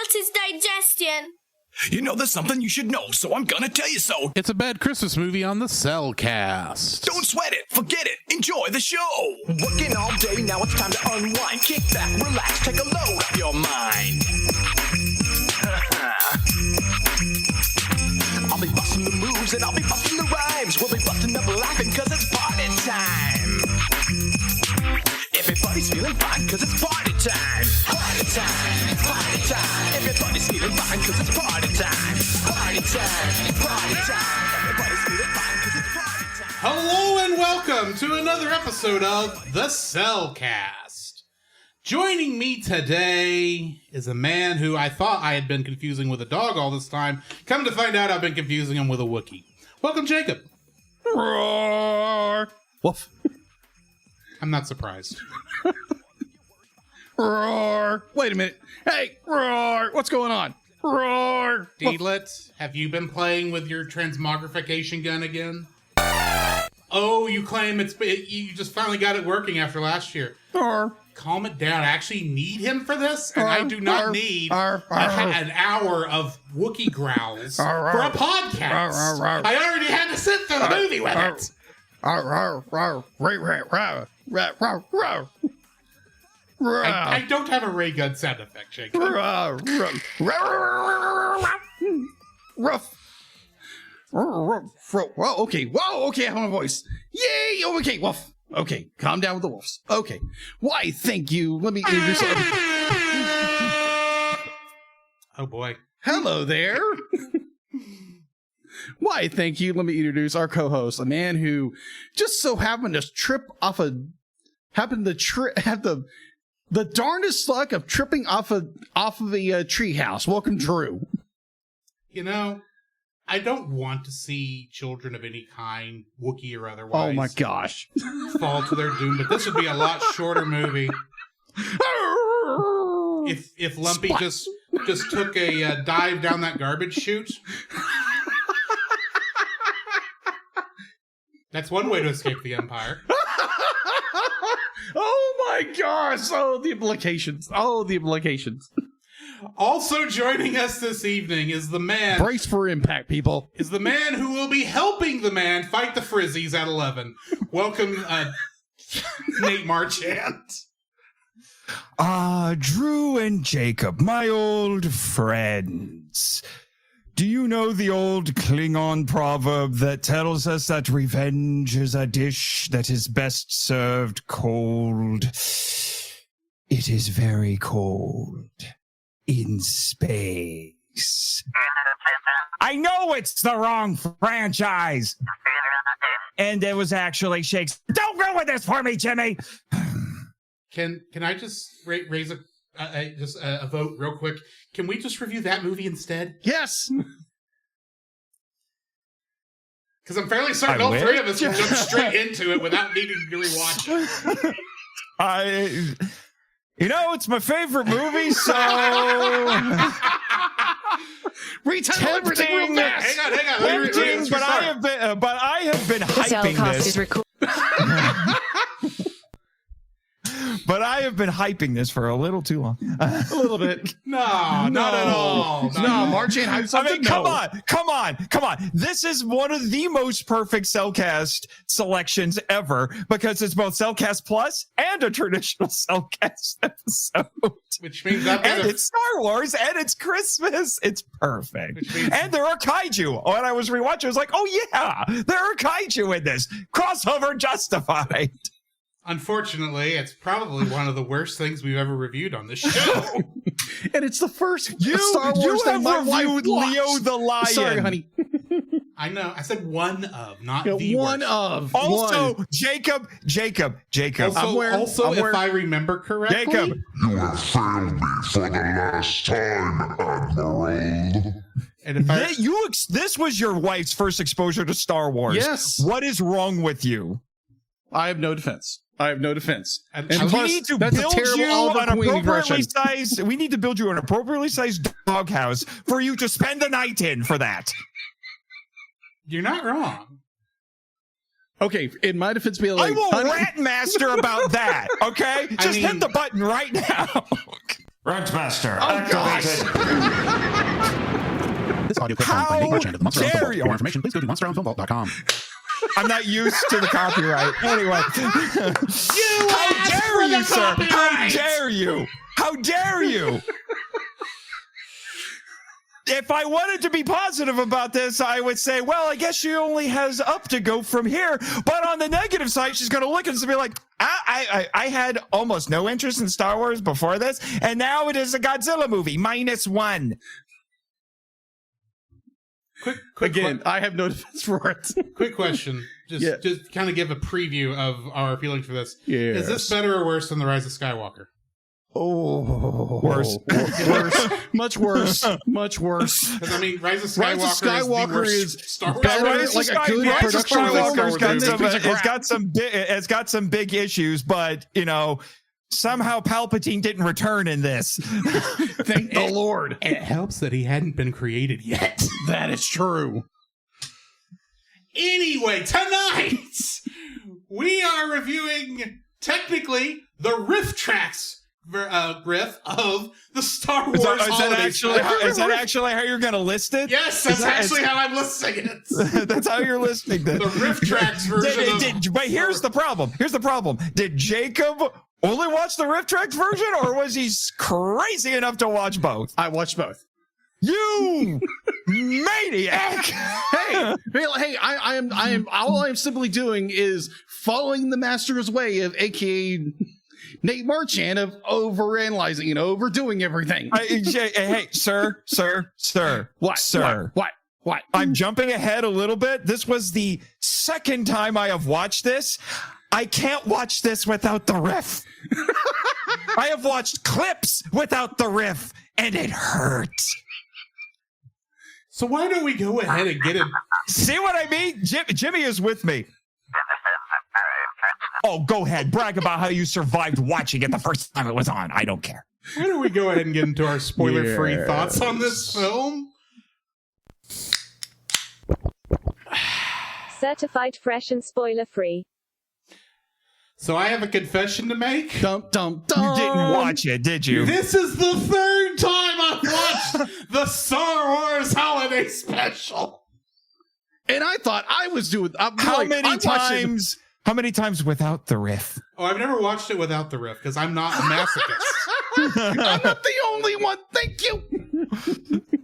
hurt his digestion. You know, there's something you should know, so I'm gonna tell you so. It's a bad Christmas movie on the Cellcast. Don't sweat it, forget it, enjoy the show. Working all day, now it's time to unwind. Kick back, relax, take a load off your mind. I'll be busting the moves and I'll be busting the rhymes. We'll be busting up laughing cause it's party time. Everybody's feeling fine cause it's party time. Party time, party time. Everybody's feeling fine cause it's party time. Party time, party time. Everybody's feeling fine cause it's party time. Hello and welcome to another episode of the Cellcast. Joining me today is a man who I thought I had been confusing with a dog all this time. Come to find out I've been confusing him with a Wookie. Welcome, Jacob. Roar. Woof. I'm not surprised. Roar. Wait a minute. Hey, roar. What's going on? Roar. Deedlet, have you been playing with your transmogrification gun again? Oh, you claim you just finally got it working after last year. Roar. Calm it down. I actually need him for this, and I do not need an hour of Wookiee growls for a podcast. I already had to sit through the movie with it. I don't have a ray gun sound effect, Jacob. Rough. Whoa, okay, I have my voice. Yay, okay, woof. Okay, calm down with the wolves. Okay. Why, thank you. Let me introduce... Oh, boy. Hello there. Why, thank you. Let me introduce our co-host, a man who just so happened to have the darndest luck of tripping off of a treehouse. Welcome, Drew. You know, I don't want to see children of any kind, Wookiee or otherwise. Oh my gosh. Fall to their doom, but this would be a lot shorter movie. If Lumpy just took a dive down that garbage chute. That's one way to escape the Empire. Oh my gosh. Oh, the implications. Also joining us this evening is the man... Brace for impact, people. ...is the man who will be helping the man fight the Frizzies at 11. Welcome, Nate Marchant. Drew and Jacob, my old friends. Do you know the old Klingon proverb that tells us that revenge is a dish that is best served cold? It is very cold. In space. I know it's the wrong franchise. And it was actually Shakespeare. Don't ruin this for me, Jimmy. Can I just raise a vote real quick? Can we just review that movie instead? Yes. Because I'm fairly certain all three of us can jump straight into it without needing to rewatch it. It's my favorite movie, so... Retitle everything real fast. Hang on. Tempting, but I have been hyping this. But I have been hyping this for a little too long. A little bit. No, not at all. No, Marchant hype something. I mean, come on. This is one of the most perfect Cellcast selections ever because it's both Cellcast Plus and a traditional Cellcast episode. Which means it's Star Wars and it's Christmas. It's perfect. And there are kaiju. When I was rewatching, I was like, oh yeah, there are kaiju in this. Crossover justified. Unfortunately, it's probably one of the worst things we've ever reviewed on this show. And it's the first Star Wars that my wife reviewed Leo the Lion. Sorry, honey. I know. I said one of, not the one worst. Of. Also, one. Jacob. Also, if I remember correctly. Jacob. You have failed me for the last time, Admiral. And if this was your wife's first exposure to Star Wars. Yes. What is wrong with you? I have no defense. And we plus, need to that's build a terrible you Oliver an Queen appropriately sized. We need to build you an appropriately sized doghouse for you to spend the night in. For that, you're not wrong. Okay, in my defense, be like, I will rant master about that. Okay, hit the button right now. Rentmaster, activated. This audio clip comes from Nate Marchand of the Monster Island Film Vault. For more information, please go to monsterislandfilmvault.com. I'm not used to the copyright. Anyway. How dare you, sir? How dare you? How dare you? If I wanted to be positive about this, I would say, well, I guess she only has up to go from here. But on the negative side, she's going to look at us and be like, I had almost no interest in Star Wars before this, and now it is a Godzilla movie, -1. Quick Again, I have no defense for it. quick question. Just kind of give a preview of our feelings for this. Yes. Is this better or worse than The Rise of Skywalker? Oh, Worse. Much worse. Much worse. Because I mean, Rise of Rise of Skywalker is the worst Star Wars. better, Rise of like a good Rise of production of Star Wars it's got some big issues, but somehow Palpatine didn't return in this. Thank the Lord. It helps that he hadn't been created yet. That is true. Anyway, tonight we are reviewing technically the riff tracks riff of the Star Wars holiday special. Is that actually how you're going to list it? Yes, that's actually how I'm listing it. That's how you're listing it. The riff tracks version But here's the problem. Did Jacob only watch the riff tracks version, or was he crazy enough to watch both? I watched both. You maniac! Hey! I am. All I'm simply doing is following the master's way of, AKA Nate Marchand, of overanalyzing and overdoing everything. Hey, sir. What? Sir. What? I'm jumping ahead a little bit. This was the second time I have watched this. I can't watch this without the riff. I have watched clips without the riff, and it hurts. So why don't we go ahead and get it? See what I mean? Jimmy is with me. Oh, go ahead. Brag about how you survived watching it the first time it was on. I don't care. Why don't we go ahead and get into our spoiler-free thoughts on this film? Certified fresh and spoiler-free. So I have a confession to make. Dum. You didn't watch it, did you? This is the third time I've watched the Star Wars Holiday Special. And I thought I was doing. How many times without the riff? Oh, I've never watched it without the riff because I'm not a masochist. I'm not the only one. Thank you.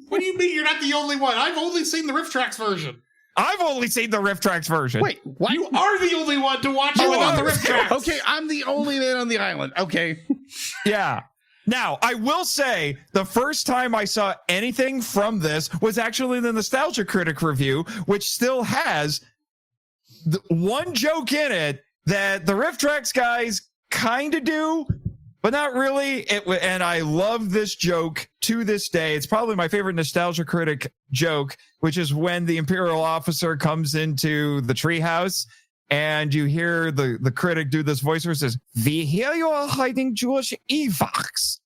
What do you mean you're not the only one? I've only seen the riff tracks version. I've only seen the riff tracks version. Wait, what? You are the only one to watch it without the riff tracks. Okay, I'm the only man on the island. Okay. Yeah. Now, I will say the first time I saw anything from this was actually the Nostalgia Critic review, which still has one joke in it that the riff tracks guys kind of do, but not really. And I love this joke to this day. It's probably my favorite Nostalgia Critic joke, which is when the Imperial officer comes into the treehouse and you hear the critic do this voice where it says, "We hear you are hiding Jewish Ewoks."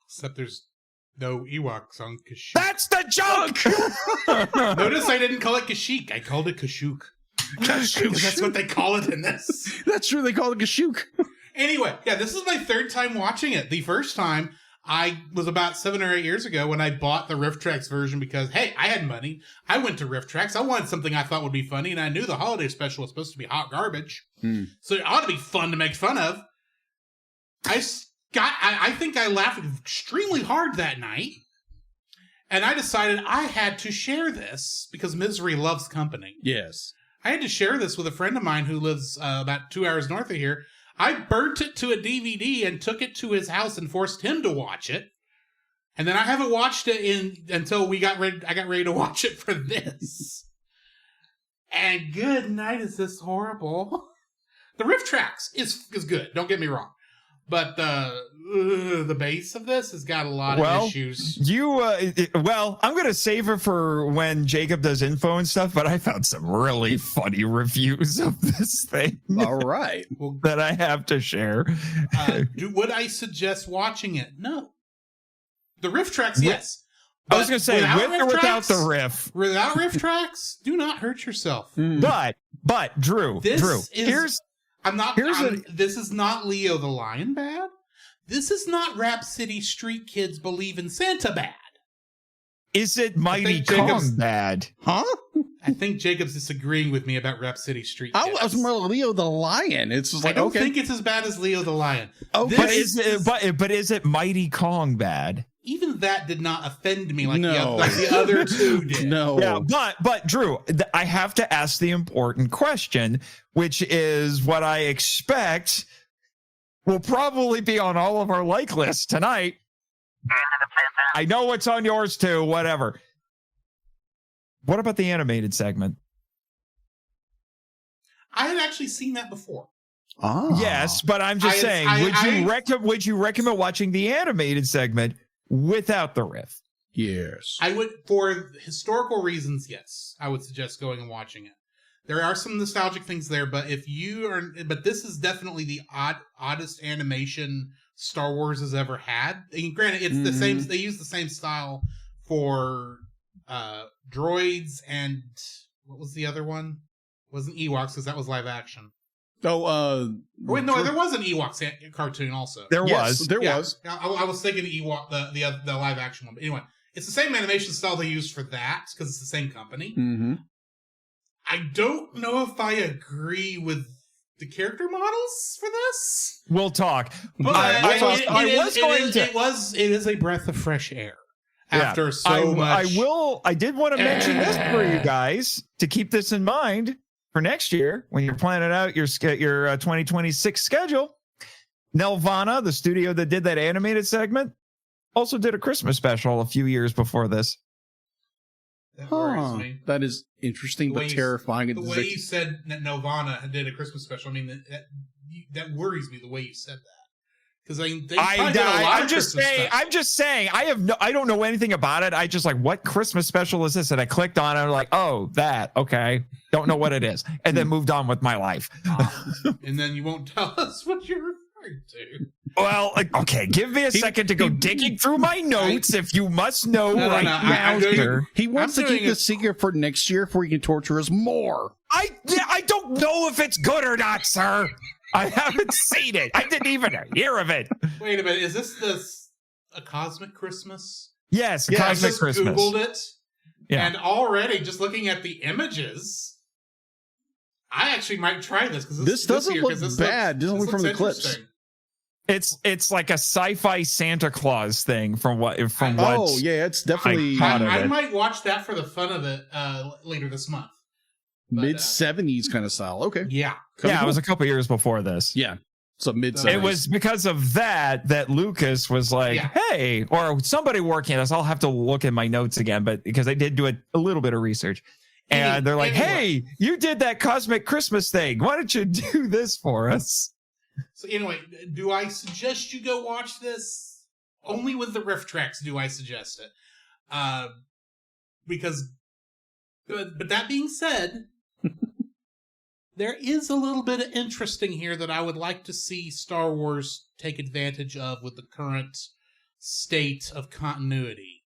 Except there's no Ewoks on Kashyyyk. That's the joke! Notice I didn't call it Kashyyyk. I called it Kashyyyk. That's what they call it in this. That's true. They call it Kashyyyk. Anyway, yeah, this is my third time watching it. The first time I was about 7 or 8 years ago when I bought the Riff Tracks version because, hey, I had money. I went to Riff Tracks. I wanted something I thought would be funny, and I knew the holiday special was supposed to be hot garbage. So it ought to be fun to make fun of. I think I laughed extremely hard that night, and I decided I had to share this because misery loves company. Yes. I had to share this with a friend of mine who lives about 2 hours north of here. I burnt it to a DVD and took it to his house and forced him to watch it. And then I haven't watched it until I got ready to watch it for this. And good night, is this horrible? The riff tracks is good, don't get me wrong. But the base of this has got a lot of issues. I'm going to save it for when Jacob does info and stuff, but I found some really funny reviews of this thing. All right. That I have to share. Would I suggest watching it? No. The riff tracks, yes. I was going to say, with or without the riff. Without riff tracks, do not hurt yourself. But Drew, this is not Leo the Lion bad. This is not Rap City Street Kids Believe in Santa bad. Is it Mighty Kong bad? Huh? I think Jacob's disagreeing with me about Rap City Street Kids. I was more Leo the Lion. It's just like, I don't okay. think it's as bad as Leo the Lion. Okay. But is it Mighty Kong bad? Even that did not offend me like the other two did. No. Yeah, but Drew, I have to ask the important question, which is what I expect will probably be on all of our like lists tonight. I know what's on yours too, whatever. What about the animated segment? I had actually seen that before. Oh. Yes, but I'm just saying, would you recommend watching the animated segment without the riff? Yes. I would, for historical reasons, yes. I would suggest going and watching it. There are some nostalgic things there, but but this is definitely the oddest animation Star Wars has ever had. And granted, it's the same. They use the same style for droids and what was the other one? It wasn't Ewoks because that was live action. Oh, wait, no, there was an Ewoks cartoon also. There was. I was thinking Ewok, the live action one. But anyway, it's the same animation style they used for that because it's the same company. Mm-hmm. I don't know if I agree with the character models for this. We'll talk. But It is a breath of fresh air after so much. I did want to mention this for you guys to keep this in mind for next year when you're planning out your 2026 schedule. Nelvana, the studio that did that animated segment, also did a Christmas special a few years before this. That worries me. That is interesting but terrifying. The way you said that Nelvana did a Christmas special, I mean, that worries me the way you said that. Because I'm just saying, I don't know anything about it. I just like, what Christmas special is this? And I clicked on it. I'm like, oh, that. Okay. Don't know what it is. And then moved on with my life. And then you won't tell us what you're referring to. Well, okay. Give me a second to go digging through my notes if you must know now. He wants to keep the secret for next year before he can torture us more. I don't know if it's good or not, sir. I haven't seen it. I didn't even hear of it. Wait a minute. Is this a Cosmic Christmas? Yes, Cosmic Christmas. I just Googled it. Yeah. And already, just looking at the images, I actually might try this. Because this doesn't look bad. This looks from the clips. It's like a sci-fi Santa Claus thing from what. Oh, yeah. It's definitely. I might watch that for the fun of it later this month. Mid-70s kind of style. Okay. Yeah. It was a couple years before this. Yeah. So mid-70s. It was because of that Lucas was like, hey, or somebody working on this. I'll have to look at my notes again, but because I did do a little bit of research. And they're like, hey, you did that Cosmic Christmas thing. Why don't you do this for us? So anyway, do I suggest you go watch this? Only with the riff tracks do I suggest it. Because, but that being said, there is a little bit of interesting here that I would like to see Star Wars take advantage of with the current state of continuity.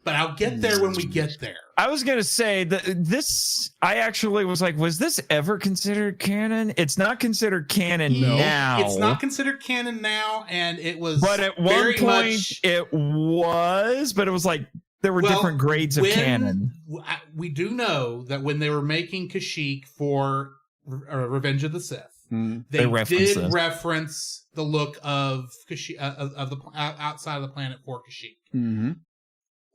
But I'll get there when we get there. I was going to say that I actually was like, was this ever considered canon? It's not considered canon now. It's not considered canon now, and it was. But at one point, it was. But it was like there were different grades of canon. We do know that when they were making Kashyyyk for Revenge of the Sith, they did reference the look of Kashyyyk, of the outside of the planet for Kashyyyk. Mm-hmm.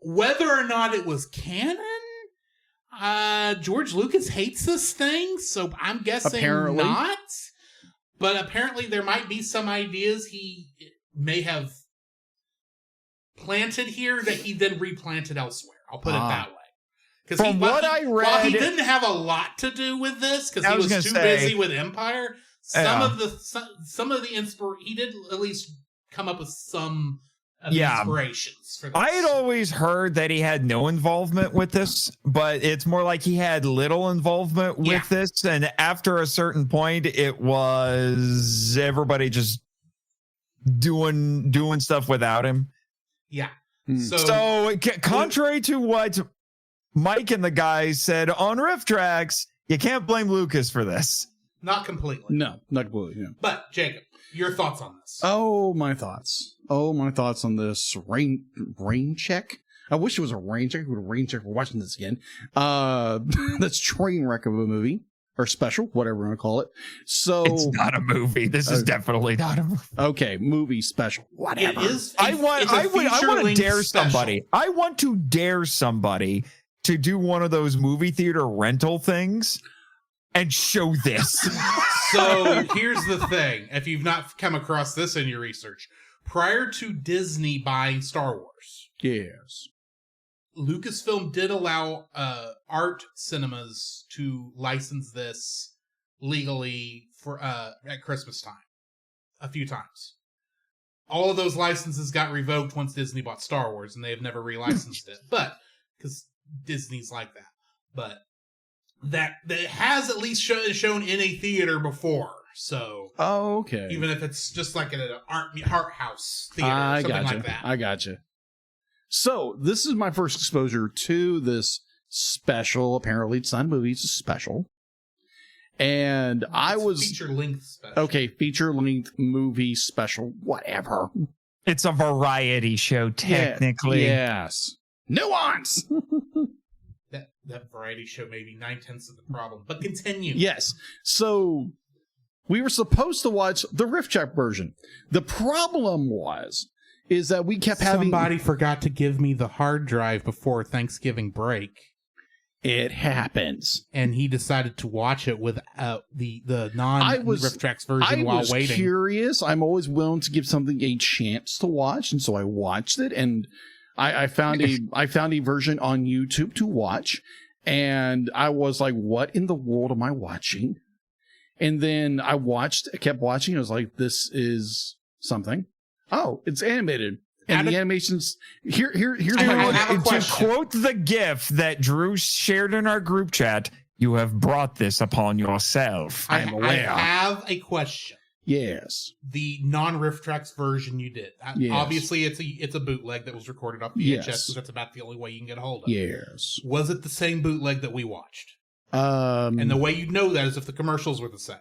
Whether or not it was canon, George Lucas hates this thing, so I'm guessing not. But apparently there might be some ideas he may have planted here that he then replanted elsewhere. I'll put it that way. From what I read, while he didn't have a lot to do with this because he was too busy with Empire, some of the he did at least come up with some inspirations for this. I had always heard that he had no involvement with this, but it's more like he had little involvement with this, and after a certain point, it was everybody just doing stuff without him. Yeah. So contrary to what Mike and the guys said on Riff Tracks, you can't blame Lucas for this. Not completely. No, not completely. No. But Jacob, Your thoughts on this? Oh, my thoughts. On this rain check. I wish it was a rain check. We're watching this again. That's train wreck of a movie or special, whatever you want to call it. So It's not a movie. This is definitely not a movie. Okay, movie special. Whatever. It is. I want to dare somebody. I want to dare somebody to do one of those movie theater rental things and show this. So here's the thing. If you've not come across this in your research, prior to Disney buying Star Wars, Yes. Lucasfilm did allow art cinemas to license this legally for at Christmas time a few times. All of those licenses got revoked once Disney bought Star Wars, and they have never relicensed it. But because Disney's like that, but that has at least shown in a theater before. So, okay. Even if it's just like at an art house theater, or something like that. I gotcha. So this is my first exposure to this special. Apparently, it's not a movie; it's a special. And I was feature-length special. Okay, feature-length movie special, whatever. It's a variety show, technically. Yes. Nuance! That variety show may be 9/10 of the problem, but continue. Yes. So, we were supposed to watch the Rift Check version. The problem is that we kept having... Somebody forgot to give me the hard drive before Thanksgiving break. It happens. And he decided to watch it with the non-Rift Tracks version while waiting. I was curious. I'm always willing to give something a chance to watch, and so I watched it, and I found a version on YouTube to watch, and I was like, what in the world am I watching? And then I kept watching, I was like, this is something. Oh, it's animated. And the animations here's my to quote the GIF that Drew shared in our group chat, you have brought this upon yourself. I have a question. Yes. The non-Rift Tracks version you did. Yes. Obviously it's a bootleg that was recorded off VHS, because that's about the only way you can get a hold of it. Yes. Was it the same bootleg that we watched? And the way you'd know that is if the commercials were the same.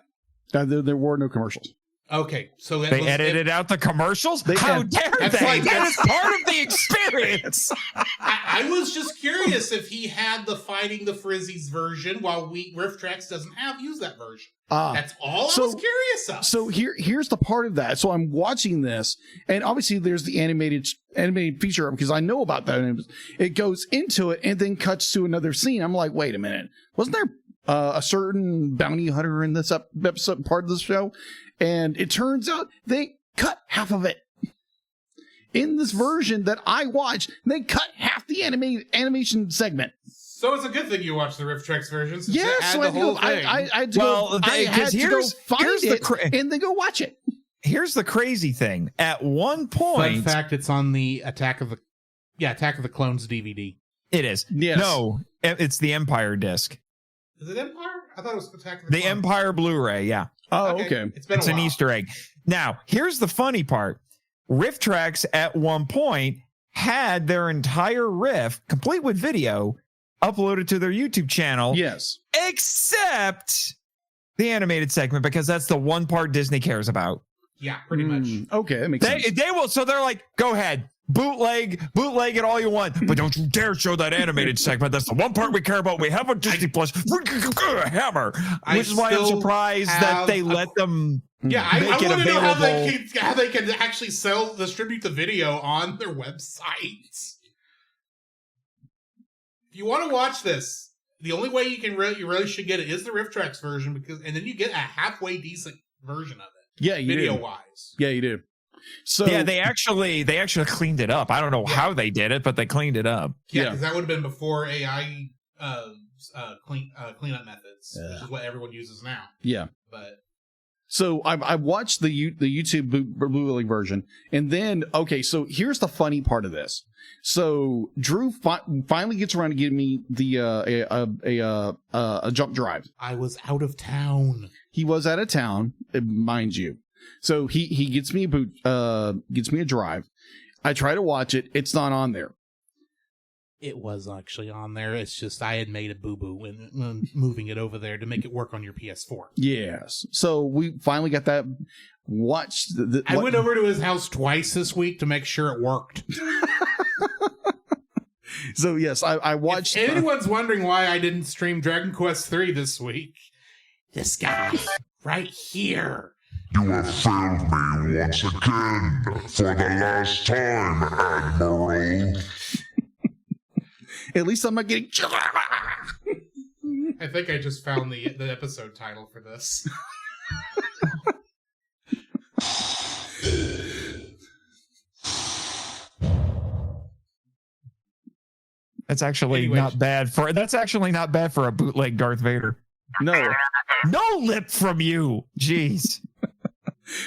There were no commercials. Okay, so they edited out the commercials? How dare they? That is part of the experience. I was just curious if he had the Fighting the Frizzies version while Rift Tracks doesn't use that version. That's all I was curious of. So here's the part of that. So I'm watching this, and obviously there's the animated feature because I know about that. It goes into it and then cuts to another scene. I'm like, wait a minute, wasn't there a certain bounty hunter in this episode part of the show? And it turns out they cut half of it. In this version that I watched, they cut half the animation segment. So it's a good thing you watched the Rift Tracks version. Yes, so I had to go find it and then go watch it. Here's the crazy thing. At one point... Fun fact, it's on the Attack of the Clones DVD. It is. Yes. No, it's the Empire disc. Is it Empire? I thought it was Attack of the Empire Blu-ray, yeah. Oh, okay. It's an Easter egg. Now, here's the funny part. Rift Tracks at one point had their entire riff, complete with video, uploaded to their YouTube channel. Yes. Except the animated segment, because that's the one part Disney cares about. Yeah, pretty much. Okay, that makes sense. They will, so they're like, go ahead. Bootleg it all you want, but don't you dare show that animated segment. That's the one part we care about. We have a Disney Plus hammer, which is why I'm surprised that they let them. Yeah, I want to know how they can actually distribute the video on their websites. If you want to watch this, the only way you really should get it is the Rift Tracks version, and then you get a halfway decent version of it. Yeah, video wise. Yeah, you do. So yeah, they actually cleaned it up. I don't know how they did it, but they cleaned it up. Yeah, because that would have been before AI cleanup methods, which is what everyone uses now. Yeah, but so I watched the YouTube bootleg version, and then so here's the funny part of this. So Drew finally gets around to giving me a jump drive. I was out of town. He was out of town, mind you. So he gets me a drive. I try to watch it. It's not on there. It was actually on there. It's just I had made a boo-boo when moving it over there to make it work on your PS4. Yes. So we finally got that. Watched. I went over to his house twice this week to make sure it worked. So yes, I watched. If anyone's wondering why I didn't stream Dragon Quest III this week, this guy right here. You have failed me once again for the last time, Admiral. At least I'm not getting. I think I just found the episode title for this. That's actually not bad for a bootleg Darth Vader. No lip from you. Jeez.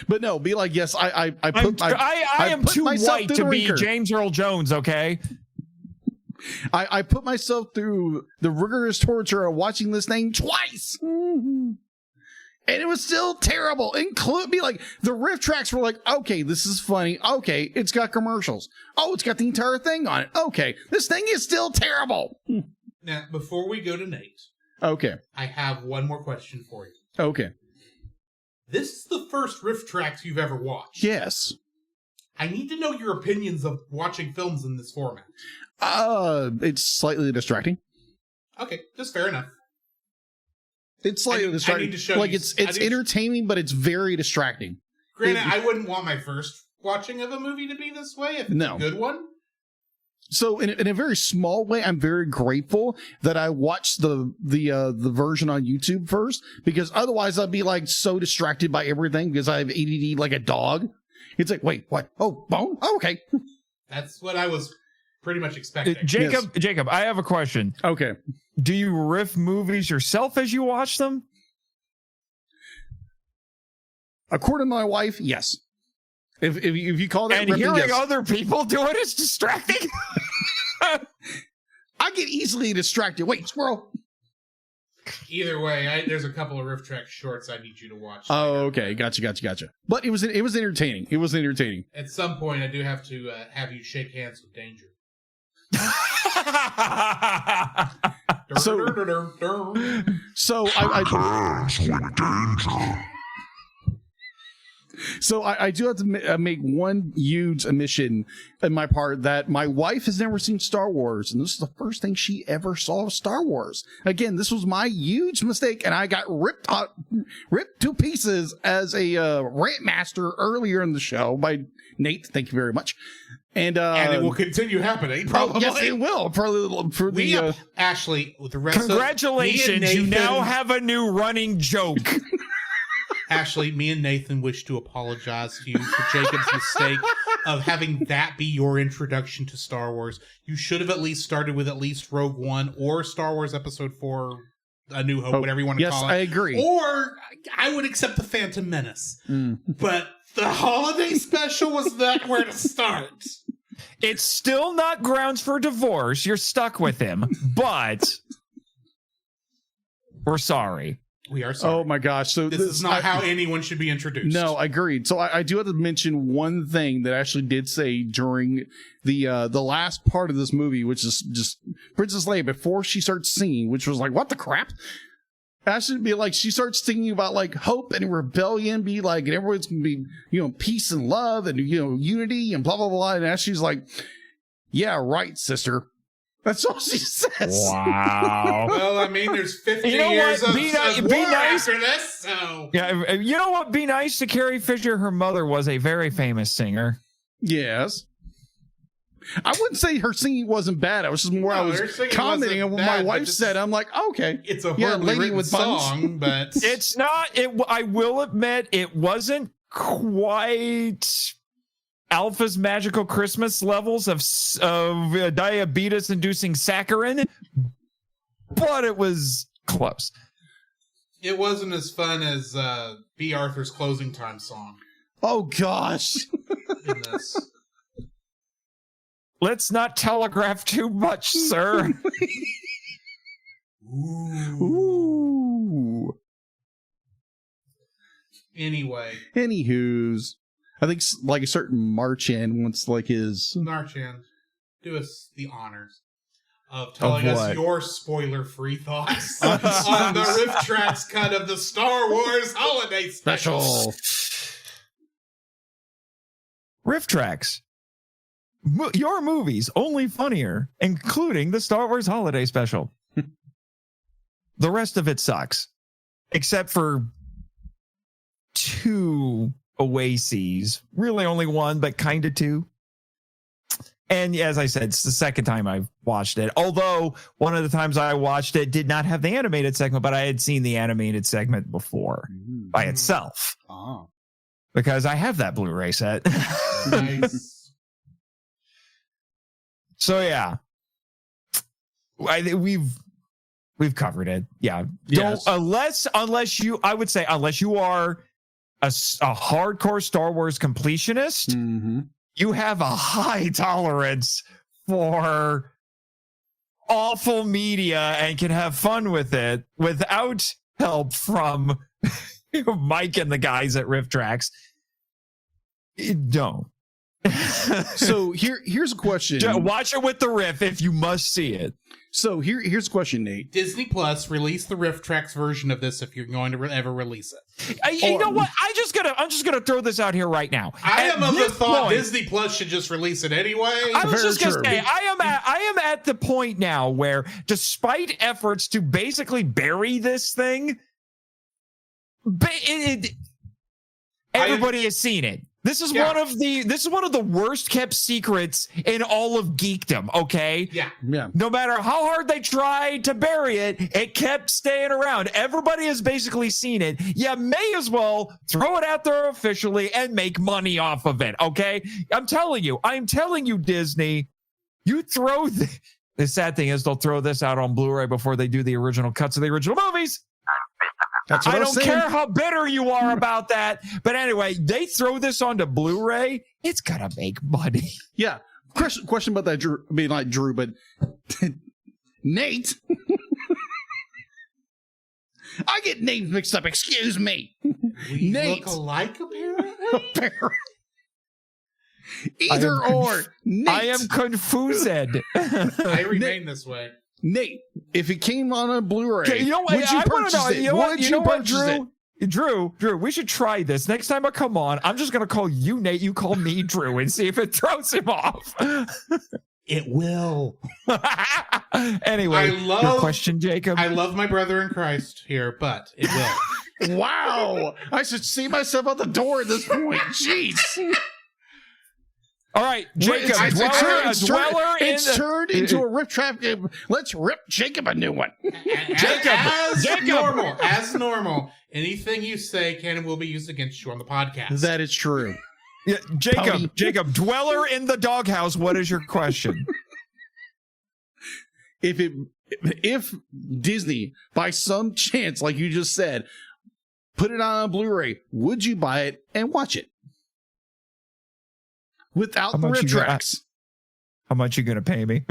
But no, be like, yes, I am put too myself white through to the be ringer. James Earl Jones, okay? I put myself through the rigorous torture of watching this thing twice. And it was still terrible. Include me, like, the riff tracks were like, okay, this is funny. Okay, it's got commercials. Oh, it's got the entire thing on it. Okay, this thing is still terrible. Now, before we go to Nate, Okay. I have one more question for you. Okay. This is the first riff tracks you've ever watched. Yes. I need to know your opinions of watching films in this format. It's slightly distracting. Okay, just fair enough. It's slightly distracting. I need to show like you- it's I need to- entertaining, but it's very distracting. Granted, I wouldn't want my first watching of a movie to be this way if it's No. a good one. So in a very small way, I'm very grateful that I watched the version on YouTube first, because otherwise I'd be like so distracted by everything because I have ADD like a dog. It's like, wait, what? Oh, bone? Oh, okay. That's what I was pretty much expecting. Jacob, I have a question. Okay. Do you riff movies yourself as you watch them? According to my wife, yes. If you call that And ripping, hearing yes. other people do it is distracting? I get easily distracted. Wait, squirrel. Either way, there's a couple of riff track shorts I need you to watch. Oh, okay. Gotcha. But it was entertaining. It was entertaining. At some point, I do have to have you shake hands with Danger. So I do have to make one huge admission in my part that my wife has never seen Star Wars, and this is the first thing she ever saw of Star Wars. Again, this was my huge mistake, and I got ripped to pieces as a rant master earlier in the show by Nate. Thank you very much. And it will continue happening, probably. Yes, it will. Probably for the Ashley, with the rest Congratulations, of you now have a new running joke. Ashley, me and Nathan wish to apologize to you for Jacob's mistake of having that be your introduction to Star Wars. You should have at least started with at least Rogue One or Star Wars Episode 4, A New Hope, whatever you want to call it. Yes, I agree. Or I would accept The Phantom Menace. But the holiday special was not where to start. It's still not grounds for divorce. You're stuck with him, but we're sorry. We are sorry. Oh my gosh! So this is not how anyone should be introduced. No, agreed. So I do have to mention one thing that Ashley did say during the last part of this movie, which is just Princess Leia before she starts singing, which was like, what the crap? Ashley be like, she starts singing about like hope and rebellion, be like, and everyone's gonna be, peace and love and unity and blah blah blah. And Ashley's like, yeah, right, sister. That's all she says. Wow. Well, I mean, there's 50 years of war after this, so... Yeah, you know what? Be nice to Carrie Fisher. Her mother was a very famous singer. Yes. I wouldn't say her singing wasn't bad. I was just more, I was commenting on what my wife said. I'm like, okay. It's a horribly written song, but... It's not... I will admit, it wasn't quite... Alpha's Magical Christmas levels of diabetes-inducing saccharin, but it was close. It wasn't as fun as B. Arthur's closing time song. Oh, gosh. In this. Let's not telegraph too much, sir. Ooh. Anyway. Anywho's. I think like a certain Marchand wants like his... Marchand, do us the honors. of telling us what? your spoiler-free thoughts on the Riff Tracks cut of the Star Wars Holiday Special. Riff Tracks. Your movies, only funnier, including the Star Wars Holiday Special. The rest of it sucks, except for 2 oases. Really only 1, but kind of 2. And as I said, it's the second time I've watched it. Although one of the times I watched it did not have the animated segment, but I had seen the animated segment before by itself. Oh. Because I have that Blu-ray set. Nice. So yeah, we've covered it. Yeah, Yes. unless you, I would say, unless you are a hardcore Star Wars completionist, you have a high tolerance for awful media and can have fun with it without help from Mike and the guys at Riff Tracks. Don't. So here's a question. Watch it with the Riff if you must see it. So here's a question, Nate. Disney Plus release the Riff Tracks version of this if you're going to ever release it. You know what? I'm just gonna throw this out here right now. I am of the thought point, Disney Plus should just release it anyway. I was just gonna true. say I am at the point now where, despite efforts to basically bury this thing, everybody has seen it. This is one of the worst kept secrets in all of geekdom, okay? Yeah. No matter how hard they tried to bury it, it kept staying around. Everybody has basically seen it. You may as well throw it out there officially and make money off of it, okay? I'm telling you, Disney, you throw the sad thing is they'll throw this out on Blu-ray before they do the original cuts of the original movies. That's what I I was don't saying. care how bitter you are about that. But anyway, they throw this onto Blu-ray, it's gonna make money. Yeah. Question about that, Drew. I mean, not Drew, but Nate. I get names mixed up. Excuse me. We Nate. look alike, apparently? Either or. Nate. I am confused. I remain this way. Nate, if it came on a Blu-ray, Okay, you know what? would you I wanna purchase know, it? you know what? Would You you know what, purchase it? Drew, we should try this. Next time I come on, I'm just going to call you Nate, you call me Drew, and see if it throws him off. It will. Anyway, your question, Jacob? I love my brother in Christ here, but it will. Wow. I should see myself out the door at this point. Jeez. All right, Jacob, It's turned into a rip trap game. Let's rip Jacob a new one. As normal, anything you say can and will be used against you on the podcast. That is true. Yeah, Jacob, dweller in the doghouse, what is your question? If Disney, by some chance, like you just said, put it on a Blu-ray, would you buy it and watch it? Without the rip tracks. How much you going to pay me?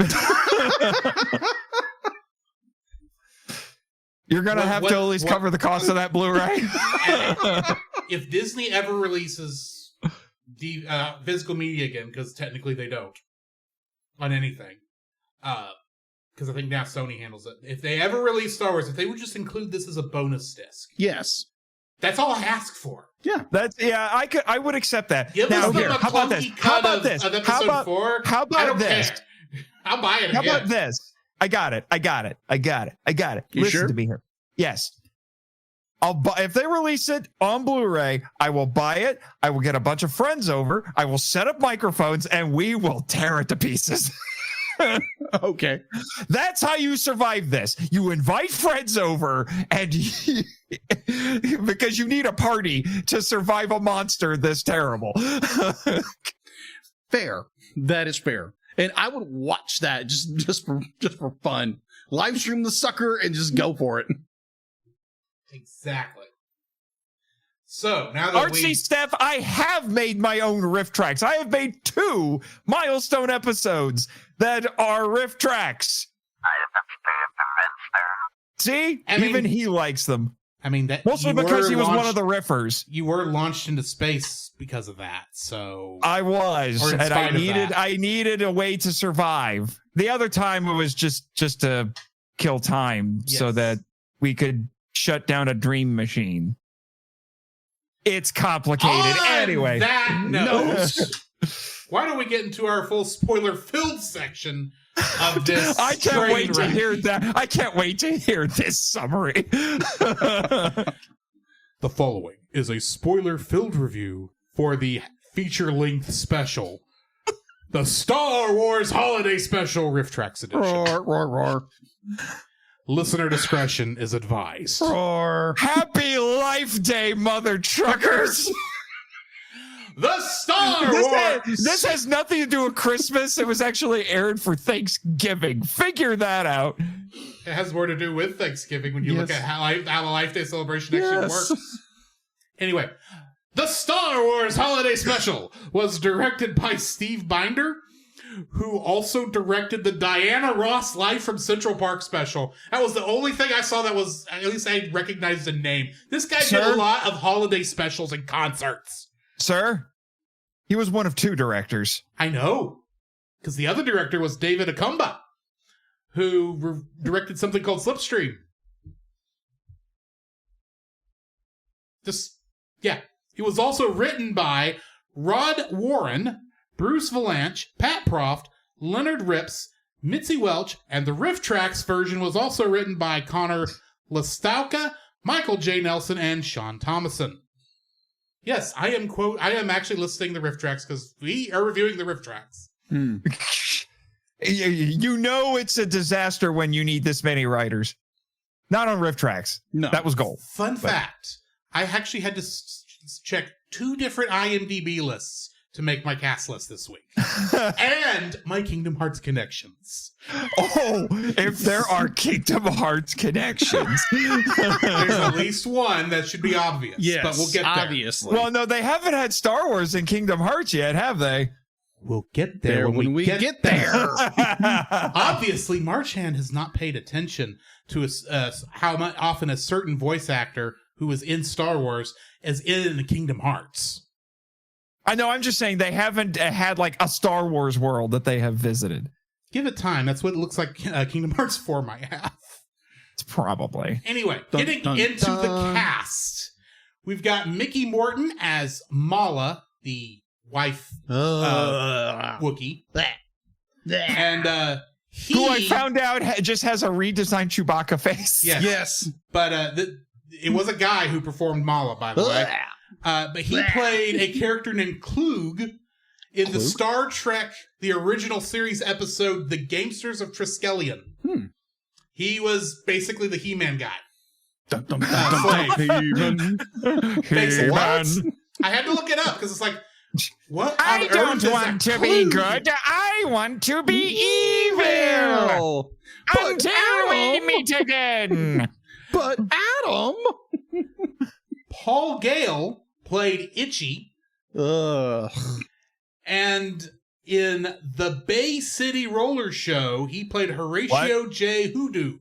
You're going to have to at least cover the cost of that Blu-ray. If Disney ever releases physical media again, because technically they don't, on anything, because I think now Sony handles it. If they ever release Star Wars, if they would just include this as a bonus disc. Yes. That's all I ask for. Yeah. I would accept that. Give now, us here, how about this? How about this? Of episode 4. How about this? Care. I'll buy it again. How about this? I got it. Listen to me here. Yes. I'll buy, if they release it on Blu-ray, I will buy it. I will get a bunch of friends over. I will set up microphones and we will tear it to pieces. Okay. That's how you survive this. You invite friends over and because you need a party to survive a monster this terrible. Fair. That is fair. And I would watch that just for fun. Live stream the sucker and just go for it. Exactly. So now that Steph, I have made my own riff tracks. I have made 2 milestone episodes that are riff tracks. See? Even he likes them. I mean, that mostly because he was one of the riffers. You were launched into space because of that, so I was, and I needed a way to survive. The other time it was just to kill time so that we could shut down a dream machine. It's complicated. Anyway. That note, why don't we get into our full spoiler-filled section of this? I can't wait to hear that. I can't wait to hear this summary. The following is a spoiler-filled review for the feature-length special, the Star Wars Holiday Special Riff Tracks Edition. Roar, roar, roar. Listener discretion is advised. Roar. Happy Life Day, mother truckers! The Star Wars! This has nothing to do with Christmas. It was actually aired for Thanksgiving. Figure that out. It has more to do with Thanksgiving when you look at how the Life Day celebration actually works. Anyway, the Star Wars Holiday Special was directed by Steve Binder, who also directed the Diana Ross Live from Central Park special. That was the only thing I saw that was, at least I recognized the name. This guy did a lot of holiday specials and concerts. Sir, he was one of 2 directors. I know, because the other director was David Akumba, who directed something called Slipstream. He was also written by Rod Warren, Bruce Valanche, Pat Proft, Leonard Rips, Mitzi Welch, and the Riff Tracks version was also written by Connor Lastowka, Michael J. Nelson, and Sean Thomason. Yes, I am actually listing the Riff Tracks because we are reviewing the Riff Tracks. You know it's a disaster when you need this many writers. Not on Riff Tracks. No. That was gold. Fun fact, I actually had to check 2 different IMDb lists to make my cast list this week. And my Kingdom Hearts connections. Oh, if there are Kingdom Hearts connections. There's at least one that should be obvious. Yes, but we'll get there. Obviously. Well, no, they haven't had Star Wars and Kingdom Hearts yet, have they? We'll get there when we get there. Obviously, Marchand has not paid attention to how often a certain voice actor who is in Star Wars is in the Kingdom Hearts. I know, I'm just saying they haven't had like a Star Wars world that they have visited. Give it time. That's what it looks like Kingdom Hearts 4 might have. It's probably. Anyway, getting into the cast. We've got Mickey Morton as Mala, the wife Wookie. And who I found out just has a redesigned Chewbacca face. Yes. But it was a guy who performed Mala, by the way. But he played a character named Klug in the Star Trek, the original series episode, The Gamesters of Triskelion. He was basically the He-Man guy. He-Man. I had to look it up because it's like, what? I don't want to be good. I want to be evil. Until we meet again. But Adam... Paul Gale played Itchy. And in the Bay City Roller Show, he played Horatio J. Hoodoo.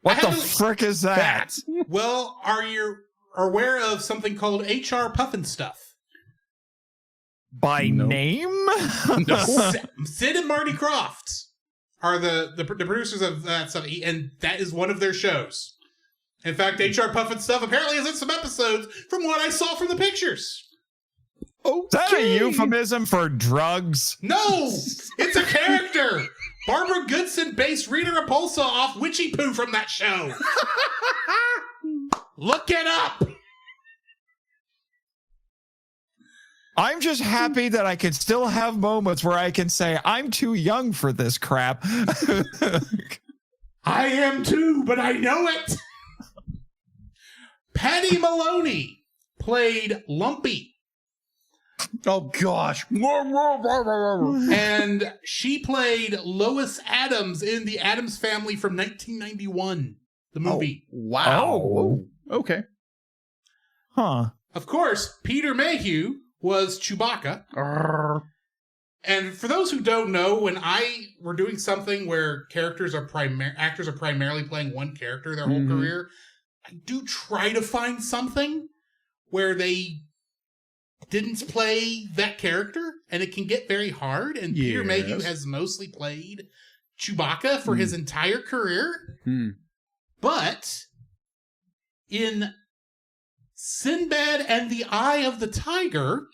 What the frick is that? Well, are you aware of something called HR Puffin Stuff? By name? Sid and Marty Croft are the producers of that stuff, and that is one of their shows. In fact, HR Puffin Stuff apparently is in some episodes from what I saw from the pictures. Okay. Is that a euphemism for drugs? No! It's a character! Barbara Goodson based Rita Repulsa off Witchy Poo from that show. Look it up! I'm just happy that I can still have moments where I can say, I'm too young for this crap. I am too, but I know it! Patty Maloney played Lumpy. Oh, gosh. And she played Lois Adams in The Addams Family from 1991, the movie. Oh, wow. Oh, okay. Huh. Of course, Peter Mayhew was Chewbacca. And for those who don't know, when we're doing something where actors are primarily playing one character their whole career, I do try to find something where they didn't play that character, and it can get very hard. And Peter Mayhew has mostly played Chewbacca for his entire career. But in Sinbad and the Eye of the Tiger,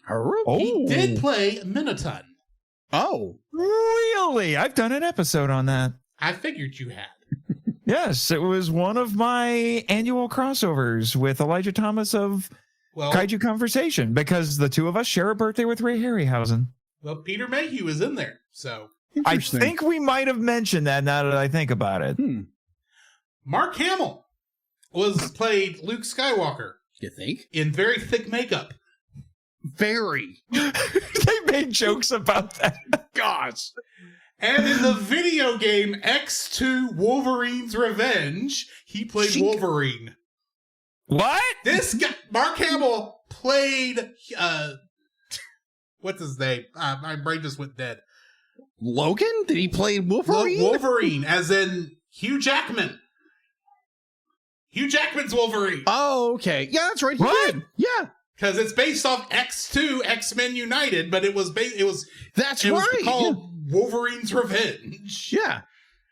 he did play Minotaur. Oh. Really? I've done an episode on that. I figured you had. Yes, it was one of my annual crossovers with Elijah Thomas of Kaiju Conversation, because the two of us share a birthday with Ray Harryhausen. Well, Peter Mayhew is in there, so. I think we might have mentioned that now that I think about it. Mark Hamill played Luke Skywalker. You think? In very thick makeup. Very. They made jokes about that. Gosh. And in the video game X2 Wolverine's Revenge, he played Wolverine. What? This guy, Mark Hamill, played, what's his name? My brain just went dead. Logan? Did he play Wolverine? Wolverine, as in Hugh Jackman. Hugh Jackman's Wolverine. Oh, okay. Yeah, that's right. He did. Yeah. Because it's based off X2, X-Men United, but it was called Wolverine's Revenge. Yeah.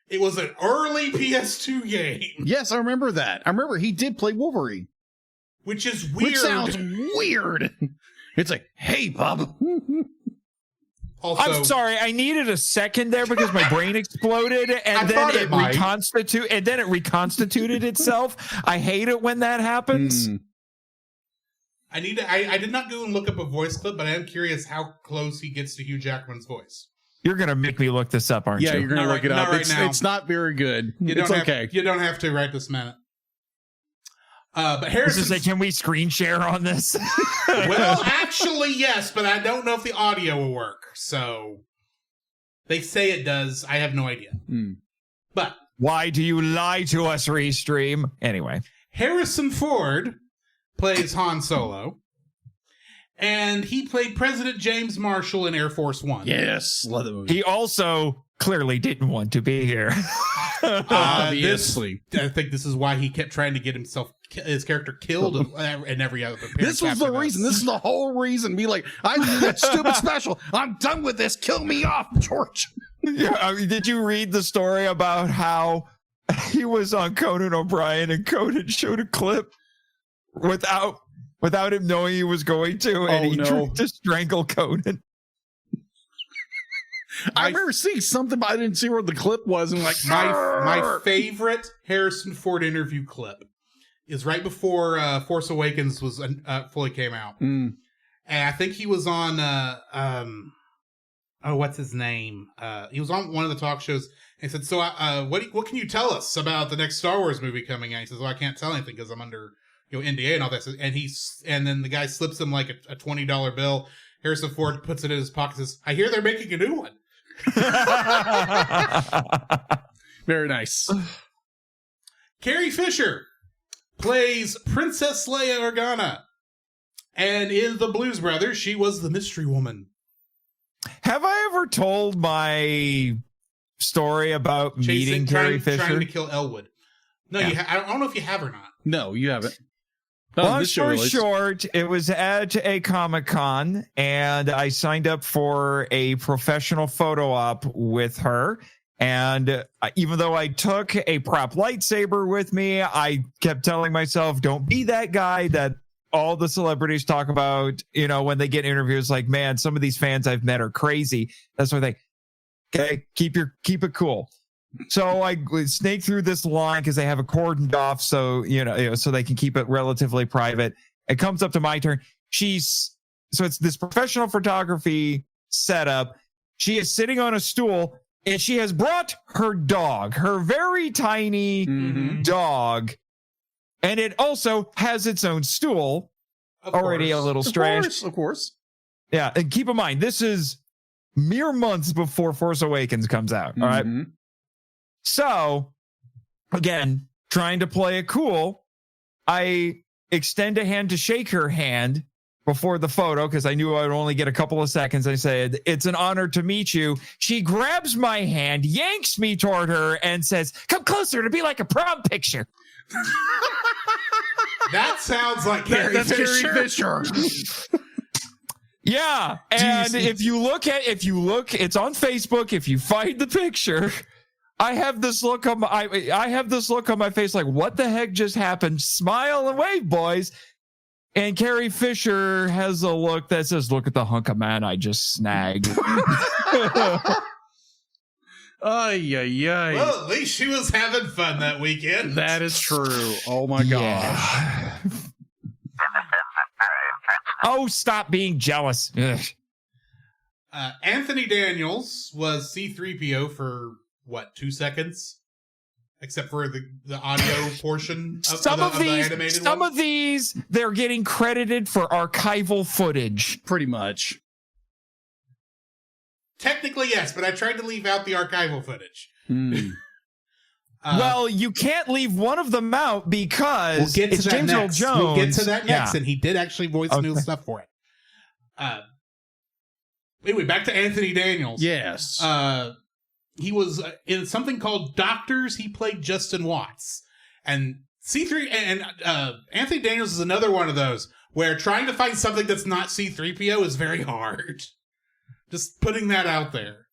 It was an early PS2 game. Yes, I remember that. I remember he did play Wolverine. Which is weird. Which sounds weird. It's like, hey, bub. Also, I'm sorry, I needed a second there because my brain exploded and then it reconstituted itself. I hate it when that happens. I did not go and look up a voice clip, but I am curious how close he gets to Hugh Jackman's voice. You're going to make me look this up, aren't you? Yeah, you're going to look it up. It's not very good. It's okay. You don't have to right this minute. But Harrison, can we screen share on this? Well, actually, yes, but I don't know if the audio will work. So they say it does. I have no idea. But why do you lie to us, Restream? Anyway, Harrison Ford plays Han Solo, and he played President James Marshall in Air Force One. Yes, love the movie. He also clearly didn't want to be here. Obviously, I think this is why he kept trying to get his character killed in every other appearance. This was the reason. This is the whole reason. Be like, I did that stupid special. I'm done with this. Kill me off, George. Yeah, did you read the story about how he was on Conan O'Brien and Conan showed a clip without him knowing he was going to, and he tried to strangle Conan? I remember seeing something, but I didn't see where the clip was. And like, my favorite Harrison Ford interview clip is right before Force Awakens was fully came out, and I think he was on what's his name? He was on one of the talk shows and he said, "So, what can you tell us about the next Star Wars movie coming out?" He says, "Well, I can't tell anything because I'm under NDA and all that." And then the guy slips him like a $20 bill. Harrison Ford puts it in his pocket and says, "I hear they're making a new one." Very nice. Carrie Fisher plays Princess Leia Organa, and in The Blues Brothers, she was the mystery woman. Have I ever told my story about meeting Carrie Fisher? Trying to kill Elwood. No, yeah. I don't know if you have or not. No, you haven't. Long story short, it was at a Comic-Con, and I signed up for a professional photo op with her. And even though I took a prop lightsaber with me, I kept telling myself, don't be that guy that all the celebrities talk about, when they get interviews, like, man, some of these fans I've met are crazy. That's what they, okay, keep it cool. So I snake through this line because they have it cordoned off, so so they can keep it relatively private. It comes up to my turn. So it's this professional photography setup. She is sitting on a stool, and she has brought her dog, her very tiny dog, and it also has its own stool. Already a little strange. Of course. Yeah, and keep in mind, this is mere months before Force Awakens comes out. All right. So, again, trying to play it cool, I extend a hand to shake her hand before the photo because I knew I would only get a couple of seconds. I said, "It's an honor to meet you." She grabs my hand, yanks me toward her, and says, "Come closer to be like a prom picture." That sounds like Carrie Fisher. Yeah, and if you look, it's on Facebook. If you find the picture, I have this look on my face like, what the heck just happened? Smile and wave, boys. And Carrie Fisher has a look that says, look at the hunk of man I just snagged. Ay. Well, at least she was having fun that weekend. That is true. Oh my gosh. Yeah. Oh, stop being jealous. Ugh. Anthony Daniels was C-3PO for, 2 seconds? Except for the audio portion of the animated Some one? of these, they're getting credited for archival footage. Pretty much. Technically, yes, but I tried to leave out the archival footage. Well, you can't leave one of them out because We'll get to it's that James Earl next. Jones. We'll get to that next, Yeah. and he did actually voice new stuff for it. Anyway, back to Anthony Daniels. Yes. He was in something called Doctors. He played Justin Watts. And C3 and Anthony Daniels is another one of those where trying to find something that's not C3PO is very hard. Just putting that out there.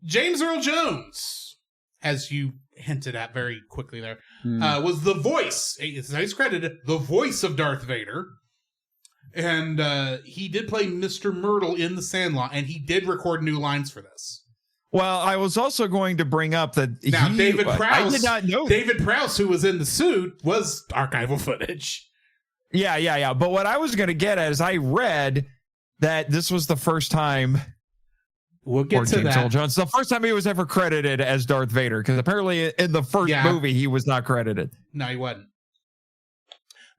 James Earl Jones, as you hinted at very quickly there, was the voice, it's nice credited, the voice of Darth Vader. And he did play Mr. Myrtle in The Sandlot, and he did record new lines for this. Well, I was also going to bring up that David Prowse, I did not know. David Prowse, who was in the suit, was archival footage. Yeah. But what I was going to get at is I read that this was the first time We'll get to James that. Earl Jones, the first time he was ever credited as Darth Vader, because apparently in the first movie he was not credited. No, he wasn't.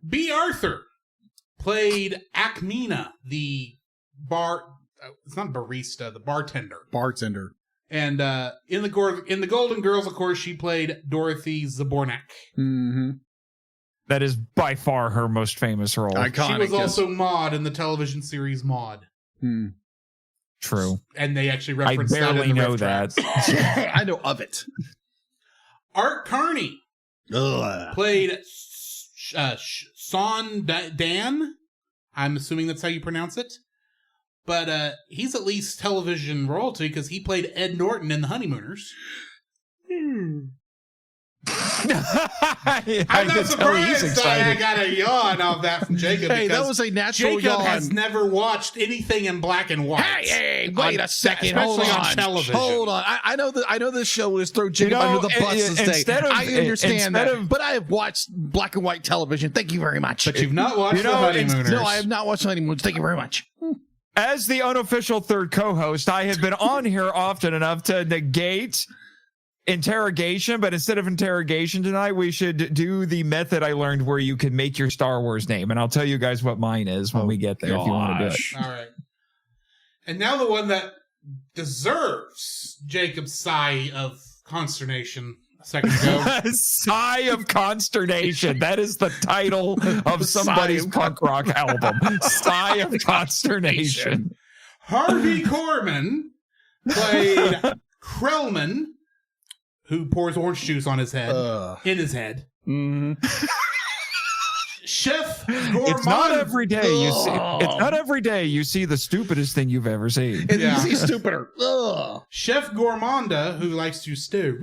B. Arthur played Akmina, the it's not barista, the bartender. Bartender. And in the Golden Girls, of course, she played Dorothy Zabornak. Mm-hmm. That is by far her most famous role. Iconic. She was also Maude in the television series Maude. True. And they actually I referenced that barely in the know riff that. tracks. I know of it. Art Carney played Son Dan. I'm assuming that's how you pronounce it. But he's at least television royalty because he played Ed Norton in The Honeymooners. I'm not surprised I got a yawn off that from Jacob. Hey, that was a natural Jacob yawn. has never watched anything in black and white. Hey, wait a second. Hold especially on. on television. Hold on. I know this show is throw Jacob under the bus this day. I understand that. But I have watched black and white television. Thank you very much. But you've not watched The Honeymooners. No, I have not watched The Honeymooners. Thank you very much. As the unofficial third co-host, I have been on here often enough to negate interrogation, but instead of interrogation tonight, we should do the method I learned where you can make your Star Wars name, and I'll tell you guys what mine is when we get there if you want to do it. All right. And now the one that deserves Jacob's sigh of consternation a second ago. Sigh of consternation. That is the title of somebody's punk rock album. Sigh of consternation. Harvey Korman played Krellman, who pours orange juice on his head, in his head. Chef Gourmand. It's not every day you see. It's not every day you see the stupidest thing you've ever seen. And you see stupider. Ugh. Chef Gourmanda, who likes to stir.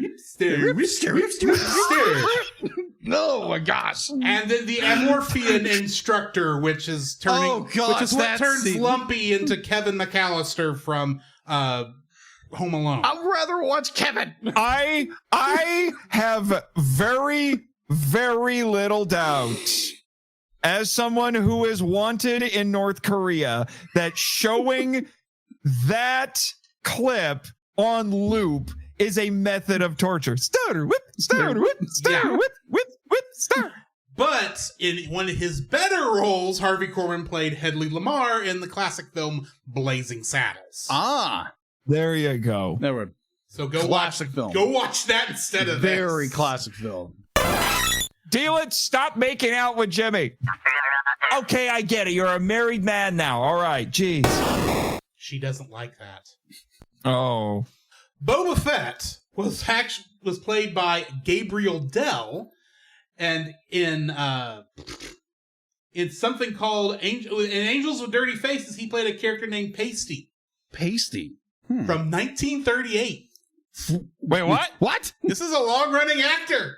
Oh my gosh. And then the Amorphian instructor, which is turning, which is what turns Lumpy into Kevin McAllister from Home Alone. I'd rather watch Kevin. I have very, very little doubt, as someone who is wanted in North Korea, that showing that clip on loop is a method of torture. Stutter, whip, stutter, whip, stutter, whip, stutter. But in one of his better roles, Harvey Korman played Hedley Lamar in the classic film Blazing Saddles. There you go. Never. So go classic film. Go watch that instead of Very this. classic film. Deal it. Stop making out with Jimmy. Okay, I get it. You're a married man now. All right. Jeez. She doesn't like that. Oh. Boba Fett was played by Gabriel Dell, and in something called Angels with Dirty Faces, he played a character named Pasty. Pasty. From 1938. Wait, what? What? This is a long-running actor.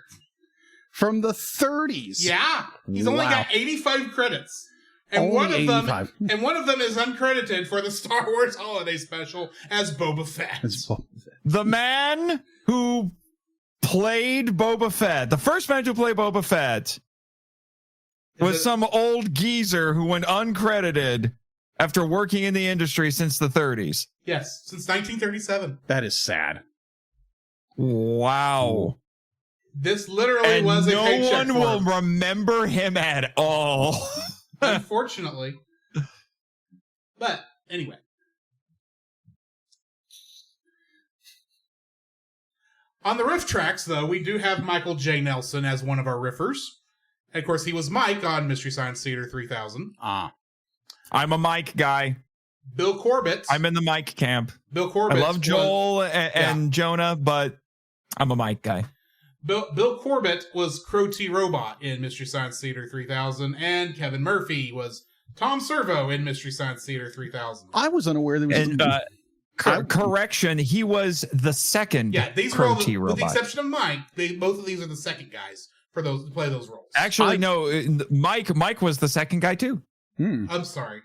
From the 30s. Yeah, he's only Wow. got 85 credits. And Only one of 85. them, is uncredited for the Star Wars Holiday Special as Boba Fett. The man who played Boba Fett, the first man to play Boba Fett, was some old geezer who went uncredited after working in the industry since the 30s. Yes, since 1937. That is sad. Wow. This literally And was a no paycheck one for will him. remember him at all. Unfortunately. But anyway. On the riff tracks, though, we do have Michael J. Nelson as one of our riffers. And of course, he was Mike on Mystery Science Theater 3000. I'm a Mike guy. Bill Corbett. I'm in the Mike camp. Bill Corbett. I love Joel and Jonah, but I'm a Mike guy. Bill Corbett was Crow T. Robot in Mystery Science Theater 3000, and Kevin Murphy was Tom Servo in Mystery Science Theater 3000. I was unaware there was... And, correction, he was the second these Crow were all T. with the Robot. exception of Mike. Both of these are the second guys for those to play those roles. Actually, no, Mike was the second guy too. I'm sorry.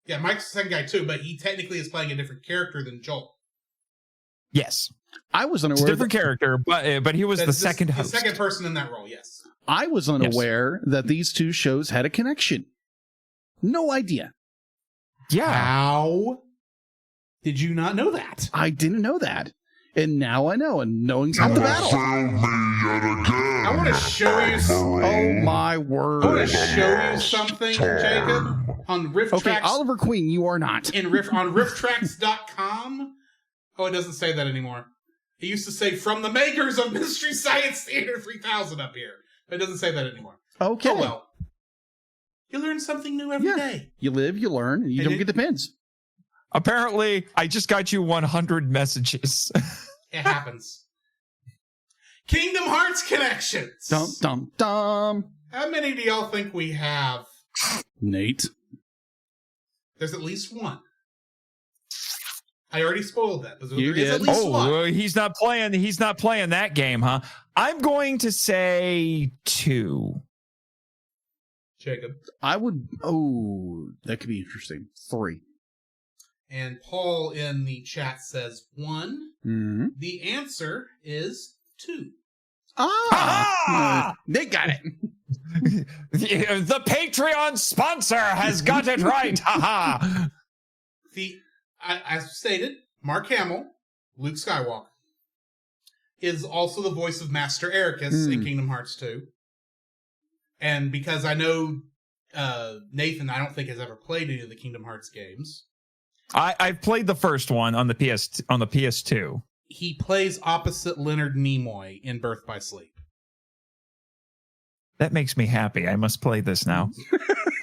Yeah, Mike's the second guy too, but he technically is playing a different character than Joel. Yes. I was unaware. It's a different character, but he was the second host. The second person in that role, yes. I was unaware that these two shows had a connection. No idea. Yeah. How did you not know that? I didn't know that. And now I know, and knowing's half the battle. I want to show you. Oh my word! I want to show you something, Jacob, on Riff Okay, Tracks. Oliver Queen, you are not. On rifftracks.com. Oh, it doesn't say that anymore. It used to say from the makers of Mystery Science Theater 3000 up here. But it doesn't say that anymore. Okay. Oh well. You learn something new every day. You live, you learn, and you don't get the pins. Apparently, I just got you 100 messages. It happens. Kingdom Hearts connections. Dum dum dum. How many do y'all think we have? Nate. There's at least one. I already spoiled that. But You there is did. at least one. Well, he's not playing that game, huh? I'm going to say 2. Jacob. I would. Oh, that could be interesting. 3. And Paul in the chat says 1. Mm-hmm. The answer is 2. Nate got it. The Patreon sponsor has got it right. Haha. As stated, Mark Hamill, Luke Skywalker, is also the voice of Master Ericus in Kingdom Hearts 2. And because I know Nathan, I don't think has ever played any of the Kingdom Hearts games. I've played the first one on the PS2. He plays opposite Leonard Nimoy in Birth by Sleep. That makes me happy. I must play this now.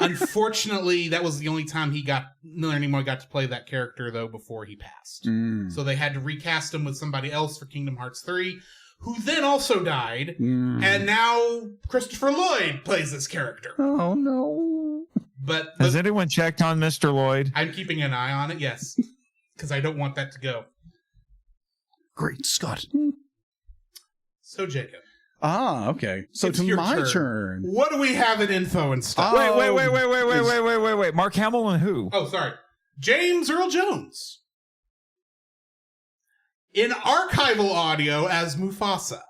Unfortunately, that was the only time Leonard Nimoy got to play that character, though, before he passed. So they had to recast him with somebody else for Kingdom Hearts 3, who then also died. And now Christopher Lloyd plays this character. Oh, no. But Has anyone checked on Mr. Lloyd? I'm keeping an eye on it, yes. Because I don't want that to go. Great Scott. So, Jacob. Okay. So It's to your my turn. What do we have in info and stuff? Wait. Mark Hamill and who? Oh, sorry. James Earl Jones. In archival audio as Mufasa.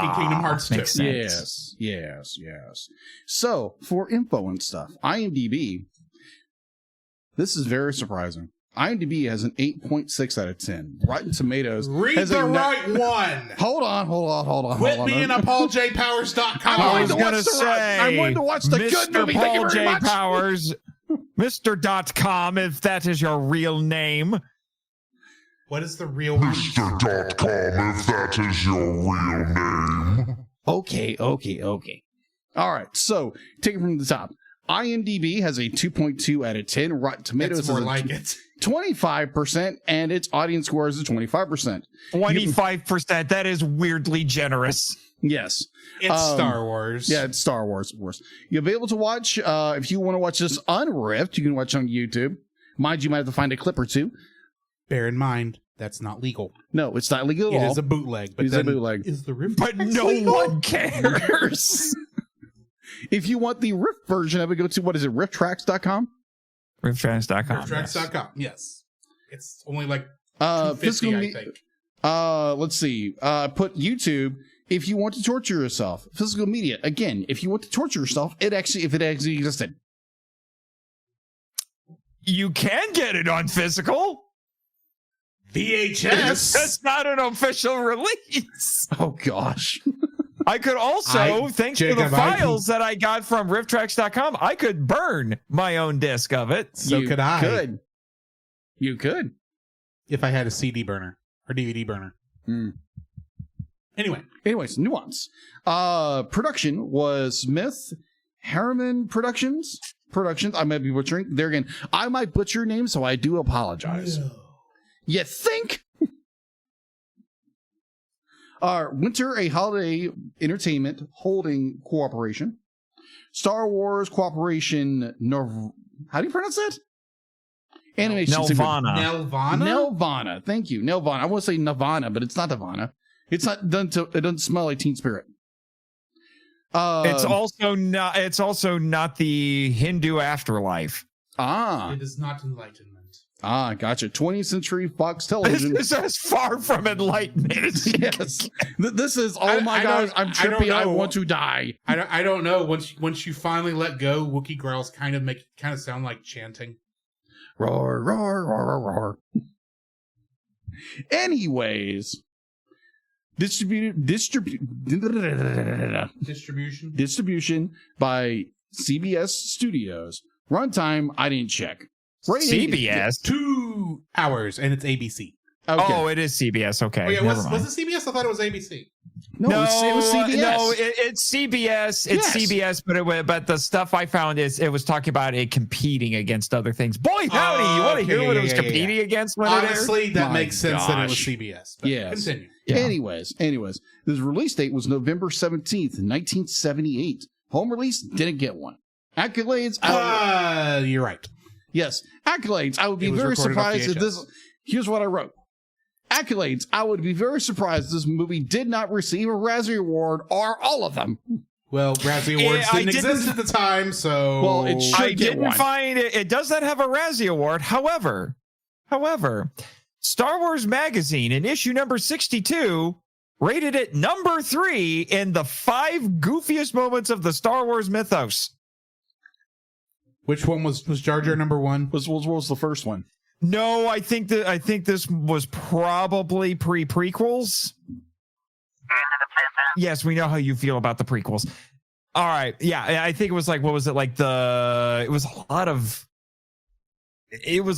In Kingdom Hearts 2. Makes sense. Yes. So, for info and stuff, IMDb, this is very surprising. IMDb has an 8.6 out of 10. Rotten Tomatoes Read has the a right one. Hold on. Quit being a PaulJPowers.com. I was going to I'm going to watch the Mr. good movie. Thank you Paul very J. much. Powers, Mr.com, if that is your real name. What is the real one? Mr.com, if that is your real name. Okay. All right, so take it from the top. IMDb has a 2.2 out of 10. Rotten Tomatoes It's more has a like it. 25%, and its audience score is 25%. 25%. That is weirdly generous. Yes. It's Star Wars. Yeah, it's Star Wars, of course. You'll be able to watch, if you want to watch this on Rift, you can watch on YouTube. Mind you, might have to find a clip or two. Bear in mind, That's not legal. No, it's not legal at It all. is a bootleg. But It is a bootleg. Is the riff But no one cares. If you want the riff version of it, go to, what is it, rifftracks.com? Rifftracks.com. Rifftracks.com. Yes. It's only like Physical $2.50, I me- think. Let's see. Put YouTube. If you want to torture yourself, physical media. Again, if you want to torture yourself, if it actually existed. You can get it on physical. VHS. That's not an official release. Oh gosh. I could also, thanks to the Jacob, files that I got from rifftracks.com, I could burn my own disc of it. So You could I. You could. If I had a CD burner or DVD burner. Anyway. Anyways, nuance. Production was Smith Harriman Productions. I might be butchering. There again, I might butcher names, so I do apologize. You think? Winter, a holiday entertainment holding cooperation. Star Wars Cooperation. How do you pronounce that? Animation. Nelvana. Nelvana. Thank you. Nelvana. I want to say Nirvana, but it's not Nirvana. It's not done to. It doesn't smell like Teen Spirit. It's also not the Hindu afterlife. It is not enlightenment. Gotcha. 20th Century Fox Television. This is far from enlightenment. Yes. This is, oh my gosh, I'm trippy. I want to die. I don't know. Once you finally let go, Wookie growls kind of sound like chanting. Roar, roar, roar, roar, roar. Anyways, distribution by CBS Studios. Runtime, I didn't check. CBS? 2 hours, and it's ABC. Okay. Oh, it is CBS. Okay. Oh, yeah, never mind. was it CBS? I thought it was ABC. No, it was CBS. No, it's CBS. It's CBS, but the stuff I found it was talking about it competing against other things. Boy, howdy! You want to hear what it was competing against when Honestly, it aired? that makes sense that it was CBS. But Yes. continue. Yeah. Anyways, this release date was November 17th, 1978. Home release, didn't get one. Accolades, You're right. yes, accolades. I would be It was very recorded off surprised if VHS. this. Here's what I wrote. Accolades. I would be very surprised if this movie did not receive a Razzie Award or all of them. Well, Razzie Awards I didn't exist at the time, so Well, it should I get didn't one. find it. It does not have a Razzie Award. However, Star Wars Magazine in issue number 62 rated it number 3 in the 5 goofiest moments of the Star Wars mythos. Which one was Jar Jar number 1? What was the first one? No, I think this was probably pre-prequels. Yes, we know how you feel about the prequels. All right. Yeah, I think it was like, what was it like it was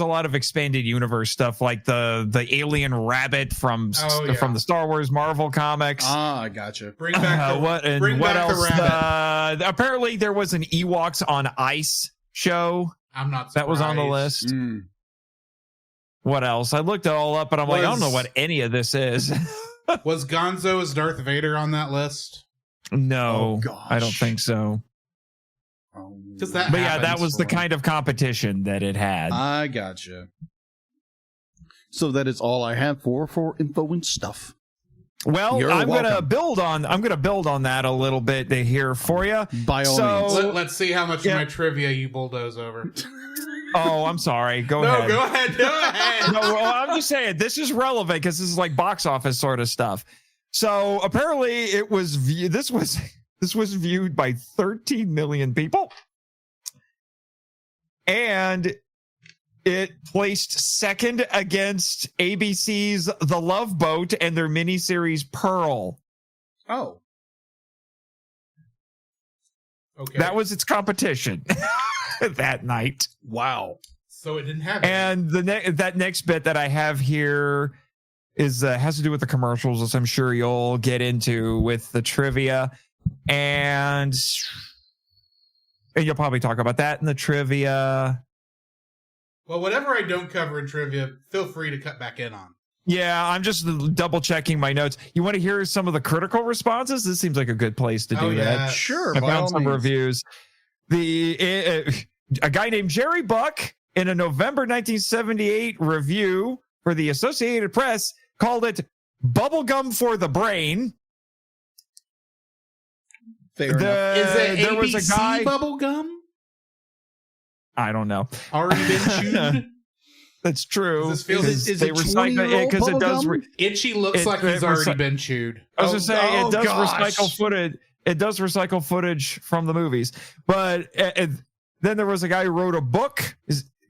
a lot of expanded universe stuff, like the alien rabbit from the Star Wars Marvel comics. I gotcha. Bring back What else? the rabbit. Apparently there was an Ewoks on Ice show I'm not surprised. that was on the list. What else? I looked it all up, but I'm like, I don't know what any of this is. Was Gonzo as Darth Vader on that list? No, Oh, gosh. I don't think so. Because that But yeah, that happens. was the kind of competition that it had. I gotcha. So that is all I have for info and stuff. Well, You're I'm gonna welcome. build on that a little bit here for you. By all So- means. Let's see how much of my trivia you bulldoze over. Oh, I'm sorry. Go No, ahead. go ahead. Go ahead. No, well, I'm just saying this is relevant because this is like box office sort of stuff. So apparently, this was viewed by 13 million people, and it placed second against ABC's The Love Boat and their miniseries Pearl. Oh. Okay. That was its competition that night. Wow. So it didn't have. And that next bit that I have here is has to do with the commercials, as I'm sure you'll get into with the trivia, and you'll probably talk about that in the trivia. Well, whatever I don't cover in trivia, feel free to cut back in on. Yeah, I'm just double checking my notes. You want to hear some of the critical responses? This seems like a good place to do that. Sure. I by found all some means. reviews. A guy named Jerry Buck in a November 1978 review for the Associated Press called it bubblegum for the brain. Is it there was a guy bubble gum? I don't know. Already been chewed? That's true. Does this feel- Is it 20-year-old because it does. bubblegum? Itchy looks like he's already been chewed. I was going to say it does gosh. recycle footage. It does recycle footage from the movies. But then there was a guy who wrote a book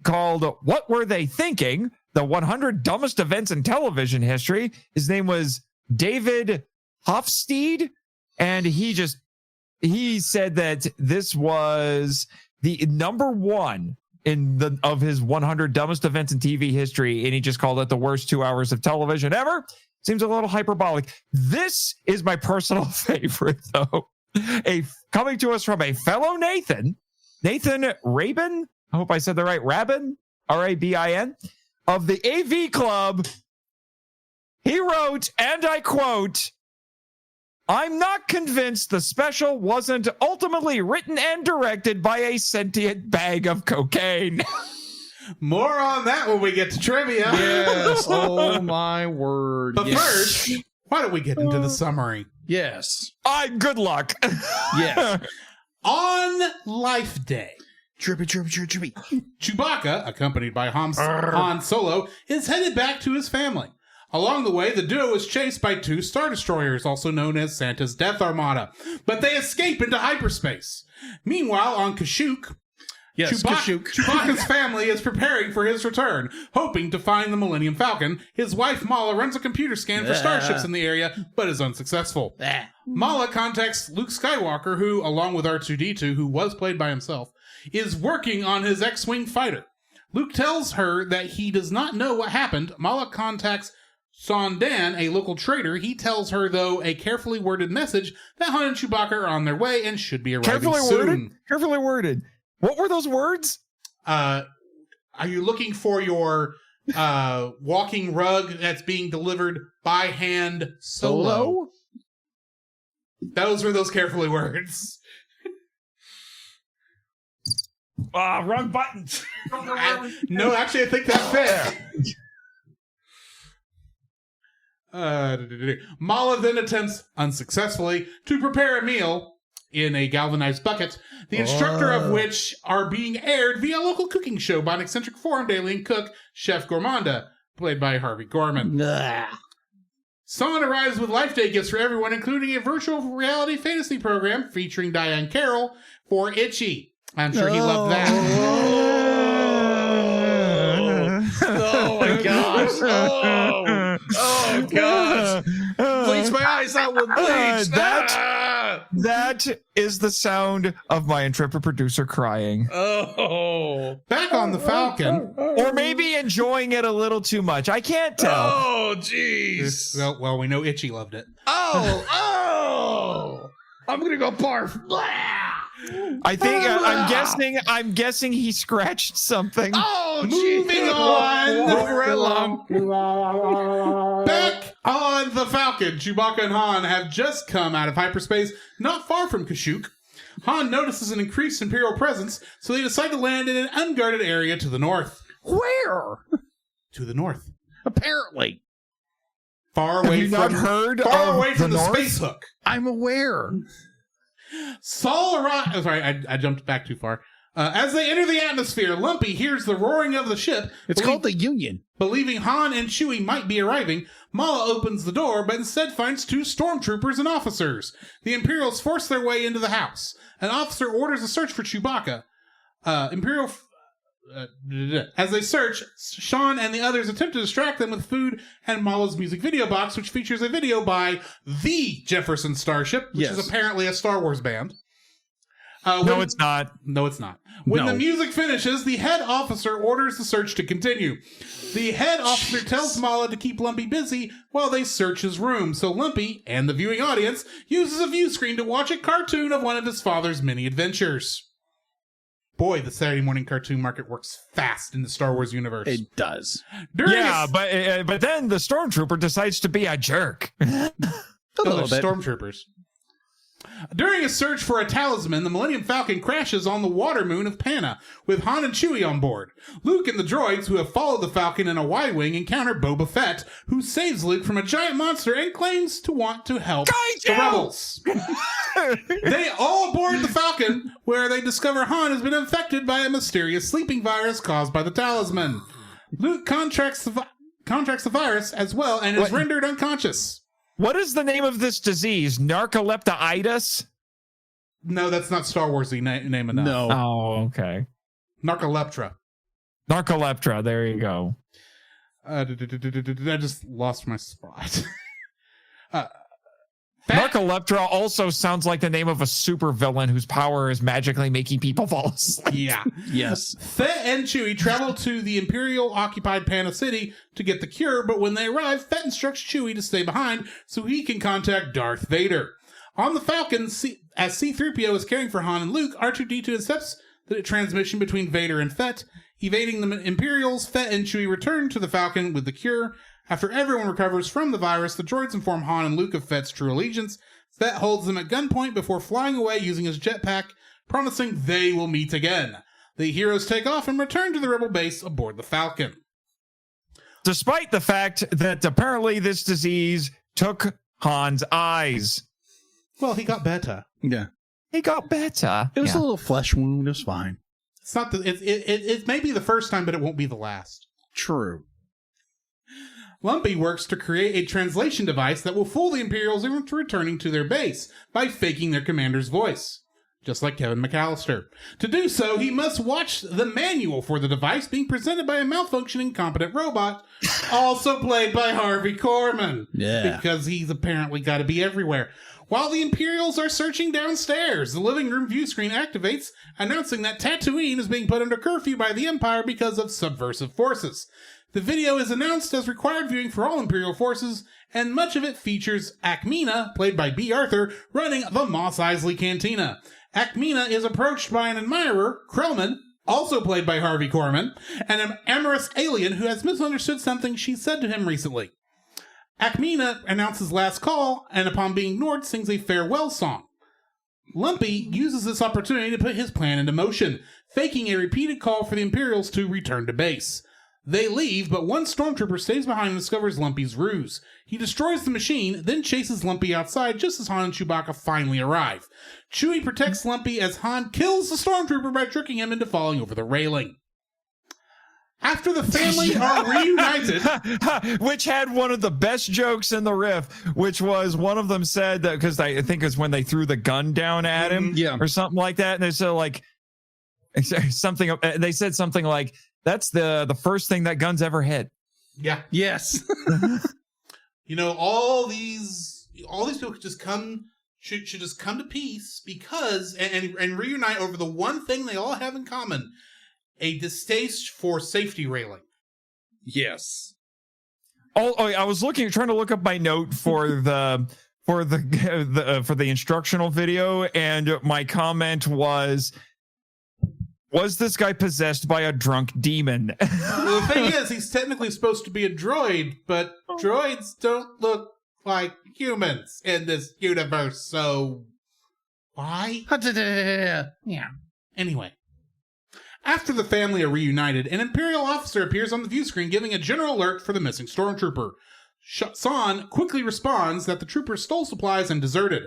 called "What Were They Thinking? The 100 Dumbest Events in Television History." His name was David Hofstede, and he said that this was the number one of his 100 dumbest events in TV history, and he just called it the worst 2 hours of television ever. Seems a little hyperbolic. This is my personal favorite, though. Coming to us from a fellow Nathan Rabin. I hope I said the right. Rabin, Rabin, of the AV Club. He wrote, and I quote, "I'm not convinced the special wasn't ultimately written and directed by a sentient bag of cocaine." More on that when we get to trivia. Yes. Oh my word. But yes. first, why don't we get into the summary? Yes. Good luck. Yes. On Life Day, Trippy. Chewbacca, accompanied by Han Solo, is headed back to his family. Along the way, the duo is chased by 2 Star Destroyers, also known as Santa's Death Armada, but they escape into hyperspace. Meanwhile, on Kashyyyk, Yes, Kashyyyk. Chewbacca's family is preparing for his return, hoping to find the Millennium Falcon. His wife, Mala, runs a computer scan for starships in the area, but is unsuccessful. Mala contacts Luke Skywalker, who, along with R2-D2, who was played by himself, is working on his X-Wing fighter. Luke tells her that he does not know what happened. Mala contacts Sondan, a local trader. He tells her, though, a carefully worded message that Han and Chewbacca are on their way and should be arriving soon. Carefully worded. What were those words? Are you looking for your walking rug that's being delivered by hand solo? Those were those carefully words. Wrong button. No, actually, I think that fit. Mala then attempts, unsuccessfully, to prepare a meal in a galvanized bucket, the instructor of which are being aired via a local cooking show by an eccentric forum alien cook, Chef Gourmanda, played by Harvey Gorman. Son arrives with Life Day gifts for everyone, including a virtual reality fantasy program featuring Diane Carroll for Itchy. I'm sure he loved that. Oh my gosh. Oh gosh. Bleach my eyes out with bleach. That is the sound of my intrepid producer crying. Oh. Back on the Falcon. Or maybe enjoying it a little too much. I can't tell. Oh, jeez. Well, we know Itchy loved it. Oh. I'm going to go barf. I think I'm guessing he scratched something. Oh, moving on. Moving right along. Back on the Falcon, Chewbacca and Han have just come out of hyperspace, not far from Kashyyyk. Han notices an increased Imperial presence, so they decide to land in an unguarded area to the north. Where? To the north. Apparently. Far away from the space hook. I'm aware. Saul arrives. Oh, sorry, I jumped back too far. As they enter the atmosphere, Lumpy hears the roaring of the ship. It's called the Union. Believing Han and Chewie might be arriving, Mala opens the door, but instead finds 2 stormtroopers and officers. The Imperials force their way into the house. An officer orders a search for Chewbacca. As they search, Sean and the others attempt to distract them with food and Mala's music video box, which features a video by the Jefferson Starship, which is apparently a Star Wars band. No, it's not. No, it's not. When the music finishes, the head officer orders the search to continue. The head officer tells Mala to keep Lumpy busy while they search his room, so Lumpy and the viewing audience uses a view screen to watch a cartoon of one of his father's many adventures. Boy, the Saturday morning cartoon market works fast in the Star Wars universe. It does. But then the stormtrooper decides to be a jerk. Stormtroopers. During a search for a talisman, the Millennium Falcon crashes on the water moon of Panna, with Han and Chewie on board. Luke and the droids who have followed the Falcon in a Y-Wing encounter Boba Fett, who saves Luke from a giant monster and claims to want to help the rebels. They all board the Falcon, where they discover Han has been infected by a mysterious sleeping virus caused by the talisman. Luke contracts the virus as well and is rendered unconscious. What is the name of this disease? Narcoleptitis? No, that's not Star Warsy name enough. No. Oh, okay. Narcoleptra. Narcoleptra. There you go. I just lost my spot. Narcoleptra also sounds like the name of a supervillain whose power is magically making people fall asleep. Yeah. Yes. Fett and Chewie travel to the Imperial-occupied Panna City to get the cure, but when they arrive, Fett instructs Chewie to stay behind so he can contact Darth Vader. On the Falcon, as C-3PO is caring for Han and Luke, R2-D2 intercepts the transmission between Vader and Fett. Evading the Imperials, Fett and Chewie return to the Falcon with the cure. After everyone recovers from the virus, the droids inform Han and Luke of Fett's true allegiance. Fett holds them at gunpoint before flying away using his jetpack, promising they will meet again. The heroes take off and return to the Rebel base aboard the Falcon. Despite the fact that apparently this disease took Han's eyes. Well, he got better. Yeah. He got better. It was a little flesh wound. It was fine. It's not it may be the first time, but it won't be the last. True. Lumpy works to create a translation device that will fool the Imperials into returning to their base by faking their commander's voice, just like Kevin McAllister. To do so, he must watch the manual for the device being presented by a malfunctioning competent robot, also played by Harvey Korman. Yeah. Because he's apparently got to be everywhere. While the Imperials are searching downstairs, the living room view screen activates, announcing that Tatooine is being put under curfew by the Empire because of subversive forces. The video is announced as required viewing for all Imperial forces, and much of it features Akmina, played by B. Arthur, running the Mos Eisley Cantina. Akmina is approached by an admirer, Krellman, also played by Harvey Korman, and an amorous alien who has misunderstood something she said to him recently. Akmina announces last call, and upon being ignored, sings a farewell song. Lumpy uses this opportunity to put his plan into motion, faking a repeated call for the Imperials to return to base. They leave, but one stormtrooper stays behind and discovers Lumpy's ruse. He destroys the machine, then chases Lumpy outside just as Han and Chewbacca finally arrive. Chewie protects Lumpy as Han kills the stormtrooper by tricking him into falling over the railing. After the family are reunited... Which had one of the best jokes in the riff, which was one of them said that, because I think it's when they threw the gun down at him or something like that. And they said like something, they said something like, that's the first thing that gun's ever hit. Yeah. Yes. You know, all these people could just should just come to peace because and reunite over the one thing they all have in common: a distaste for safety railing. Yes. Oh, I was trying to look up my note for the instructional video, and my comment was this guy possessed by a drunk demon? Well, the thing is, he's technically supposed to be a droid, but droids don't look like humans in this universe, so why? Yeah. Anyway. After the family are reunited, an Imperial officer appears on the view screen giving a general alert for the missing stormtrooper. San quickly responds that the trooper stole supplies and deserted.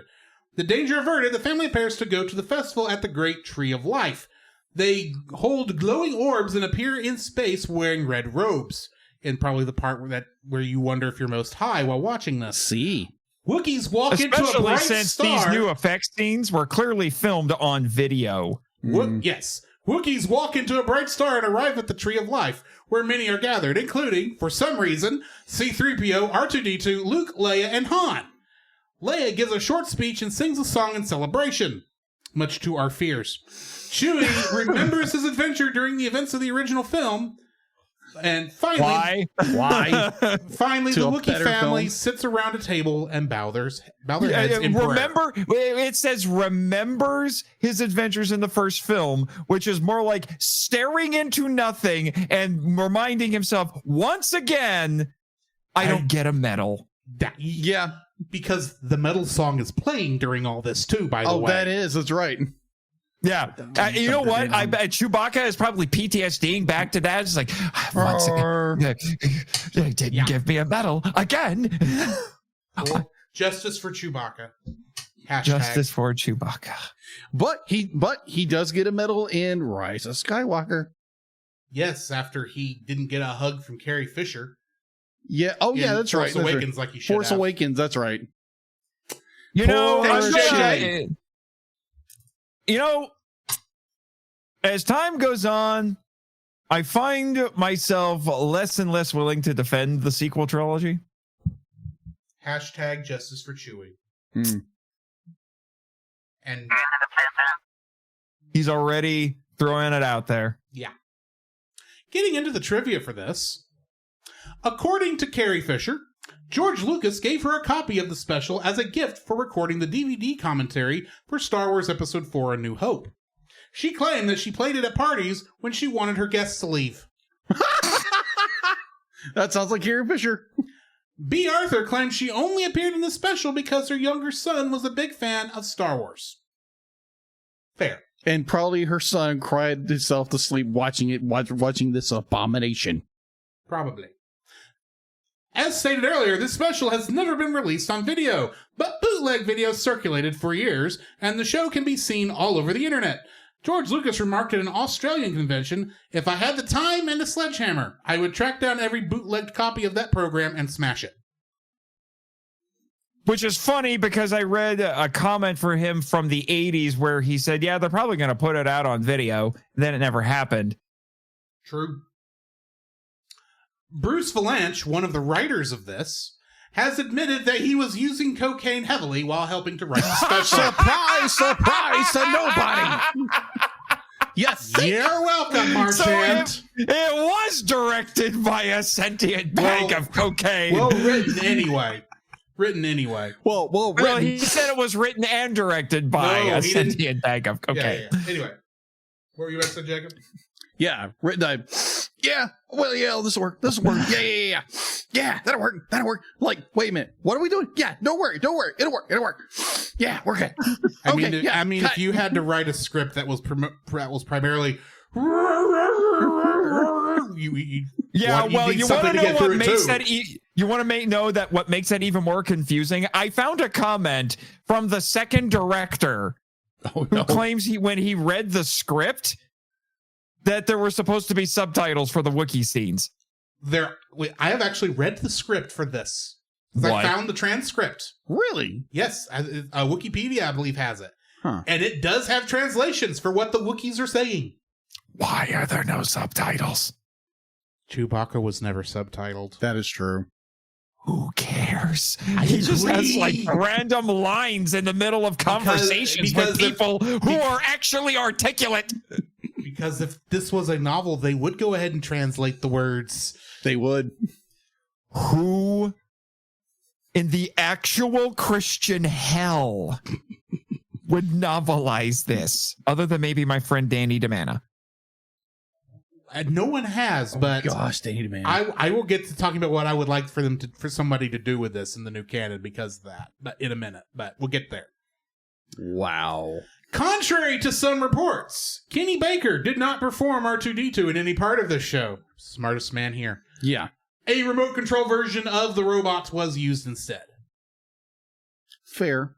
The danger averted, the family prepares to go to the festival at the Great Tree of Life. They hold glowing orbs and appear in space wearing red robes. And probably the part where you wonder if you're most high while watching this. See. Wookiees walk into a bright since star. These new effects scenes were clearly filmed on video. Yes. Wookiees walk into a bright star and arrive at the Tree of Life, where many are gathered, including, for some reason, C-3PO, R2-D2, Luke, Leia, and Han. Leia gives a short speech and sings a song in celebration, much to our fears. Chewie remembers his adventure during the events of the original film, and finally, finally, the Wookiee family sits around a table and bow their heads in prayer. It says remembers his adventures in the first film, which is more like staring into nothing and reminding himself once again, I don't get a medal. Yeah. Because the metal song is playing during all this too, by the way. That's right. Yeah. You know what? I bet Chewbacca is probably PTSDing back to that. It's like, once again, they didn't give me a medal again. Well, justice for Chewbacca. Hashtag. Justice for Chewbacca. But he does get a medal in Rise of Skywalker. Yes, after he didn't get a hug from Carrie Fisher. Yeah. Oh, yeah, that's right. Force Awakens, like he should Force have. Awakens, that's right. You know, as time goes on, I find myself less and less willing to defend the sequel trilogy. Hashtag justice for Chewie. And he's already throwing it out there. Yeah. Getting into the trivia for this. According to Carrie Fisher, George Lucas gave her a copy of the special as a gift for recording the DVD commentary for Star Wars Episode 4 A New Hope. She claimed that she played it at parties when she wanted her guests to leave. That sounds like Carrie Fisher. B. Arthur claimed she only appeared in the special because her younger son was a big fan of Star Wars. Fair. And probably her son cried himself to sleep watching this abomination. Probably. As stated earlier, this special has never been released on video, but bootleg videos circulated for years, and the show can be seen all over the internet. George Lucas remarked at an Australian convention, "If I had the time and a sledgehammer, I would track down every bootlegged copy of that program and smash it." Which is funny because I read a comment for him from the 80s where he said, yeah, they're probably going to put it out on video. Then it never happened. True. Bruce Valanche, one of the writers of this, has admitted that he was using cocaine heavily while helping to write the special. Surprise, surprise to nobody. Yes. You're welcome, Marchand. So it was directed by a sentient bag of cocaine. Well, written anyway. Well, Well, he said it was written and directed by a sentient bag of cocaine. Yeah. Anyway, what were you about to say, Jacob? Yeah, written. Yeah. Well, yeah. This will work. Yeah. Yeah, that'll work. Like, wait a minute. What are we doing? Yeah. Don't worry. It'll work. Yeah, we're good. I mean, if you had to write a script that was primarily. You want to know what makes that? You want to know that what makes that even more confusing? I found a comment from the second director who claims when he read the script that there were supposed to be subtitles for the Wookiee scenes. I have actually read the script for this. I found the transcript. Really? Yes, Wikipedia, I believe, has it, and it does have translations for what the Wookiees are saying. Why are there no subtitles? Chewbacca was never subtitled. That is true. Who cares? He just has like random lines in the middle of conversations with people who are actually articulate. Because if this was a novel, they would go ahead and translate the words. They would. Who in the actual Christian hell would novelize this? Other than maybe my friend Danny DeManna. No one has, but gosh, Danny DeManna. I will get to talking about what I would like for somebody to do with this in the new canon because of that, but in a minute. But we'll get there. Wow. Contrary to some reports, Kenny Baker did not perform R2-D2 in any part of this show. Smartest man here. Yeah. A remote control version of the robots was used instead. Fair.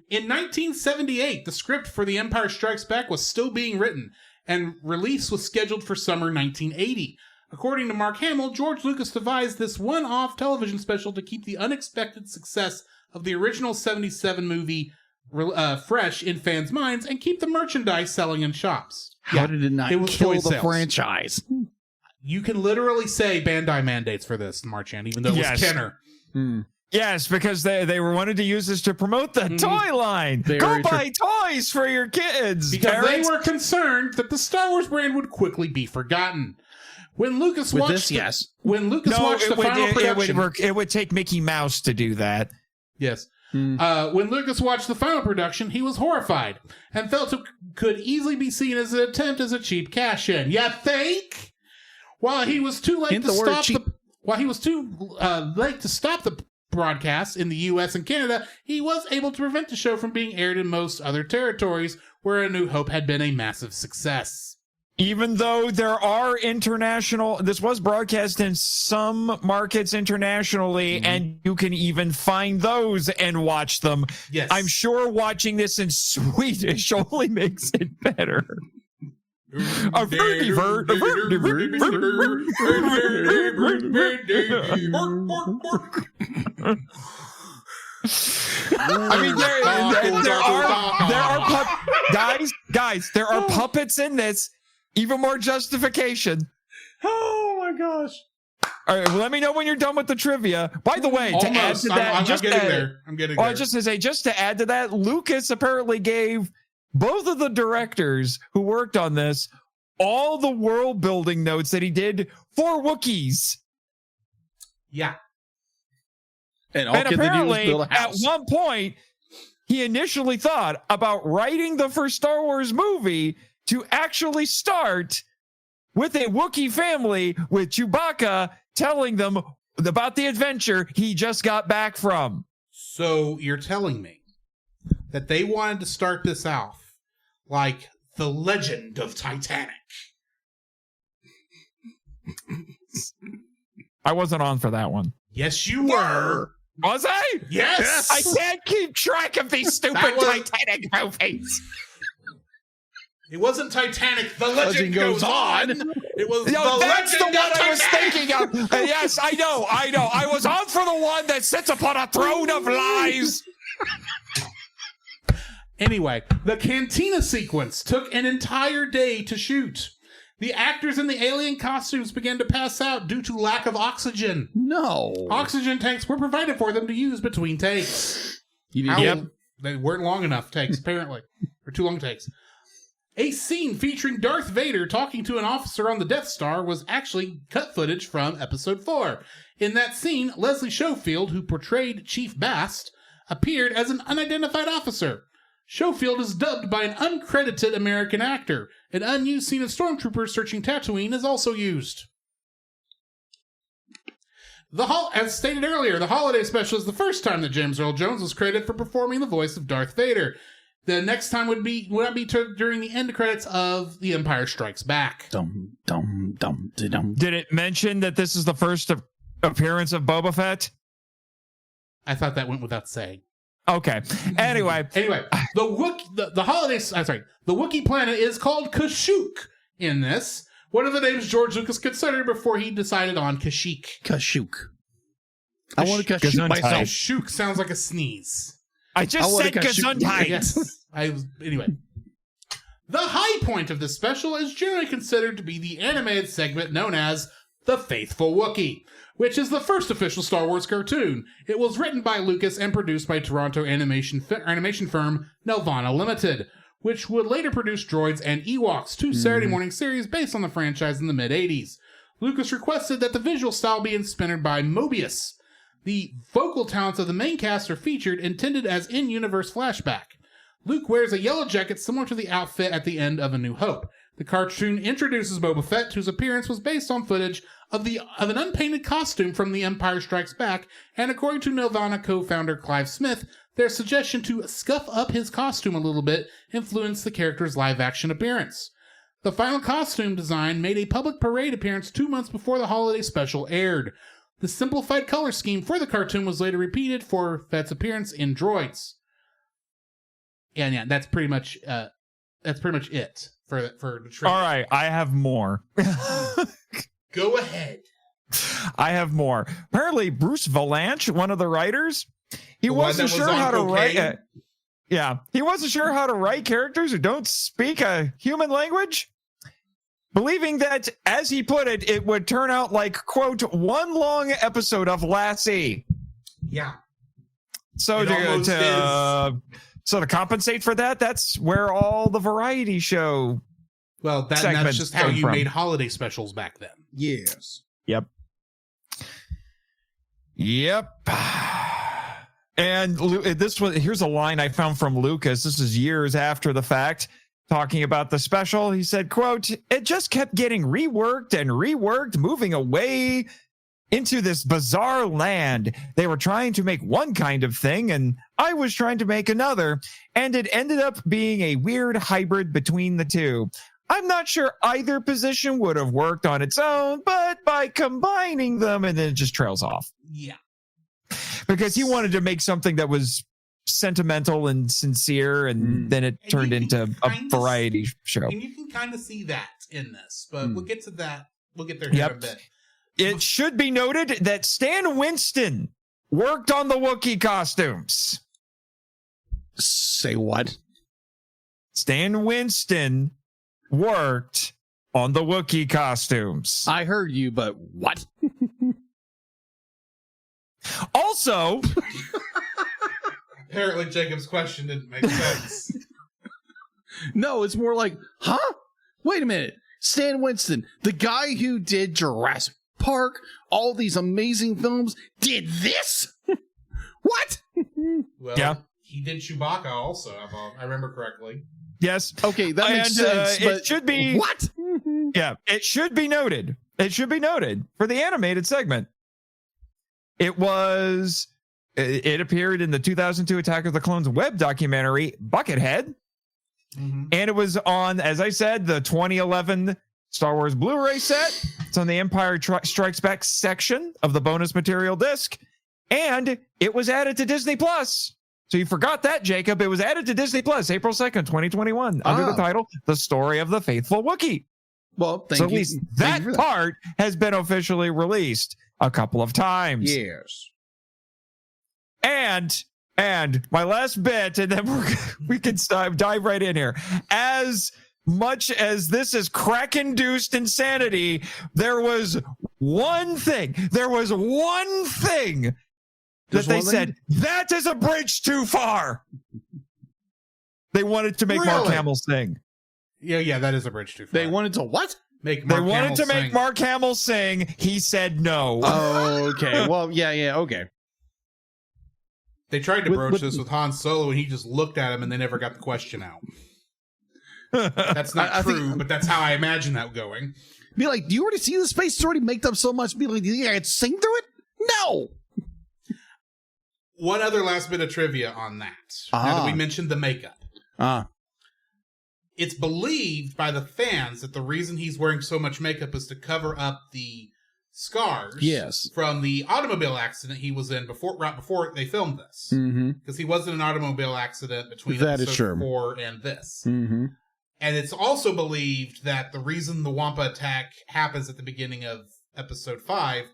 In 1978, the script for The Empire Strikes Back was still being written, and release was scheduled for summer 1980. According to Mark Hamill, George Lucas devised this one-off television special to keep the unexpected success of the original 77 movie fresh in fans' minds and keep the merchandise selling in shops. How did it not kill the franchise? You can literally say Bandai mandates for this, Marchand, even though it was Kenner. Yes, because they wanted to use this to promote the toy line. Go buy toys for your kids. Because they were concerned that the Star Wars brand would quickly be forgotten. When Lucas watched the final production... It would take Mickey Mouse to do that. Yes. When Lucas watched the final production, he was horrified and felt it could easily be seen as an attempt as a cheap cash-in. You think? While he was too late to stop the broadcasts in the US and Canada, he was able to prevent the show from being aired in most other territories where A New Hope had been a massive success. Even though there are this was broadcast in some markets internationally, and you can even find those and watch them. Yes. I'm sure watching this in Swedish only makes it better. I mean, there are puppets in this. Even more justification. Oh my gosh. All right, well, let me know when you're done with the trivia. By the way, Almost. to add to that, I'm getting there. I'm getting well, there. just to say, just to add to that, Lucas apparently gave both of the directors who worked on this all the world building notes that he did for Wookiees. Yeah. And all kids did was build a at house. one point, he initially thought about writing the first Star Wars movie to actually start with a Wookiee family with Chewbacca telling them about the adventure he just got back from. So you're telling me that they wanted to start this off like the legend of Titanic. I wasn't on for that one. Yes, you were. Was I? Yes. I can't keep track of these stupid Titanic movies. It wasn't Titanic. The legend goes on. It was the that's the legend one of I was Titanic. thinking of. Yes, I know. I was on for the one that sits upon a throne of lies. Anyway, the cantina sequence took an entire day to shoot. The actors in the alien costumes began to pass out due to lack of oxygen. No. Oxygen tanks were provided for them to use between takes. They weren't long enough takes, apparently. Or too long takes. A scene featuring Darth Vader talking to an officer on the Death Star was actually cut footage from Episode 4. In that scene, Leslie Schofield, who portrayed Chief Bast, appeared as an unidentified officer. Schofield is dubbed by an uncredited American actor. An unused scene of stormtroopers searching Tatooine is also used. As stated earlier, the holiday special is the first time that James Earl Jones was credited for performing the voice of Darth Vader. The next time would be during the end credits of The Empire Strikes Back. Dum, dum, dum, dum. Did it mention that this is the first appearance of Boba Fett? I thought that went without saying. Okay. Anyway, the Wookiee planet is called Kashyyyk in this. One of the names George Lucas considered before he decided on Kashyyyk. Kashyyyk. I want to Kashyyyk myself. Kashyyyk sounds like a sneeze. I just said Gesundheit. Yes. Anyway. The high point of this special is generally considered to be the animated segment known as The Faithful Wookiee, which is the first official Star Wars cartoon. It was written by Lucas and produced by Toronto animation firm Nelvana Limited, which would later produce Droids and Ewoks, two Saturday morning series based on the franchise in the mid-'80s. Lucas requested that the visual style be inspired by Mobius. The vocal talents of the main cast are featured, intended as in-universe flashback. Luke wears a yellow jacket similar to the outfit at the end of A New Hope. The cartoon introduces Boba Fett, whose appearance was based on footage of an unpainted costume from The Empire Strikes Back, and according to Nelvana co-founder Clive Smith, their suggestion to scuff up his costume a little bit influenced the character's live-action appearance. The final costume design made a public parade appearance 2 months before the holiday special aired. The simplified color scheme for the cartoon was later repeated for Fett's appearance in Droids. And yeah, that's pretty much it for the trailer. All right, I have more. Go ahead. I have more. Apparently, Bruce Valanche, one of the writers, he wasn't sure how to write. He wasn't sure how to write characters who don't speak a human language, believing that, as he put it, it would turn out like, quote, one long episode of Lassie. Yeah. So to compensate for that, that's where all the variety show. Well, that's just how you made holiday specials back then. Yes. Yep. And here's a line I found from Lucas. This is years after the fact, talking about the special. He said, quote, "It just kept getting reworked and reworked, moving away into this bizarre land. They were trying to make one kind of thing, and I was trying to make another, and it ended up being a weird hybrid between the two. I'm not sure either position would have worked on its own, but by combining them, and then it just trails off. Yeah. Because he wanted to make something that was sentimental and sincere, and then it turned into a variety show. And you can kind of see that in this, but we'll get to that. We'll get there in a bit. It should be noted that Stan Winston worked on the Wookiee costumes. Say what? Stan Winston worked on the Wookiee costumes. I heard you, but what? Also, apparently Jacob's question didn't make sense. No, it's more like, huh? Wait a minute. Stan Winston, the guy who did Jurassic Park, all these amazing films, did this? What? Well, yeah. He did Chewbacca also, if I remember correctly. Yes. Okay, that makes sense. But it should be... What? Yeah, it should be noted. It should be noted for the animated segment. It appeared in the 2002 Attack of the Clones web documentary, Buckethead. Mm-hmm. And it was on, as I said, the 2011 Star Wars Blu-ray set. It's on the Empire Strikes Back section of the bonus material disc. And it was added to Disney Plus. So you forgot that, Jacob. It was added to Disney Plus April 2nd, 2021, under the title, The Story of the Faithful Wookiee. Well, thank so you. At least that part has been officially released a couple of times. Yes. And my last bit, and then we can dive right in here. As much as this is crack-induced insanity, there was one thing that they said, that is a bridge too far. They wanted to make Mark Hamill sing. Yeah, that is a bridge too far. They wanted to what? Make Mark Hamill sing. Make Mark Hamill sing. He said no. Oh, okay. Well, yeah, okay. They tried to broach this with Han Solo, and he just looked at him, and they never got the question out. That's not true, but that's how I imagine that going. Be like, do you already see the space? It's already made up so much. Be like, yeah, it's sing through it? No. One other last bit of trivia on that. Now that we mentioned the makeup. It's believed by the fans that the reason he's wearing so much makeup is to cover up the scars from the automobile accident he was in right before they filmed this. Because he was in an automobile accident between episode 4 and this. And it's also believed that the reason the Wampa attack happens at the beginning of episode 5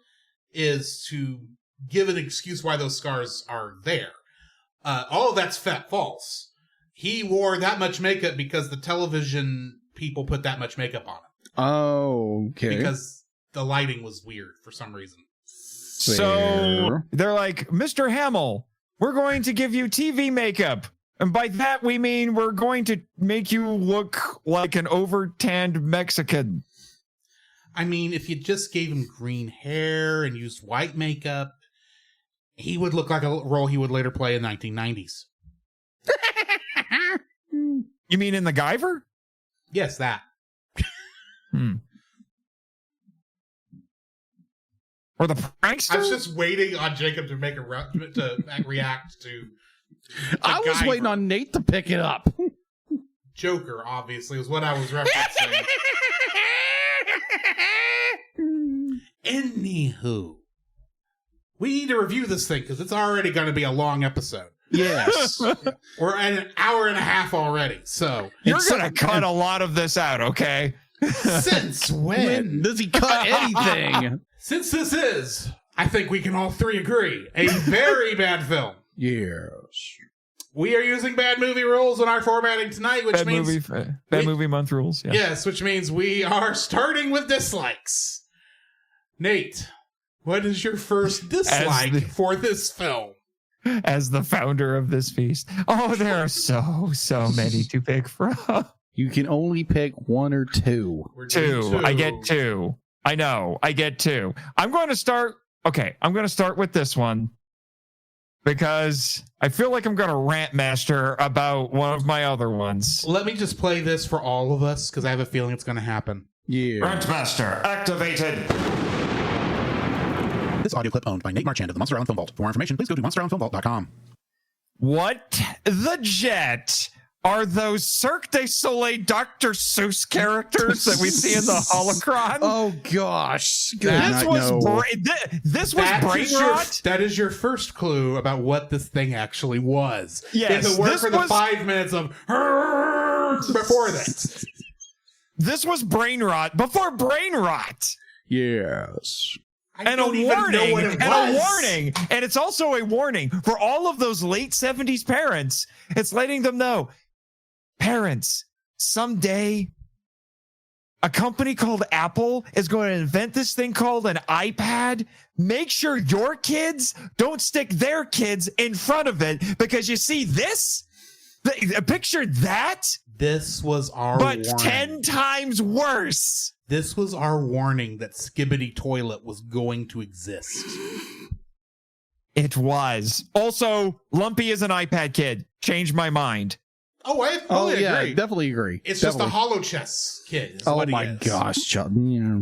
is to give an excuse why those scars are there. All of that's false. He wore that much makeup because the television people put that much makeup on him. Oh, okay. Because the lighting was weird for some reason. So they're like, Mr. Hamill, we're going to give you TV makeup. And by that, we mean we're going to make you look like an over-tanned Mexican. I mean, if you just gave him green hair and used white makeup, he would look like a role he would later play in the 1990s. You mean in the Guyver? Yes, that. Or the prankster? I was just waiting on Jacob to make to react to. I was waiting on Nate to pick it up. Joker, obviously, was what I was referencing. Anywho, we need to review this thing because it's already going to be a long episode. Yes. We're at an hour and a half already, so... You're going to cut a lot of this out, okay? Since when does he cut anything? Since this is, I think we can all three agree, a very bad film. Yes. We are using bad movie rules in our formatting tonight, which means... Bad movie month rules, yeah. Yes, which means we are starting with dislikes. Nate, what is your first dislike for this film? As the founder of this feast. Oh, there are so many to pick from. You can only pick one or two. Two. I get two. I know. I get two. I'm going to start with this one because I feel like I'm going to rant master about one of my other ones. Let me just play this for all of us because I have a feeling it's going to happen. Yeah. Rant master activated. This audio clip owned by Nate Marchand of the Monster Island Film Vault. For more information, please go to monsterislandfilmvault.com. What the jet are those Cirque du Soleil Dr. Seuss characters that we see in the holocron? Oh gosh, This was brain rot. That is your first clue about what this thing actually was. Yes, It worked this for the was- 5 minutes of before this. This was brain rot before brain rot. yes. And a warning, and it's also a warning for all of those late 70s parents. It's letting them know, parents, someday a company called Apple is going to invent this thing called an iPad. Make sure your kids don't stick their kids in front of it, because you see this, picture that, This was our but warning. 10 times worse. This was our warning that Skibbity Toilet was going to exist. It was. Also, Lumpy is an iPad kid. Changed my mind. Oh, I Oh fully yeah, agree. definitely agree. It's definitely. just a hollow chess kid. Is Oh what he my is. gosh, Chuck. Yeah.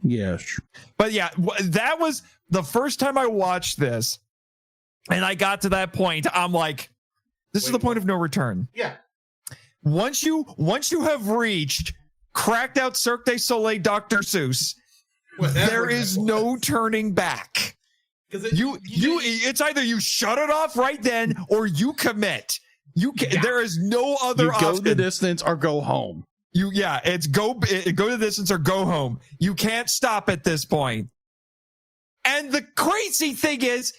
Yes. But yeah, that was the first time I watched this. And I got to that point. I'm like, this is the point of no return. Yeah. Once you have reached cracked out Cirque du Soleil Dr. Seuss, Whatever there that is was. no turning back. 'Cause It's either you shut it off right then or you commit. There is no other You go option. the distance or go home. It's go the distance or go home. You can't stop at this point. And the crazy thing is,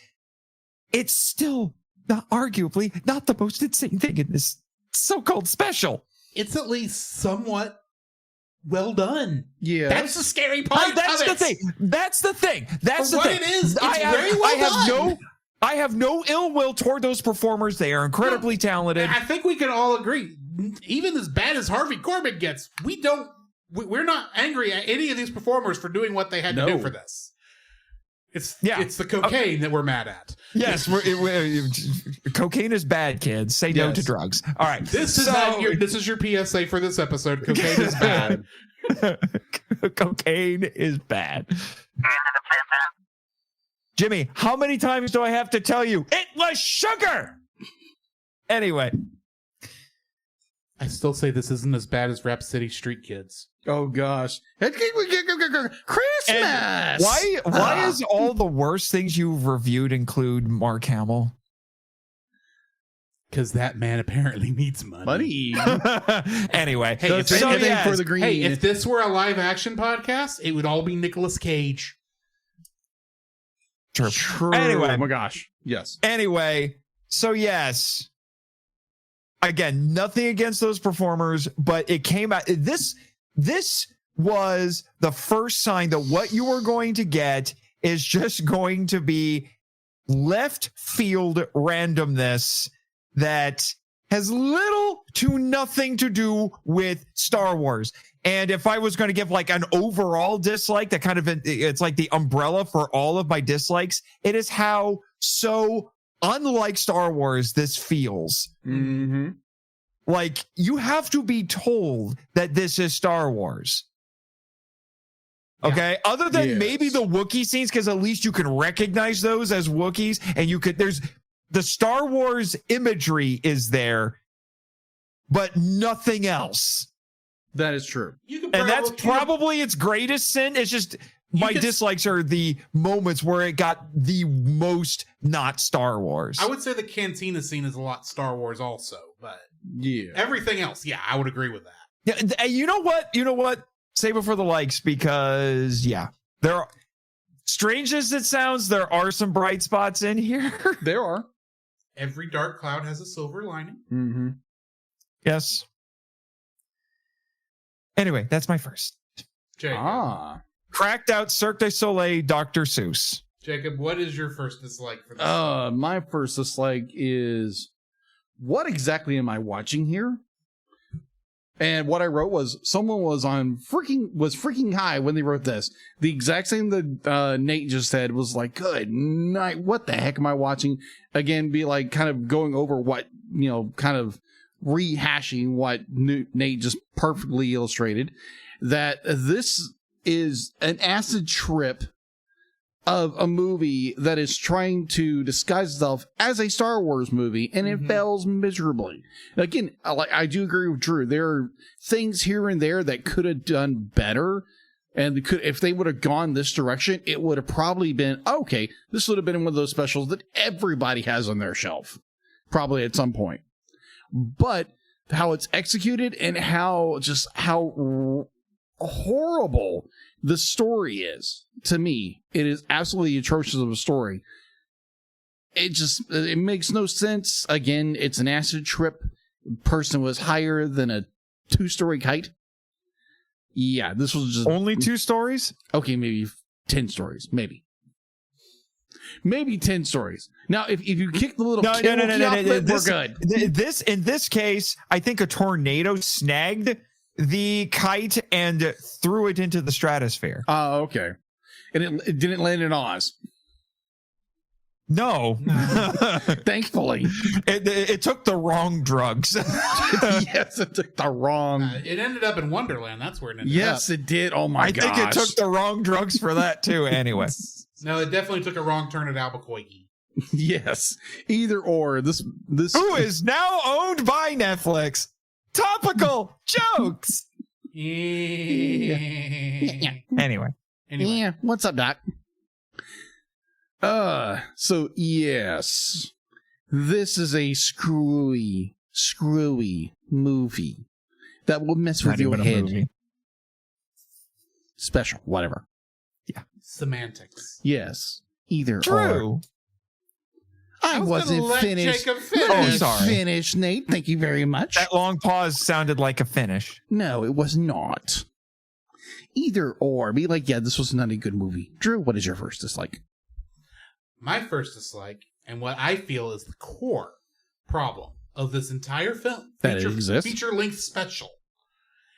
it's still arguably not the most insane thing in this so-called special. It's at least somewhat well done. Yeah. That's the scary part. That's of the it. thing. That's the thing. That's For the what thing. it is, it's very well done. I have no ill will toward those performers. They are incredibly talented. I think we can all agree. Even as bad as Harvey Corbett gets, we're not angry at any of these performers for doing what they had to do for this. It's the cocaine that we're mad at. Yes, cocaine is bad, kids. Say no to drugs. All right. This is your PSA for this episode. Cocaine is bad. Cocaine is bad. Jimmy, how many times do I have to tell you it was sugar? Anyway. I still say this isn't as bad as Rap City Street Kids. Oh gosh. Christmas. And why is all the worst things you've reviewed include Mark Hamill? Because that man apparently needs money. Anyway, Hey, for the green. Hey, if this were a live action podcast, it would all be Nicolas Cage. True. Anyway. Oh my gosh. Yes. Anyway, so yes. Again, nothing against those performers, but it came out. This was the first sign that what you are going to get is just going to be left field randomness that has little to nothing to do with Star Wars. And if I was going to give like an overall dislike, that kind of, it's like the umbrella for all of my dislikes, it is how so unlike Star Wars this feels. Mm-hmm. Like, you have to be told that this is Star Wars. Okay? Other than maybe the Wookiee scenes, because at least you can recognize those as Wookiees, and you could, there's the Star Wars imagery is there, but nothing else. That is true. And That's probably its greatest sin. It's just my dislikes are the moments where it got the most not Star Wars. I would say the cantina scene is a lot Star Wars also, but yeah, everything else, I would agree with that. Yeah, you know what? Save it for the likes, because there are, strange as it sounds, there are some bright spots in here. There are. Every dark cloud has a silver lining. Mm-hmm. Yes. Anyway, that's my first. Jacob. Cracked out Cirque du Soleil Dr. Seuss. Jacob, what is your first dislike for this? My first dislike is, what exactly am I watching here? And what I wrote was, someone was freaking high when they wrote this. The exact same that Nate just said was like, good night. What the heck am I watching? Again, be like kind of going over what, kind of rehashing what Nate just perfectly illustrated. That this is an acid trip of a movie that is trying to disguise itself as a Star Wars movie, and it fails miserably. Again, I do agree with Drew. There are things here and there that could have done better, and if they would have gone this direction, it would have probably been, okay, this would have been one of those specials that everybody has on their shelf, probably at some point. But how it's executed and how horrible the story is, to me, it is absolutely atrocious of a story. It makes no sense. Again, it's an acid trip. Person was higher than a 2-story kite. Yeah, this was just only 2 stories. Okay, maybe 10 stories, maybe 10 stories. Now, if you kick the little no, we're good. In this case, I think a tornado snagged the kite and threw it into the stratosphere. Oh, okay. And it didn't land in Oz. No. Thankfully. It took the wrong drugs. Yes, it took the wrong... it ended up in Wonderland. That's where it ended up. Yes, it did. Oh my gosh. I think it took the wrong drugs for that too, anyway. No, it definitely took a wrong turn at Albuquerque. Yes. Either or. This Who is now owned by Netflix. Topical jokes. Anyway. Yeah. What's up, Doc? So yes, this is a screwy movie that will mess with your head. Special, whatever. Yeah. Semantics. Yes. Either True. Or. I wasn't finished. Oh, sorry. Finished, Nate. Thank you very much. That long pause sounded like a finish. No, it was not. Either or. Be like, yeah, this was not a good movie. Drew, what is your first dislike? My first dislike, and what I feel is the core problem of this entire film, feature-length special,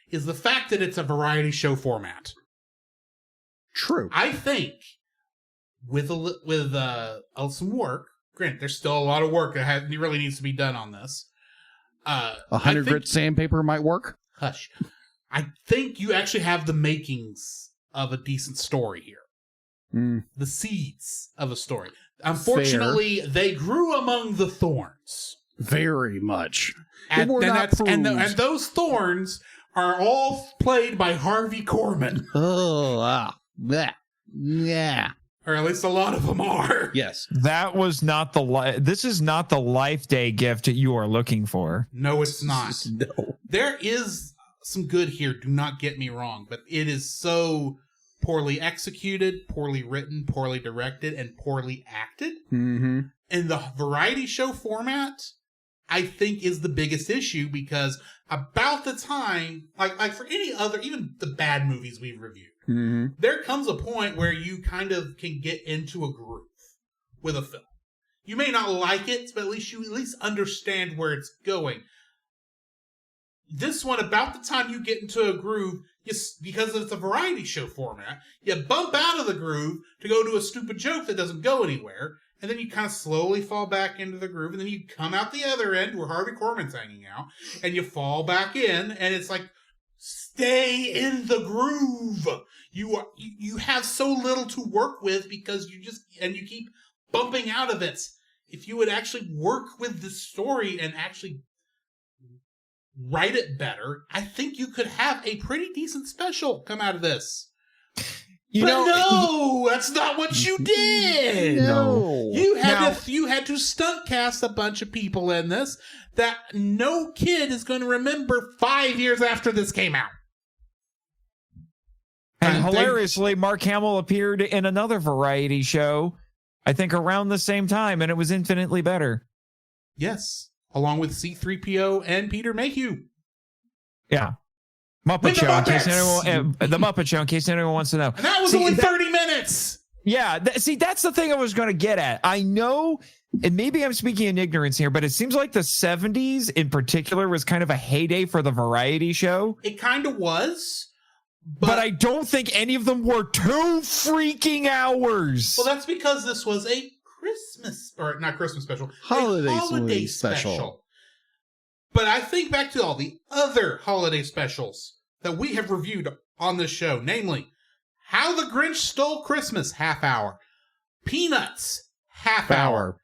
is the fact that it's a variety show format. True. I think with some work, granted, there's still a lot of work that really needs to be done on this. 100 grit sandpaper might work. Hush. I think you actually have the makings of a decent story here. The seeds of a story. Unfortunately, they grew among the thorns. Very much. And those thorns are all played by Harvey Korman. Oh, yeah. Or at least a lot of them are. Yes. That was not this is not the Life Day gift you are looking for. No, it's not. No. There is some good here, do not get me wrong, but it is so poorly executed, poorly written, poorly directed, and poorly acted. Mm-hmm. And the variety show format, I think, is the biggest issue, because about the time, like for any other, even the bad movies we've reviewed, there comes a point where you kind of can get into a groove with a film. You may not like it, but at least understand where it's going. This one, about the time you get into a groove, because it's a variety show format, you bump out of the groove to go to a stupid joke that doesn't go anywhere, and then you kind of slowly fall back into the groove, and then you come out the other end where Harvey Korman's hanging out, and you fall back in, and it's like, stay in the groove. You have so little to work with because you keep bumping out of it. If you would actually work with the story and actually write it better, I think you could have a pretty decent special come out of this. No, that's not what you did. No, you had to stunt cast a bunch of people in this that no kid is going to remember 5 years after this came out. And hilariously, Mark Hamill appeared in another variety show, I think around the same time, and it was infinitely better. Yes, along with C-3PO and Peter Mayhew. Yeah. Muppet Show, the Muppet Show, in case anyone wants to know. And that was only 30 minutes. Yeah. That's the thing I was going to get at. I know, and maybe I'm speaking in ignorance here, but it seems like the 70s in particular was kind of a heyday for the variety show. It kind of was. But I don't think any of them were 2 freaking hours. Well, that's because this was a Christmas, or not Christmas special, holiday special. But I think back to all the other holiday specials that we have reviewed on this show, namely How the Grinch Stole Christmas, half hour, Peanuts, half hour.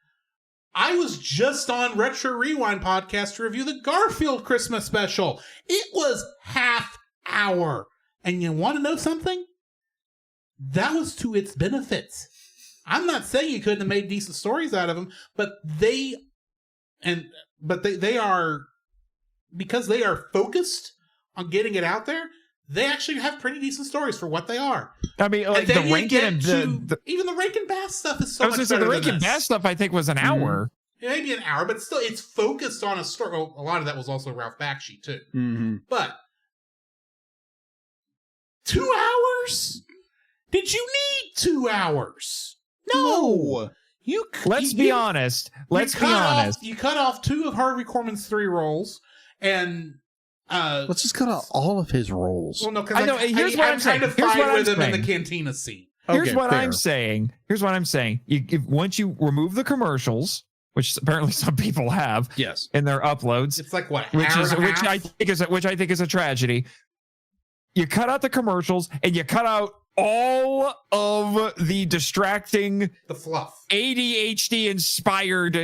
I was just on Retro Rewind podcast to review the Garfield Christmas special. It was half hour. And you want to know something? That was to its benefits. I'm not saying you couldn't have made decent stories out of them, but they are, because they are focused on getting it out there, they actually have pretty decent stories for what they are. I mean, like the Rankin and even the Rankin Bass stuff is so much better the Rankin Bass stuff, I think, was an hour. Maybe an hour, but still, it's focused on a story. Well, a lot of that was also Ralph Bakshi, too. Mm-hmm. But 2 hours? Did you need 2 hours? No. Let's be honest. You cut off 2 of Harvey Korman's 3 roles, and let's just cut out all of his roles. well, no, because I'm kind of fine with him in the cantina scene. Here's what I'm saying. Once you remove the commercials, which apparently some people have, yes, in their uploads, it's like what, which I think is a tragedy. You cut out the commercials and you cut out all of the distracting, the fluff, ADHD inspired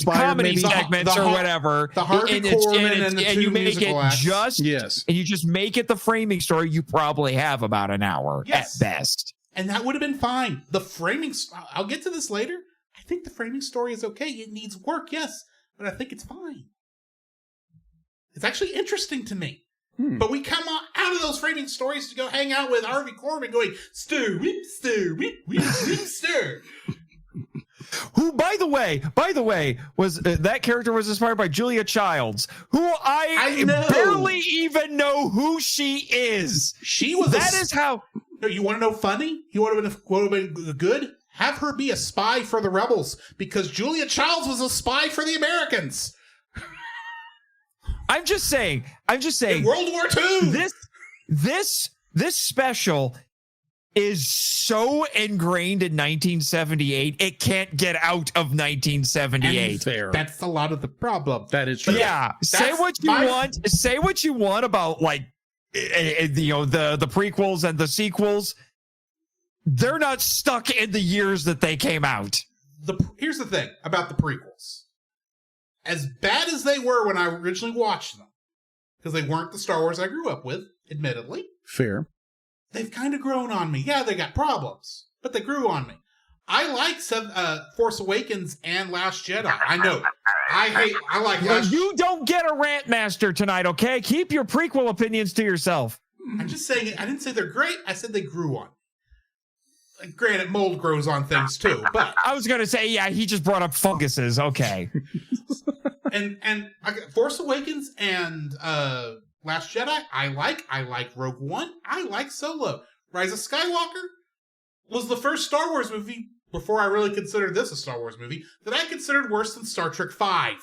comedy maybe? segments or whatever. The Harvey Korman and the 2 you make musical it acts. and you just make it the framing story. You probably have about an hour at best. And that would have been fine. The framing, I'll get to this later. I think the framing story is okay. It needs work, yes, but I think it's fine. It's actually interesting to me. But we come out of those framing stories to go hang out with Harvey Korman going, stir, whip, stir, whip, whip, whip, stir. Who, by the way, was that character was inspired by Julia Childs, who I barely even know who she is. She was. That is how. No, you want to know funny? You want to been good? Have her be a spy for the rebels, because Julia Childs was a spy for the Americans. I'm just saying. In World War II. This special is so ingrained in 1978, it can't get out of 1978. Fair. That's a lot of the problem. That is true. Yeah. Say what you want about, like, the prequels and the sequels. They're not stuck in the years that they came out. Here's the thing about the prequels. As bad as they were when I originally watched them, because they weren't the Star Wars I grew up with, admittedly. Fair. They've kind of grown on me. Yeah, they got problems, but they grew on me. I like Force Awakens and Last Jedi. I know. I like Last... You don't get a rant master tonight, okay? Keep your prequel opinions to yourself. I'm just saying, I didn't say they're great. I said they grew on me. Granted, mold grows on things too, but I was going to say, yeah, he just brought up funguses. Okay. and Force Awakens and Last Jedi, I like Rogue One. I like Solo. Rise of Skywalker was the first Star Wars movie, before I really considered this a Star Wars movie, that I considered worse than Star Trek V.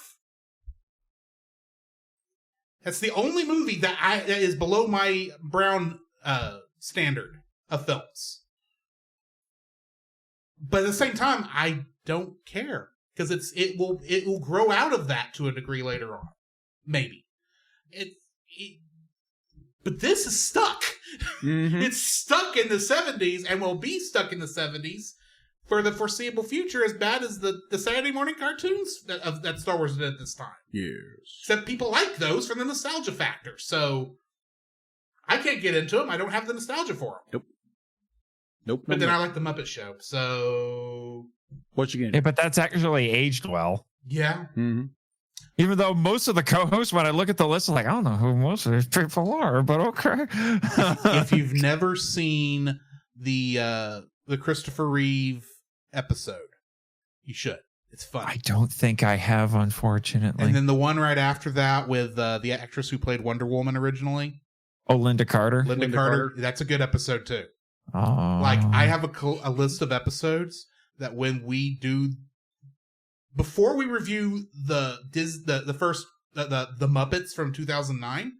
That's the only movie that is below my Brown standard of films. But at the same time, I don't care, because it will grow out of that to a degree later on, maybe. But this is stuck. Mm-hmm. It's stuck in the 70s and will be stuck in the 70s for the foreseeable future, as bad as the Saturday morning cartoons that Star Wars did at this time. Yes. Except people like those for the nostalgia factor. So I can't get into them. I don't have the nostalgia for them. Nope. But then I like the Muppet Show, so... What you getting? Yeah, but that's actually aged well. Yeah. Mm-hmm. Even though most of the co-hosts, when I look at the list, I'm like, I don't know who most of these people are, but okay. If you've never seen the Christopher Reeve episode, you should. It's fun. I don't think I have, unfortunately. And then the one right after that with the actress who played Wonder Woman originally. Oh, Linda Carter. Linda Carter. That's a good episode, too. Oh. Like, I have a list of episodes that when we do, before we review the Muppets from 2009,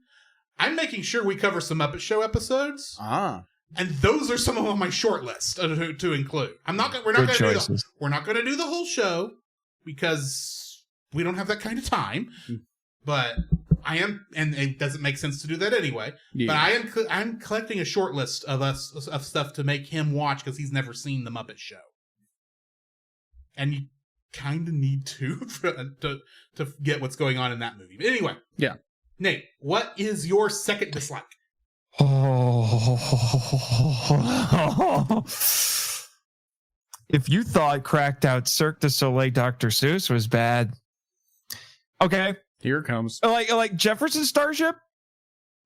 I'm making sure we cover some Muppet Show episodes. And those are some of them on my short list to include. We're not going to do the whole show because we don't have that kind of time. but I am, and it doesn't make sense to do that anyway. Yeah. But I'm collecting a short list of stuff to make him watch because he's never seen the Muppet Show, and you kind of need to get what's going on in that movie. But anyway, Yeah. Nate, what is your second dislike? If you thought cracked out Cirque du Soleil Dr. Seuss was bad, okay. Here it comes. Like Jefferson Starship,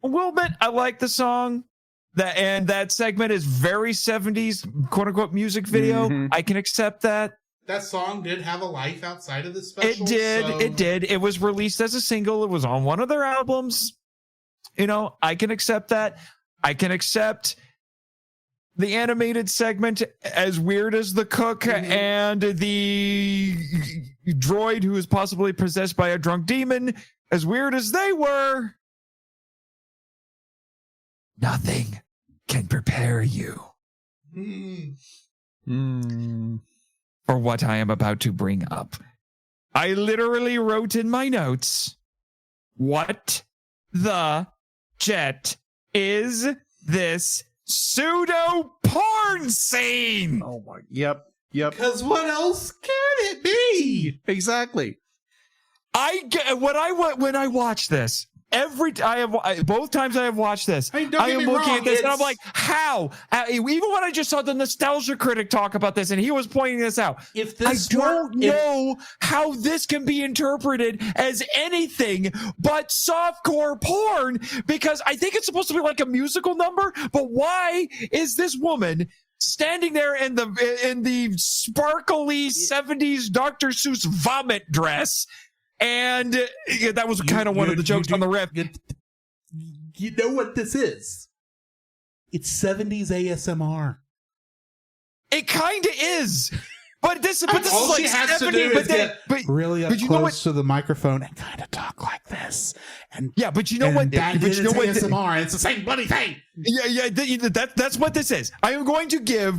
a little bit. I like the song. That segment is very 70s quote unquote music video. Mhm. I can accept that. That song did have a life outside of the special. It did. So... It did. It was released as a single. It was on one of their albums. You know, I can accept that. I can accept the animated segment, as weird as the cook and the droid who is possibly possessed by a drunk demon, as weird as they were. Nothing can prepare you for what I am about to bring up. I literally wrote in my notes, what the jet is this pseudo porn scene? Oh my. Yep. Because what else can it be? Exactly. When I watch this, both times I have watched this, I mean, don't I get am me looking wrong, at this and I'm it's- like, how? Even when I just saw the Nostalgia Critic talk about this and he was pointing this out, If I this don't know how this can be interpreted as anything but softcore porn, because I think it's supposed to be like a musical number, but why is this woman standing there in the sparkly 70s Dr. Seuss vomit dress? And that was kind of one of the jokes on the riff. You know what this is? It's 70s ASMR. It kind of is. But this All is like she has 70, to do but is then, get really up but you know close to the microphone and kind of talk like this. And yeah, but you know what? that But is you know what? ASMR, and it's the same bloody thing. Yeah, that's what this is. I am going to give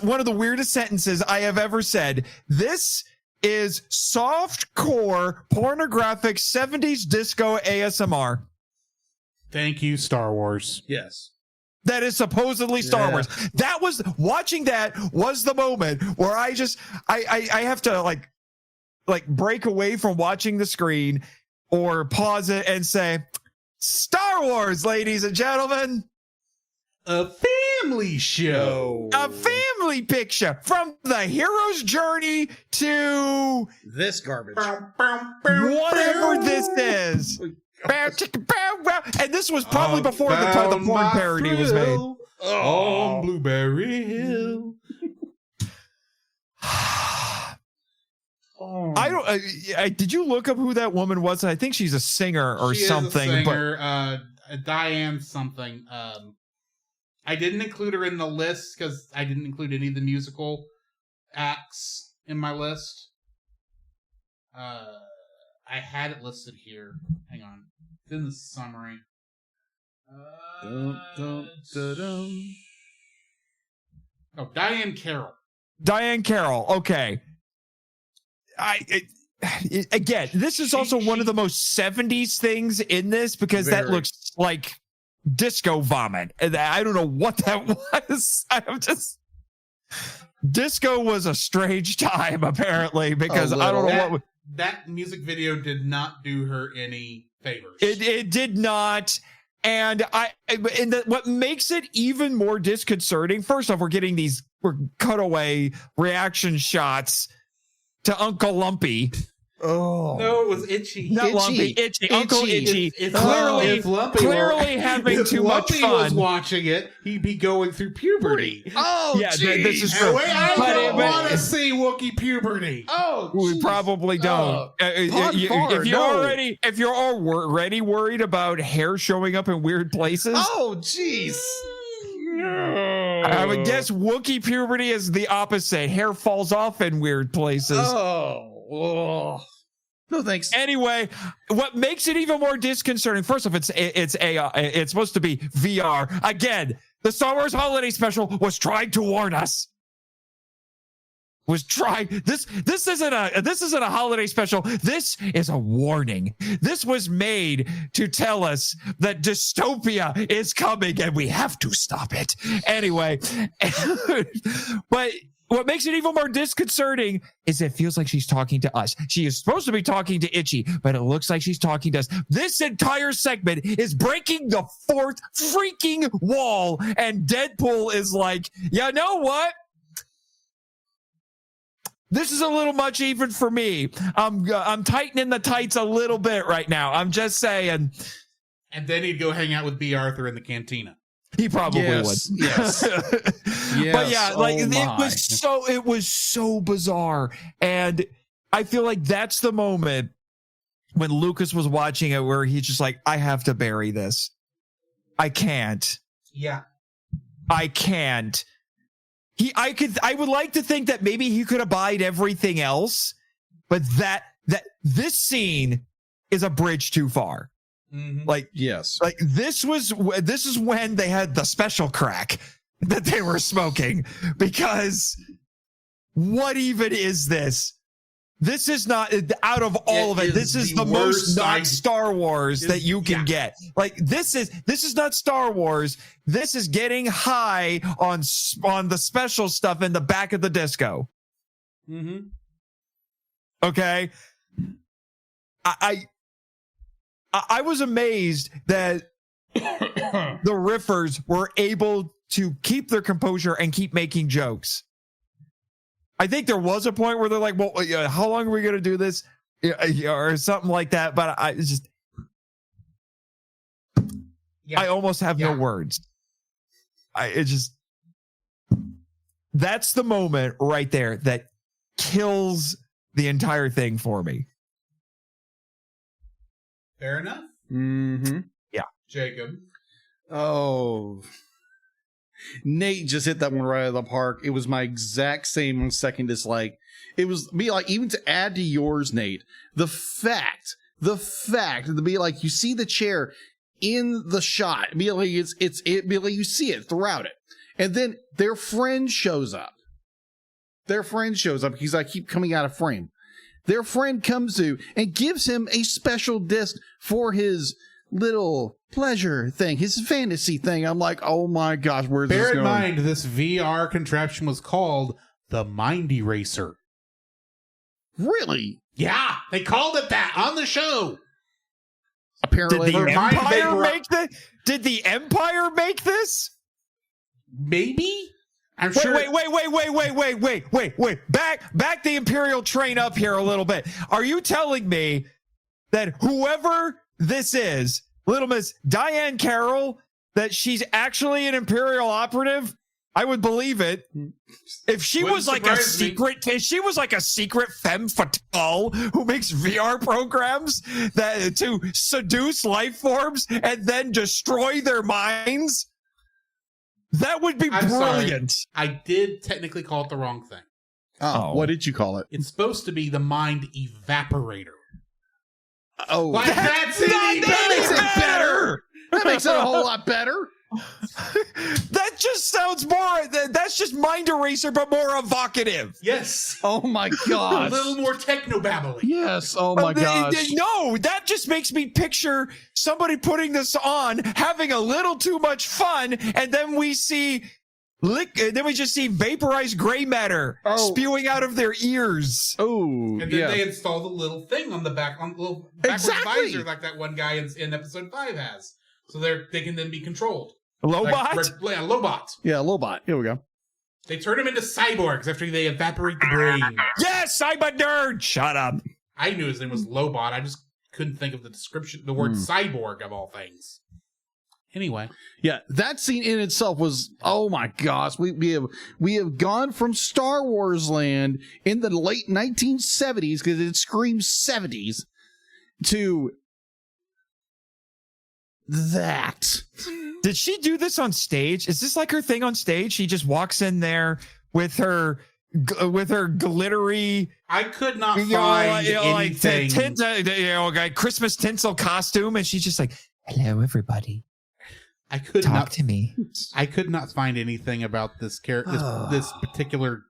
one of the weirdest sentences I have ever said. This is soft-core pornographic 70s disco ASMR. Thank you, Star Wars. Yes. That is supposedly Star Wars. Watching that was the moment where I have to like break away from watching the screen or pause it and say, Star Wars, ladies and gentlemen. A family show. A family picture from the hero's journey to This garbage. whatever this is. And this was probably before the porn parody was made. On Blueberry Hill. I don't. Did you look up who that woman was? I think she's a singer or She something. Is a singer, Diane something. I didn't include her in the list because I didn't include any of the musical acts in my list. I had it listed here. Hang on. It's in the summary. Oh, Diane Carroll. Diane Carroll. Okay. Again, this is also one of the most 70s things in this because that Very. looks like disco vomit. And I don't know what that was. Disco was a strange time, apparently, because I don't know what. That music video did not do her any favors. It did not. And what makes it even more disconcerting, first off, we're getting these cutaway reaction shots to Uncle Lumpy. Oh. No, it was Itchy. Not Itchy. Lumpy, Itchy. Uncle Itchy. If Clearly having too much Lumpy fun. was watching it, he'd be going through puberty. Oh, Yeah, geez. this is And true. I But- don't but- want to see Wookie puberty. Oh, We geez. probably don't. If you're already worried about hair showing up in weird places, Oh, jeez. I would guess Wookiee puberty is the opposite. Hair falls off in weird places. Oh. No thanks. Anyway, what makes it even more disconcerting? First off, it's AI. It's supposed to be VR. Again, the Star Wars Holiday Special was trying to warn us. was trying. This isn't a holiday special. This is a warning. This was made to tell us that dystopia is coming and we have to stop it. Anyway, but what makes it even more disconcerting is it feels like she's talking to us. She is supposed to be talking to Itchy, but it looks like she's talking to us. This entire segment is breaking the fourth freaking wall, and Deadpool is like, you know what? This is a little much even for me. I'm tightening the tights a little bit right now. I'm just saying. And then he'd go hang out with B. Arthur in the cantina. He probably would. Yes. But yeah, like it was so bizarre. And I feel like that's the moment when Lucas was watching it where he's just like, I have to bury this. I can't. Yeah. I can't. I would like to think that maybe he could abide everything else, but that this scene is a bridge too far. Mm-hmm. Like, yes, like this is when they had the special crack that they were smoking, because what even is this? This is not, out of all of it, this is the most not Star Wars that you can get. Like, this is not Star Wars. This is getting high on the special stuff in the back of the disco. Mm-hmm. Okay. I was amazed that the riffers were able to keep their composure and keep making jokes. I think there was a point where they're like, well, how long are we going to do this? Or something like that. But I almost have no words. That's the moment right there that kills the entire thing for me. Fair enough. Mm-hmm. Yeah. Jacob. Oh, Nate just hit that one right out of the park. It was my exact same second dislike. It was me, like, even to add to yours, Nate, the fact to be like, you see the chair in the shot, be like, be like, you see it throughout it, and then their friend shows up. Because I keep coming out of frame. Their friend comes to and gives him a special disc for his little pleasure thing, his fantasy thing. I'm like, oh my gosh, where's this going? Bear in mind, this VR contraption was called the Mind Eraser. Really? Yeah, they called it that on the show. Apparently, Did the Empire make this? Maybe. I'm sure. Wait. Back the Imperial train up here a little bit. Are you telling me that whoever this is, Little Miss Diane Carroll, that she's actually an Imperial operative? I would believe it. If she was like a secret, if she was like a secret femme fatale who makes VR programs that to seduce life forms and then destroy their minds, that would be brilliant. Sorry. I did technically call it the wrong thing. Oh, what did you call it? It's supposed to be the Mind Evaporator. Oh, like, that makes it better. That makes it a whole lot better. That just sounds more. That's just Mind Eraser, but more evocative. Yes. Oh my god. A little more techno-babbling. Yes. Oh my gosh. No, that just makes me picture somebody putting this on, having a little too much fun, and then we see. Then we just see vaporized gray matter spewing out of their ears. Oh, and then they install the little thing on the back, on the little backwards visor, like that one guy in episode 5 has. So they can then be controlled. Lobot? Lobot. Yeah, Lobot. Here we go. They turn him into cyborgs after they evaporate the brain. Yes, I'm a nerd. Shut up. I knew his name was Lobot. I just couldn't think of the description, the word cyborg of all things. Anyway. Yeah, that scene in itself was, oh my gosh, we have gone from Star Wars land in the late 1970s, because it screams 70s, to that. Did she do this on stage? Is this like her thing on stage? She just walks in there with her glittery. I could not find anything. Like Christmas tinsel costume, and she's just like, "Hello, everybody. Talk to me." I could not find anything about this character, this particular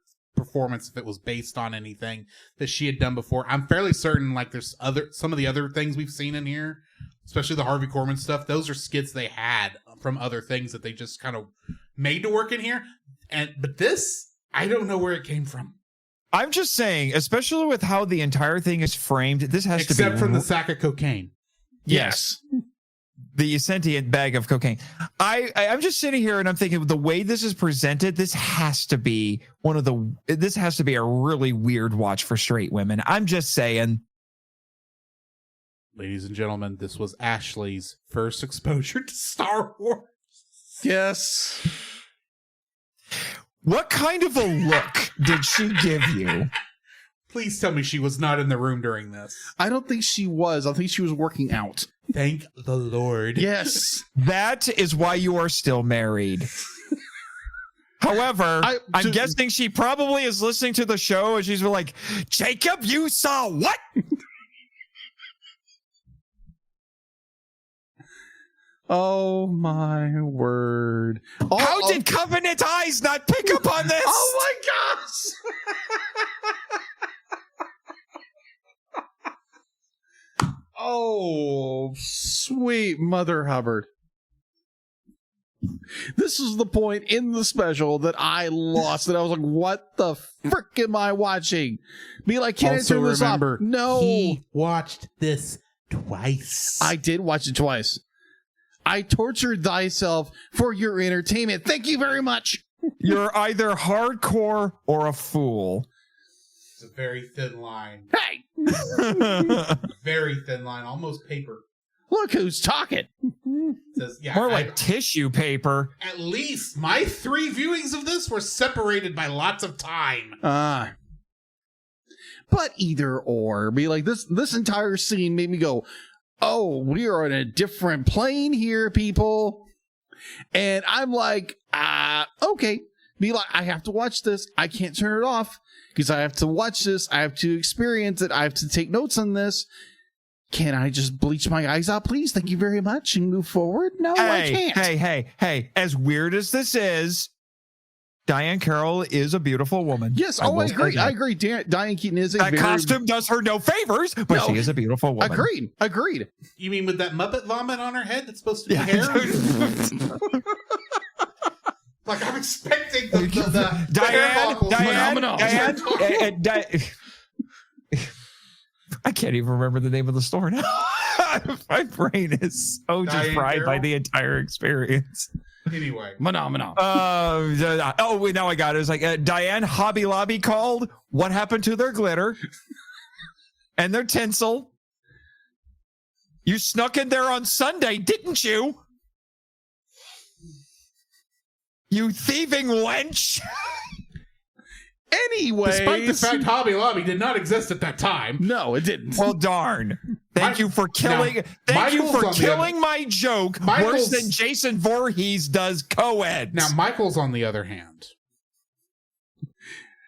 performance if it was based on anything that she had done before. I'm fairly certain like there's some of the other things we've seen in here, especially the Harvey Korman stuff. Those are skits they had from other things that they just kind of made to work in here. But this, I don't know where it came from. I'm just saying, especially with how the entire thing is framed, this has to be... Except from the sack of cocaine. Yes. The sentient bag of cocaine. I'm just sitting here and I'm thinking, the way this is presented, this has to be a really weird watch for straight women. I'm just saying. Ladies and gentlemen, this was Ashley's first exposure to Star Wars. Yes. What kind of a look did she give you? Please tell me she was not in the room during this. I don't think she was. I think she was working out. Thank the Lord. Yes. That is why you are still married. However, I'm guessing she probably is listening to the show and she's like, Jacob, you saw what? Oh my word. How did Covenant Eyes not pick up on this? Oh my gosh. Oh, sweet Mother Hubbard. This is the point in the special that I lost it. I was like, what the frick am I watching? Be like, can I turn this off? No. He watched this twice. I did watch it twice. I tortured thyself for your entertainment. Thank you very much. You're either hardcore or a fool. It's a very thin line. Hey! Very thin line, almost paper. Look who's talking. It says, yeah, more like tissue paper. At least my 3 viewings of this were separated by lots of time. But either or. Be like, this entire scene made me go, oh, we are on a different plane here, people. And I'm like, okay. Be like, I have to watch this. I can't turn it off because I have to watch this. I have to experience it. I have to take notes on this. Can I just bleach my eyes out, please? Thank you very much and move forward. No, I can't. Hey. As weird as this is, Diane Carroll is a beautiful woman. Yes, I agree. I agree. Diane Keaton is a that costume does her no favors, but she is a beautiful woman. Agreed. You mean with that Muppet vomit on her head that's supposed to be hair? Like I'm expecting the Diane. I can't even remember the name of the store now. My brain is so just fried by the entire experience. Anyway. Phenomenal. Wait, now I got it. It's like Diane Hobby Lobby called. What happened to their glitter and their tinsel? You snuck in there on Sunday, didn't you? You thieving wench. Anyways. Despite the fact Hobby Lobby did not exist at that time. No, it didn't. Well, darn. Thank you for killing my joke worse than Jason Voorhees does co-eds. Now, Michael's on the other hand.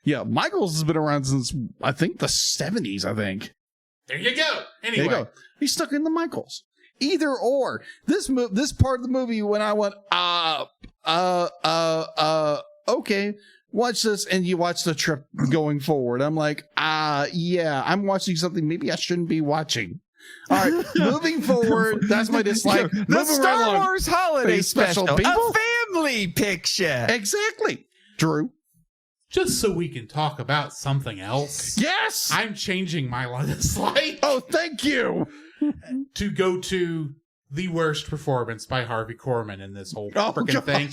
Yeah, Michael's has been around since, I think, the 70s, I think. There you go. Anyway. There you go. He's stuck in the Michaels. Either or. This part of the movie when I went, okay, watch this, and you watch the trip going forward. I'm like, yeah, I'm watching something maybe I shouldn't be watching. All right, moving forward, that's my dislike. The Star Wars Holiday Special, people. A family picture. Exactly. Drew. Just so we can talk about something else. Yes! I'm changing my dislike. Oh, thank you! To go to the worst performance by Harvey Korman in this whole freaking thing.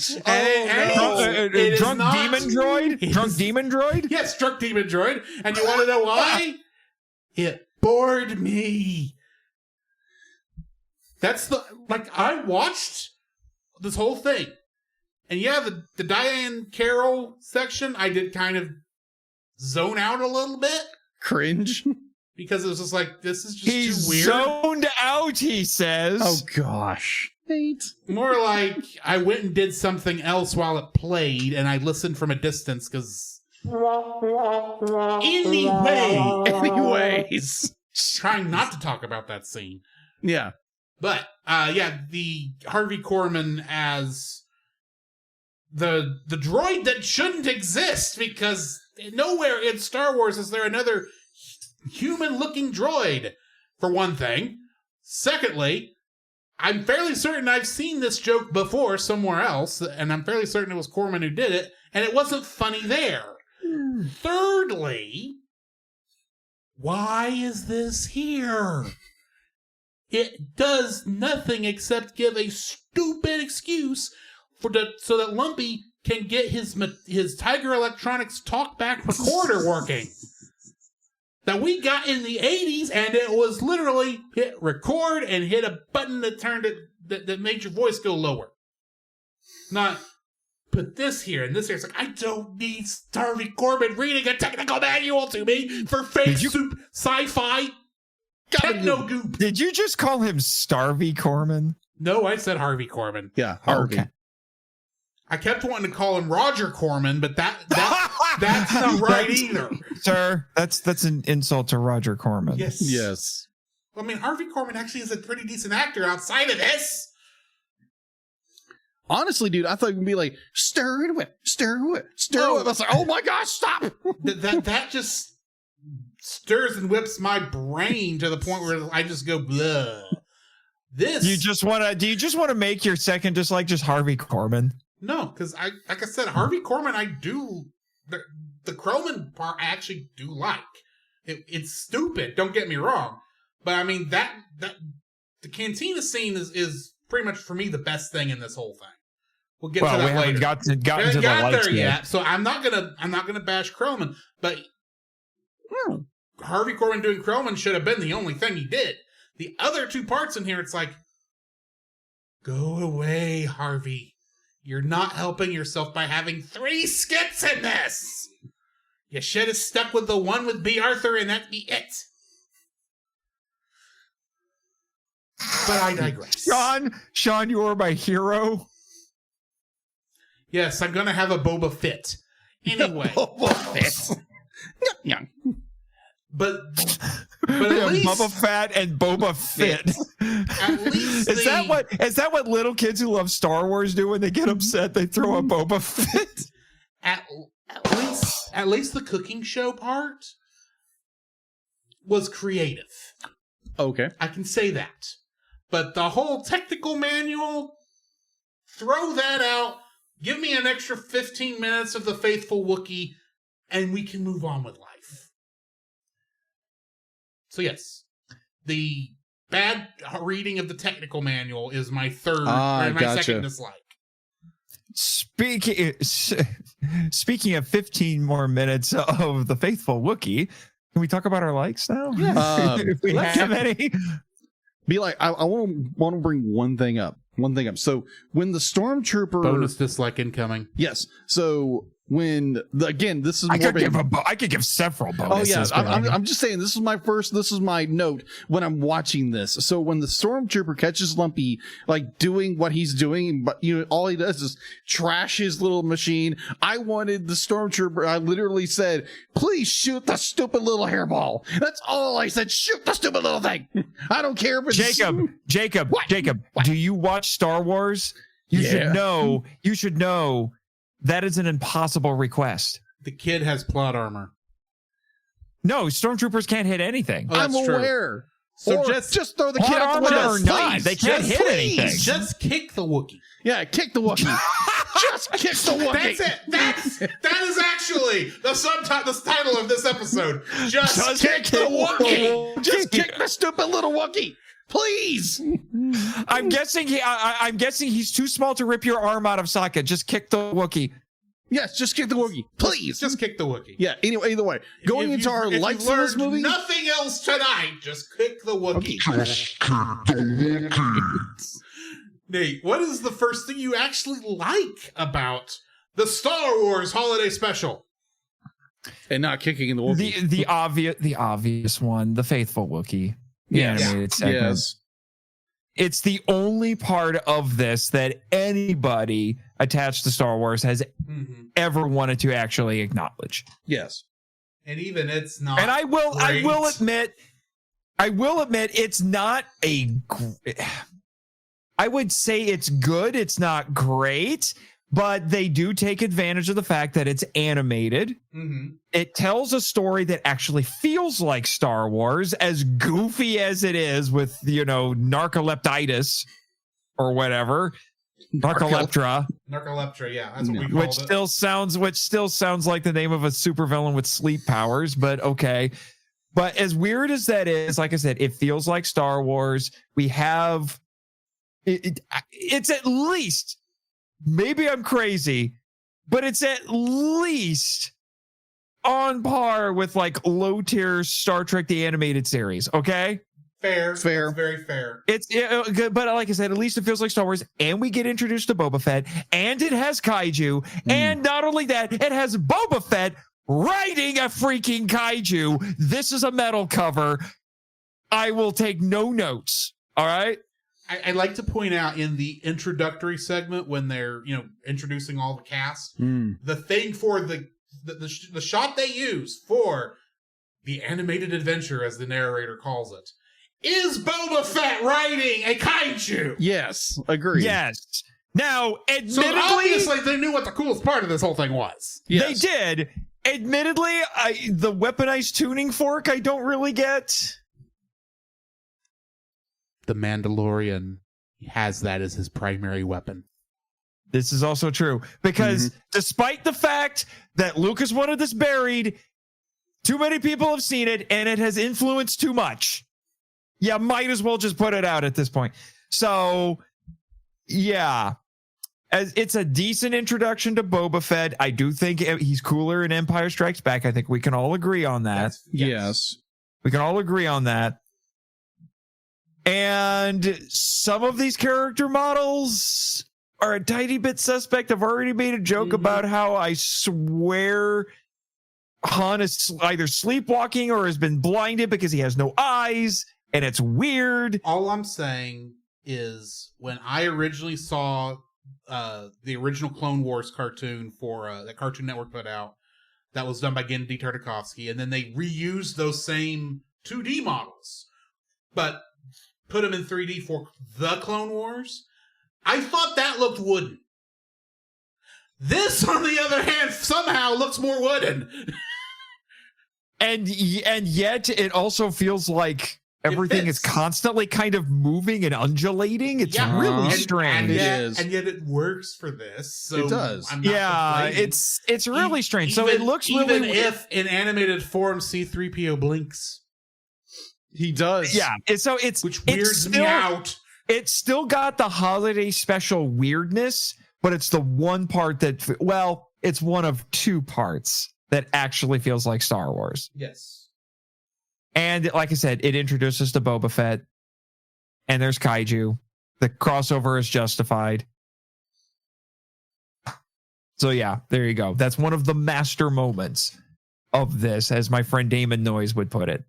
Drunk Demon Droid? Drunk Demon Droid? Yes, Drunk Demon Droid. And you want to know why? It bored me. That's I watched this whole thing. And yeah, the Diane Carroll section, I did kind of zone out a little bit. Cringe. Because it was just like, this is just He's too weird. Zoned out, he says. Oh, gosh. Nate. More like, I went and did something else while it played, and I listened from a distance, because... Anyways. Trying not to talk about that scene. Yeah. But, the Harvey Korman as the droid that shouldn't exist, because nowhere in Star Wars is there another human-looking droid, for one thing. Secondly, I'm fairly certain I've seen this joke before somewhere else, and I'm fairly certain it was Corman who did it, and it wasn't funny there. Thirdly, why is this here? It does nothing except give a stupid excuse so that Lumpy can get his Tiger Electronics talkback recorder working. That we got in the 80s, and it was literally hit record and hit a button that turned it that made your voice go lower. Not put this here and this here. It's like, I don't need Harvey Korman reading a technical manual to me for fake sci-fi techno goop. Did you just call him Starvey Corman? No, I said Harvey Korman. Yeah, Harvey. Okay. I kept wanting to call him Roger Corman, but that's not right either. Sir, that's an insult to Roger Corman. Yes. I mean, Harvey Korman actually is a pretty decent actor outside of this. Honestly, dude, I thought it would be like, stir it whip, stir it whip, stir it whip. I was like, oh my gosh, stop. That just stirs and whips my brain to the point where I just go, blah. This. Do you just want to make your second dislike just Harvey Korman? No, because like I said, Harvey Korman, I do the Croman part I actually do like. It's stupid, don't get me wrong, but I mean that the cantina scene is pretty much for me the best thing in this whole thing. We'll get to that later. We haven't gotten to the lights there yet, so I'm not gonna bash Croman, but Harvey Korman doing Croman should have been the only thing he did. The other two parts in here, it's like, go away, Harvey. You're not helping yourself by having 3 skits in this. You should have stuck with the one with B. Arthur and that'd be it. But I digress. Sean, you are my hero. Yes, I'm going to have a Boba Fett. Anyway. Boba Fett. But at least Boba Fett and Boba Fett. At least is that what little kids who love Star Wars do when they get upset? They throw a Boba Fett. At least the cooking show part was creative. Okay, I can say that. But the whole technical manual, throw that out. Give me an extra 15 minutes of the faithful Wookie, and we can move on with life. So yes, the bad reading of the technical manual is my second dislike. Speaking of 15 more minutes of the faithful Wookie, can we talk about our likes now? Yeah. If we have any. Be like, I want to bring one thing up. So when the stormtrooper bonus dislike incoming. Yes. So this is I could give several bonuses. Oh yeah, I'm just saying this is my note when I'm watching this. So when the stormtrooper catches Lumpy like doing what he's doing, but all he does is trash his little machine. I wanted the stormtrooper. I literally said, "Please shoot the stupid little hairball." That's all I said. Shoot the stupid little thing. I don't care if it's Jacob. What? Do you watch Star Wars? You should know. That is an impossible request. The kid has plot armor. No, stormtroopers can't hit anything. Oh, I'm aware. So just throw the kid out the window. Or not. They can't hit anything. Just kick the Wookiee. Yeah, kick the Wookiee. Just kick the Wookiee. That's it. That is actually the title of this episode. Just kick the Wookiee. Just kick the stupid little Wookiee. Please. I'm guessing he's too small to rip your arm out of socket. Just kick the Wookiee. Yes, just kick the Wookiee. Please. Just kick the Wookiee. Yeah, anyway, either way. Going into our likes of this movie. Nothing else tonight. Just kick the Wookiee. Just kick the Wookiee. Nate, what is the first thing you actually like about the Star Wars Holiday Special? And not kicking the Wookiee. The obvious one, the faithful Wookiee. Animated segment. Yes. It's the only part of this that anybody attached to Star Wars has ever wanted to actually acknowledge. Yes. And even it's not. And I will admit it's not I would say it's good. It's not great, but they do take advantage of the fact that it's animated. Mm-hmm. It tells a story that actually feels like Star Wars, as goofy as it is with, narcoleptitis or whatever. Narcoleptra. Narcoleptra, yeah, that's what we called it. Which still sounds like the name of a supervillain with sleep powers, but okay. But as weird as that is, like I said, it feels like Star Wars. We have it's at least, maybe I'm crazy, but it's at least on par with like low tier Star Trek the animated series. Okay. Fair. That's very fair. But like I said, at least it feels like Star Wars, and we get introduced to Boba Fett, and it has kaiju, and not only that, it has Boba Fett riding a freaking kaiju. This is a metal cover. I will take no notes. All right. I like to point out in the introductory segment when they're introducing all the cast, the thing for the shot they use for the animated adventure, as the narrator calls it, is Boba Fett riding a kaiju. Yes, agree. Yes. Now, admittedly, so obviously they knew what the coolest part of this whole thing was. They did. Admittedly, the weaponized tuning fork I don't really get. The Mandalorian has that as his primary weapon. This is also true, because despite the fact that Lucas wanted this buried, too many people have seen it, and it has influenced too much. Yeah, might as well just put it out at this point. So, yeah. As it's a decent introduction to Boba Fett. I do think he's cooler in Empire Strikes Back. I think we can all agree on that. Yes. We can all agree on that. And some of these character models are a tiny bit suspect. I've already made a joke about how I swear Han is either sleepwalking or has been blinded because he has no eyes, and it's weird. All I'm saying is when I originally saw the original Clone Wars cartoon for that Cartoon Network put out, that was done by Genndy Tartakovsky, and then they reused those same 2D models, but put them in 3D for the Clone Wars. I thought that looked wooden. This, on the other hand, somehow looks more wooden. And yet it also feels like everything is constantly kind of moving and undulating. It's really strange. And yet it works for this. So it does. I'm not complaining. It's really strange. So it looks even really if in animated form C-3PO blinks. He does. Yeah. Which weirds me out. It's still got the holiday special weirdness, but it's the one part that, it's one of two parts that actually feels like Star Wars. Yes. And like I said, it introduces to Boba Fett, and there's kaiju. The crossover is justified. So yeah, there you go. That's one of the master moments of this, as my friend Damon Noyes would put it.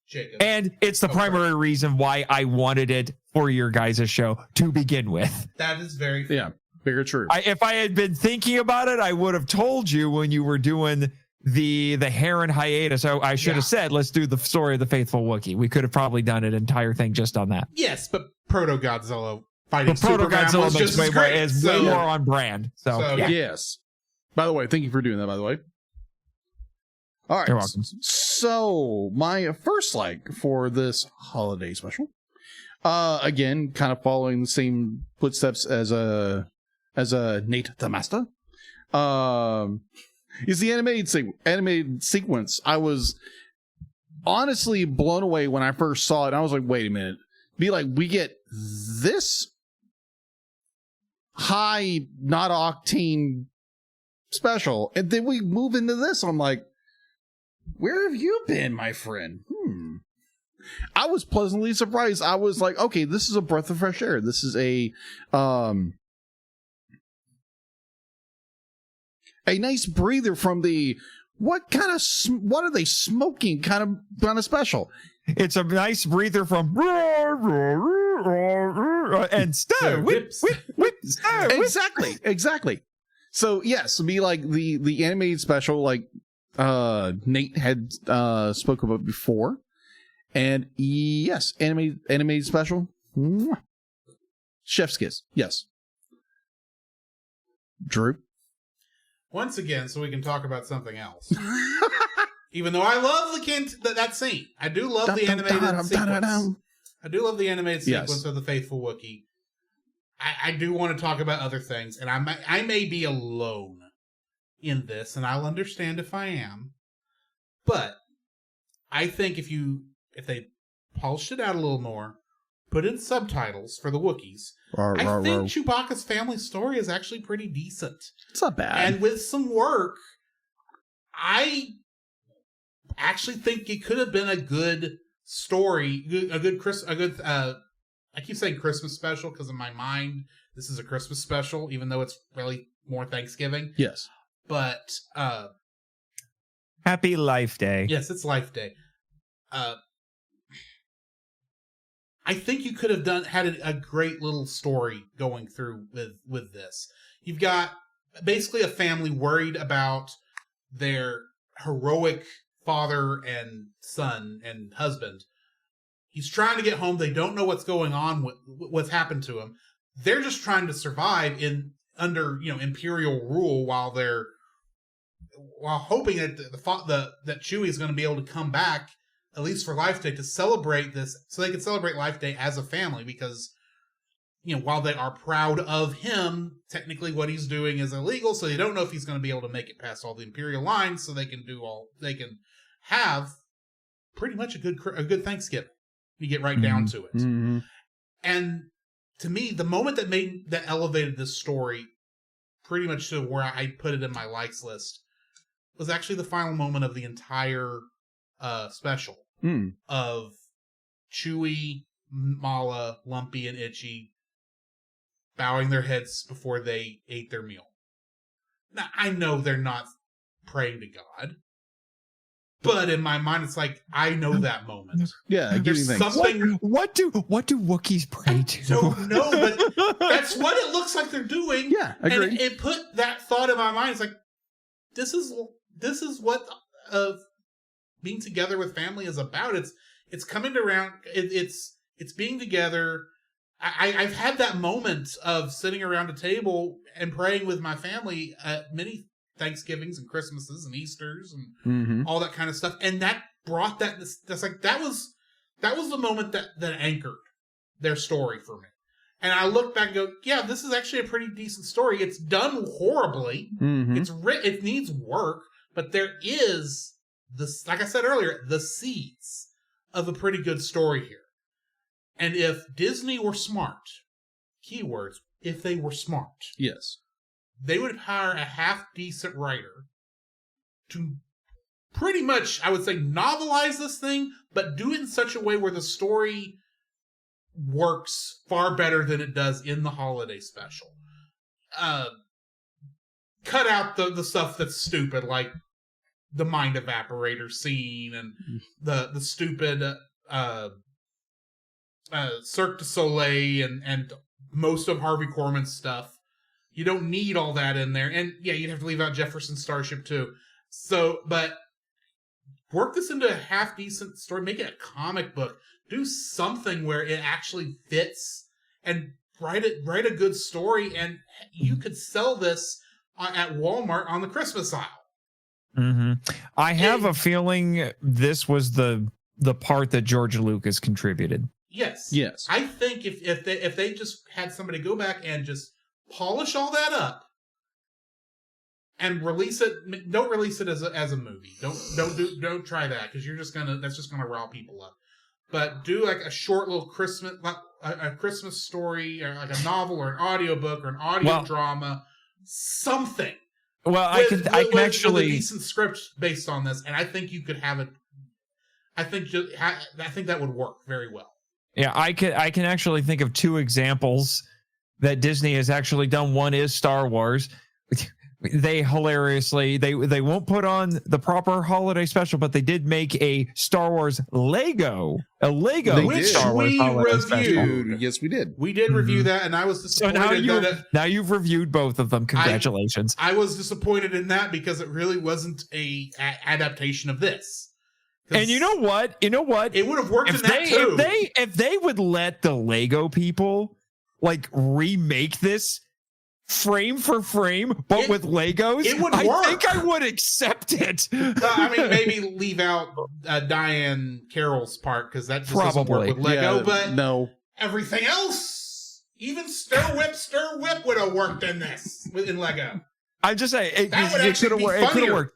Jacob. And it's the primary reason why I wanted it for your guys' show to begin with. That is very fair. Yeah, bigger truth. If I had been thinking about it, I would have told you when you were doing the Heron hiatus. I should have said, let's do the story of the Faithful Wookiee. We could have probably done an entire thing just on that. Yes, but Proto-Godzilla fighting Superman Proto-Godzilla was just way more on brand. So yeah. Yes. By the way, thank you for doing that, by the way. All right. You're welcome. So my first like for this holiday special, again, kind of following the same footsteps as Nate the Master, is the animated sequence. I was honestly blown away when I first saw it. I was like, wait a minute. We get this high, not octane special, and then we move into this. I'm like, where have you been, my friend? I was pleasantly surprised. I was like, okay, this is a breath of fresh air. This is a nice breather from the what are they smoking kind of special. It's a nice breather from and stir whip. Exactly. So yes, be like the animated special, like Nate had spoke about before, and yes, animated special, Chef's kiss. Yes. Drew. Once again, so we can talk about something else. Even though I love that scene, I do love the animated sequence. I do love the animated sequence of the faithful Wookiee. I do want to talk about other things, and I may be alone in this, and I'll understand if I am. But I think if they polished it out a little more, put in subtitles for the Wookiees, I think Chewbacca's family story is actually pretty decent. It's not bad. And with some work, I actually think it could have been a good story, I keep saying Christmas special because in my mind, this is a Christmas special, even though it's really more Thanksgiving. Yes. But, Happy Life Day. Yes, it's Life Day. I think you could have had a great little story going through with this. You've got basically a family worried about their heroic father and son and husband. He's trying to get home. They don't know what's going on, what's happened to him. They're just trying to survive under Imperial rule while hoping that that Chewie is going to be able to come back at least for Life Day to celebrate this, so they can celebrate Life Day as a family, because, while they are proud of him, technically what he's doing is illegal, so they don't know if he's going to be able to make it past all the Imperial lines, so they can have pretty much a good Thanksgiving. You get right down to it. Mm-hmm. And to me, the moment that elevated this story pretty much to where I put it in my likes list was actually the final moment of the entire special. Of Chewie, Mala, Lumpy, and Itchy bowing their heads before they ate their meal. Now, I know they're not praying to God, but in my mind, it's like, I know that moment. Yeah, there's something. What do Wookiees pray to? Don't know, but that's what it looks like they're doing. Yeah, agreed. And it put that thought in my mind. It's like, this is what being together with family is about. It's coming around. It's being together. I've had that moment of sitting around a table and praying with my family at many Thanksgivings and Christmases and Easters and all that kind of stuff. And that brought that was the moment that anchored their story for me. And I look back and go, yeah, this is actually a pretty decent story. It's done horribly. It needs work, but there is like I said earlier, the seeds of a pretty good story here. And if Disney were smart, keywords, if they were smart, yes, they would hire a half-decent writer to pretty much, I would say, novelize this thing, but do it in such a way where the story works far better than it does in the holiday special. Cut out the stuff that's stupid, like the mind evaporator scene and the stupid Cirque du Soleil and most of Harvey Korman's stuff. You don't need all that in there. And yeah, you'd have to leave out Jefferson's Starship too. So, but work this into a half-decent story. Make it a comic book. Do something where it actually fits and write a good story. And you could sell this at Walmart on the Christmas aisle. I have a feeling this was the part that George Lucas contributed. Yes. I think if they just had somebody go back and just polish all that up and release it, don't release it as a movie. Don't try that, because that's just gonna rile people up. But do like a short little Christmas, like a Christmas story, or like a novel or an audiobook or an audio drama, something. Well, I can actually with a decent script based on this, and I think you could have it. I think that would work very well. Yeah, I can actually think of two examples that Disney has actually done. One is Star Wars. They hilariously they won't put on the proper holiday special, but they did make a Star Wars Lego Star Wars holiday special. Yes, we did. We did review that, and I was disappointed. So now you've reviewed both of them. Congratulations. I was disappointed in that because it really wasn't a adaptation of this. And you know what? It would have worked in that too. If they would let the Lego people like remake this frame for frame, but with Legos, it would I work. think I would accept it. I mean, maybe leave out Diane Carroll's part because that just doesn't work with Lego. Yeah, but no, everything else, even Stir Whip would have worked in this in Lego. I'm just saying it That would could actually have be worked. It could funnier. have worked.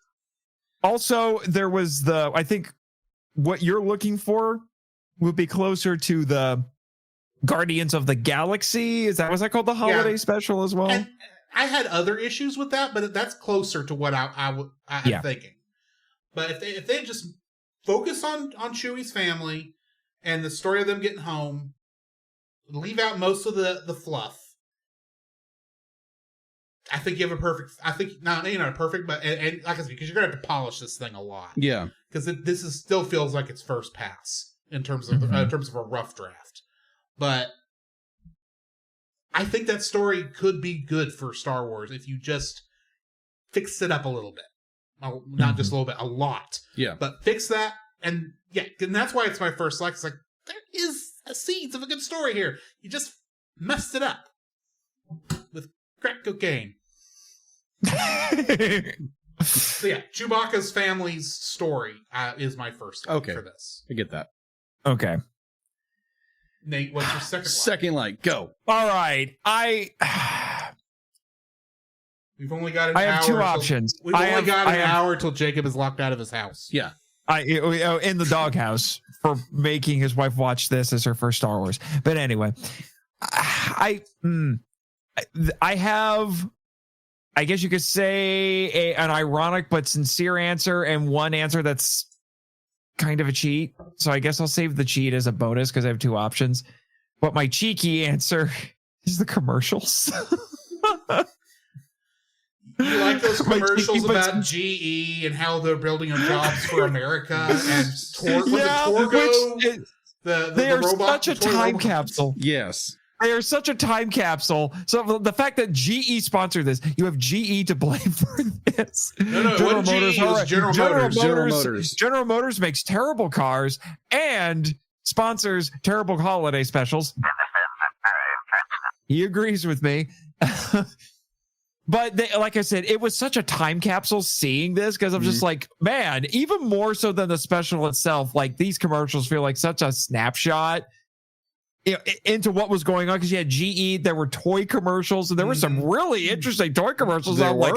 Also, there was I think what you're looking for would be closer to the Guardians of the Galaxy. Was that called the holiday special as well? And I had other issues with that, but that's closer to what I'm thinking. But if they just focus on Chewie's family and the story of them getting home, leave out most of the fluff, I think you have a perfect. I think not perfect, but and like I said, because you're gonna have to polish this thing a lot. yeah, because this is still feels like its first pass in terms of a rough draft. But I think that story could be good for Star Wars if you just fix it up a little bit. Not just a little bit, a lot. yeah. But fix that, and that's why it's my first select. It's like, there is a seeds of a good story here. You just messed it up with crack cocaine. So yeah, Chewbacca's family's story is my first select for this. I get that. Okay. Nate, what's your second one? Second light, go. All right. We've only got an hour. I have two options. We've only got an hour till Jacob is locked out of his house. Yeah. In the doghouse for making his wife watch this as her first Star Wars. But anyway, I have, I guess you could say, an ironic but sincere answer and one answer that's kind of a cheat. So I guess I'll save the cheat as a bonus because I have two options. But my cheeky answer is the commercials. You like those commercials about GE and how they're building jobs for America and Torgo? They are such a time capsule. Yes. They are such a time capsule. So the fact that GE sponsored this, you have GE to blame for this. No, General Motors. It was General Motors. General Motors makes terrible cars and sponsors terrible holiday specials. He agrees with me. But like I said, it was such a time capsule seeing this because I'm just like, man, even more so than the special itself, like these commercials feel like such a snapshot into what was going on because you had GE, there were toy commercials, and there were some really interesting toy commercials. I'm like,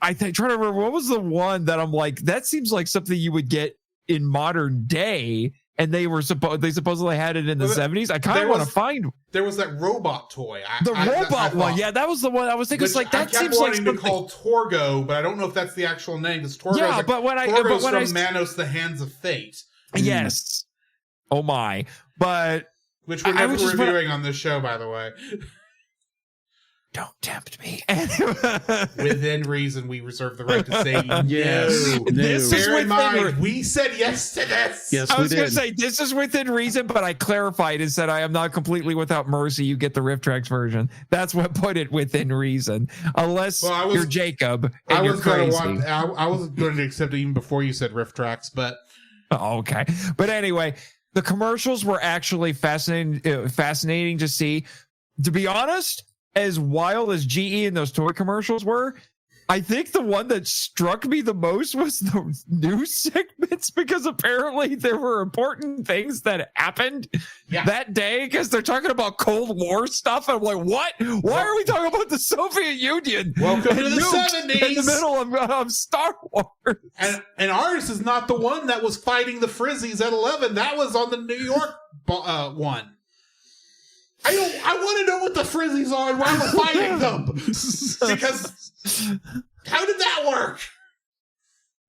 I think trying to remember what was the one that I'm like, that seems like something you would get in modern day. And they supposedly had it in the 70s. I kind of want to find. There was that robot toy. Robot one. Yeah, that was the one I was thinking. It's like that seems like something to call Torgo, but I don't know if that's the actual name. Because Torgo's from Manos: The Hands of Fate. Yes. Oh my. But which we're never reviewing on this show, by the way. Don't tempt me. Within reason, we reserve the right to say yes. No. Bear in mind, we said yes to this. Yes, I was going to say, this is within reason, but I clarified and said, I am not completely without mercy. You get the RiffTrax version. That's what put it within reason. Unless you're Jacob and you're crazy. I was going to accept it even before you said RiffTrax, but... Oh, okay. But anyway, the commercials were actually fascinating to see. To be honest, as wild as GE and those toy commercials were, I think the one that struck me the most was the news segments because apparently there were important things that happened that day because they're talking about Cold War stuff. And I'm like, what? Why are we talking about the Soviet Union? Welcome to the 70s. In the middle of Star Wars. And ours is not the one that was fighting the Frizzies at 11. That was on the New York one. I want to know what the Frizzies are and why we're fighting them. Because how did that work?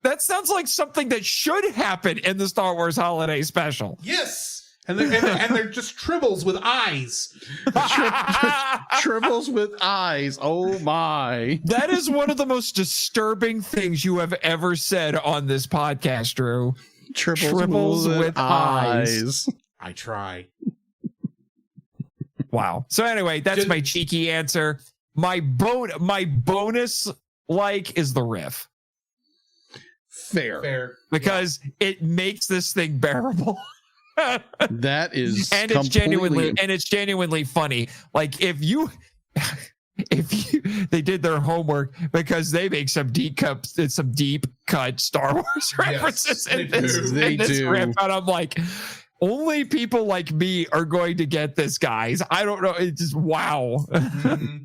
That sounds like something that should happen in the Star Wars holiday special. Yes. And they're just tribbles with eyes. Tribbles with eyes. Oh my. That is one of the most disturbing things you have ever said on this podcast, Drew. Tribbles with eyes. I try. Wow. So anyway, that's my cheeky answer. My bonus is the riff. Fair. Because it makes this thing bearable. That is and it's genuinely funny. Like if they did their homework, because they make some deep cut Star Wars references in this rip, and I'm like, only people like me are going to get this, guys. I don't know. It's just wow. Mm-hmm.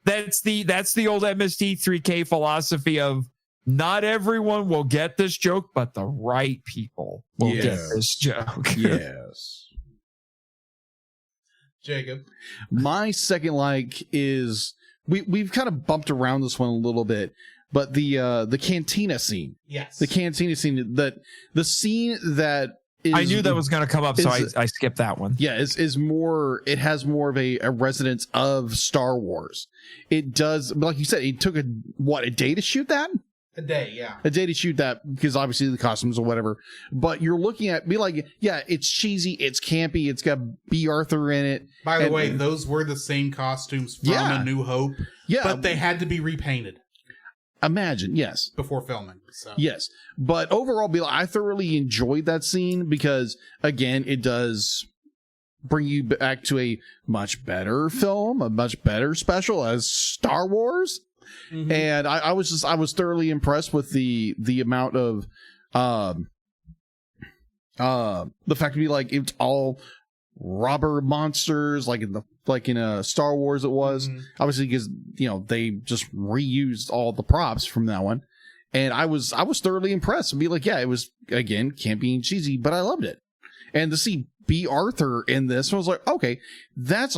That's the old MST3K philosophy of not everyone will get this joke, but the right people will get this joke. Yes. Jacob. My second like is we've kind of bumped around this one a little bit, but the cantina scene. Yes. The cantina scene, the scene that is, I knew that was going to come up, so I skipped that one. Yeah, is more. It has more of a resonance of Star Wars. It does, like you said, it took a day to shoot that. A day, yeah. A day to shoot that, because obviously the costumes or whatever. But you're looking at it's cheesy, it's campy, it's got B. Arthur in it. By the way, those were the same costumes from A New Hope. Yeah, but they had to be repainted. Imagine, yes. Before filming. So. Yes. But overall, I thoroughly enjoyed that scene because, again, it does bring you back to a much better film, a much better special as Star Wars. Mm-hmm. And I was thoroughly impressed with the amount of the fact to be like it's all robber monsters like in Star Wars it was. Mm-hmm. Obviously because they just reused all the props from that one, and I was thoroughly impressed and be like, it was, again, campy and cheesy, but I loved it. And to see B. Arthur in this, I was like, okay, that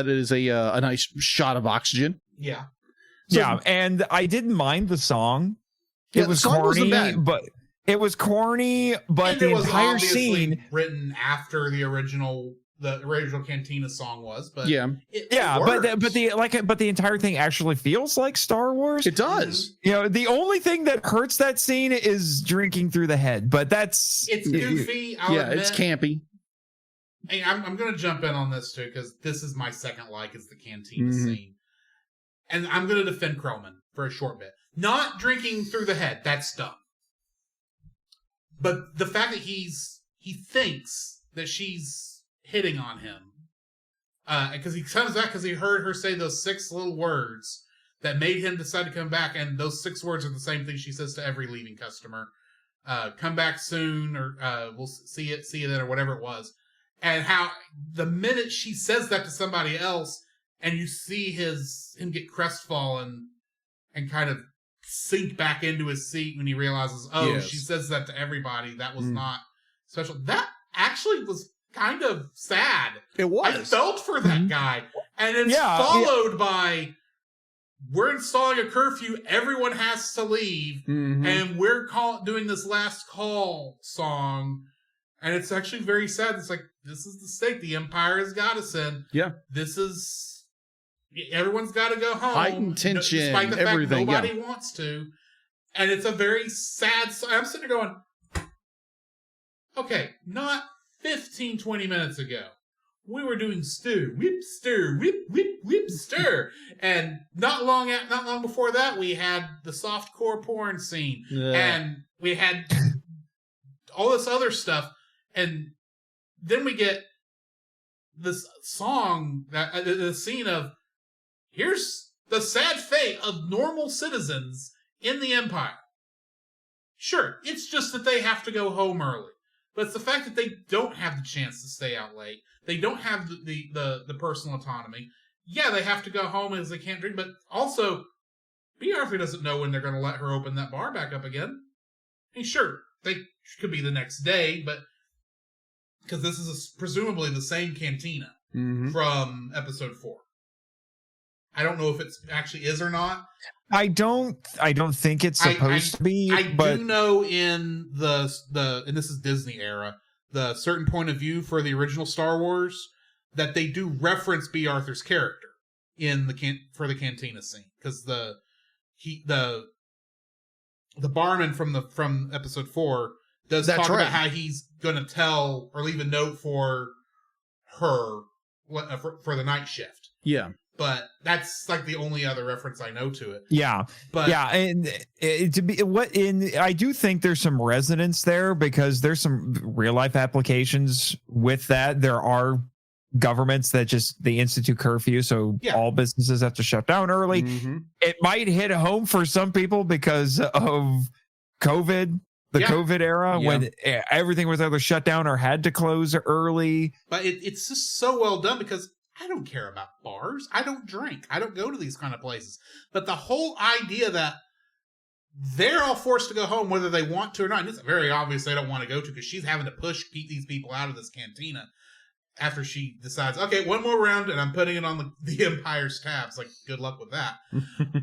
is a nice shot of oxygen. Yeah. And I didn't mind the song. It was corny, but the entire scene written after the original Cantina song was, but but the entire thing actually feels like Star Wars. It does. The only thing that hurts that scene is drinking through the head, but it's goofy. It's campy. Hey, I'm going to jump in on this too, because this is my second is the Cantina scene. And I'm going to defend Krellman for a short bit. Not drinking through the head, that's dumb. But the fact that he thinks that she's hitting on him, because he comes back because he heard her say those 6 little words that made him decide to come back, and those 6 words are the same thing she says to every leaving customer. Come back soon, or we'll see you then, or whatever it was. And how the minute she says that to somebody else, and you see him get crestfallen and kind of sink back into his seat when he realizes, she says that to everybody. That was not special. That actually was kind of sad. It was. I felt for that guy. And it's followed by, we're installing a curfew. Everyone has to leave. Mm-hmm. And we're doing this last call song. And it's actually very sad. It's like, this is the stake the Empire has got us in. Yeah. Everyone's got to go home. Heightened tension, despite the everything. Fact nobody wants to. And it's a very sad... I'm sitting there going, okay, not 15, 20 minutes ago, we were doing stir, whip, whip, stir. And not long before that, we had the softcore porn scene. Yeah. And we had all this other stuff. And then we get this song, the scene of, here's the sad fate of normal citizens in the Empire. Sure, it's just that they have to go home early. But it's the fact that they don't have the chance to stay out late. They don't have the personal autonomy. Yeah, they have to go home as they can't drink, but also, B. Arthur doesn't know when they're going to let her open that bar back up again. I mean, sure, they could be the next day, but because this is presumably the same cantina from episode 4. I don't know if it actually is or not. I don't think it's supposed to be. I do know in the and this is Disney era, the certain point of view for the original Star Wars, that they do reference B. Arthur's character in for the cantina scene, because the barman from episode 4 does talk about how he's going to tell or leave a note for her for the night shift. Yeah. but that's like the only other reference I know to it. Yeah, But yeah, and I do think there's some resonance there because there's some real life applications with that. There are governments that they institute curfew, so all businesses have to shut down early. It might hit home for some people because of COVID, COVID era, when everything was either shut down or had to close early. But it's just so well done because I don't care about bars. I don't drink. I don't go to these kind of places. But the whole idea that they're all forced to go home whether they want to or not, and it's very obvious they don't want to go to because she's having to keep these people out of this cantina after she decides, okay, one more round and I'm putting it on the Empire's tabs. Like, good luck with that.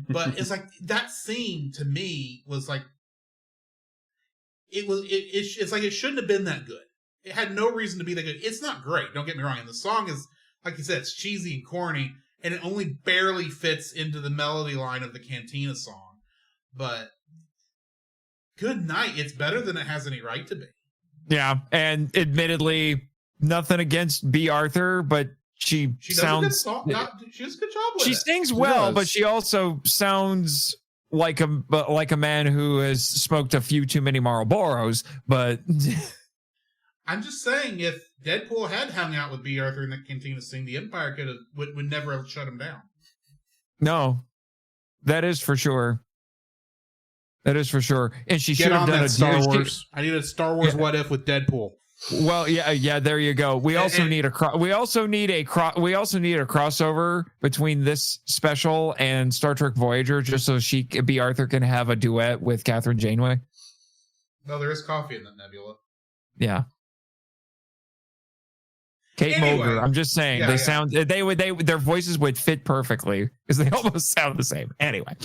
But it's like that scene to me was like, it's like it shouldn't have been that good. It had no reason to be that good. It's not great, don't get me wrong. And the song is, like you said, it's cheesy and corny, and it only barely fits into the melody line of the Cantina song. But good night. It's better than it has any right to be. Yeah, and admittedly, nothing against B. Arthur, but she sounds. She does a good job with it. She sings well, but she also sounds like a man who has smoked a few too many Marlboros. But I'm just saying, if Deadpool had hung out with B. Arthur in the Cantina scene, the Empire would never have shut him down. No, that is for sure. That is for sure. And she should have done a Star Wars. I need a Star Wars What If with Deadpool. Well, yeah. There you go. We also need a crossover between this special and Star Trek Voyager, just so B. Arthur can have a duet with Catherine Janeway. No, there is coffee in that nebula. Yeah. Kate Mulgrew. I'm just saying sound. Their voices would fit perfectly because they almost sound the same. Anyway.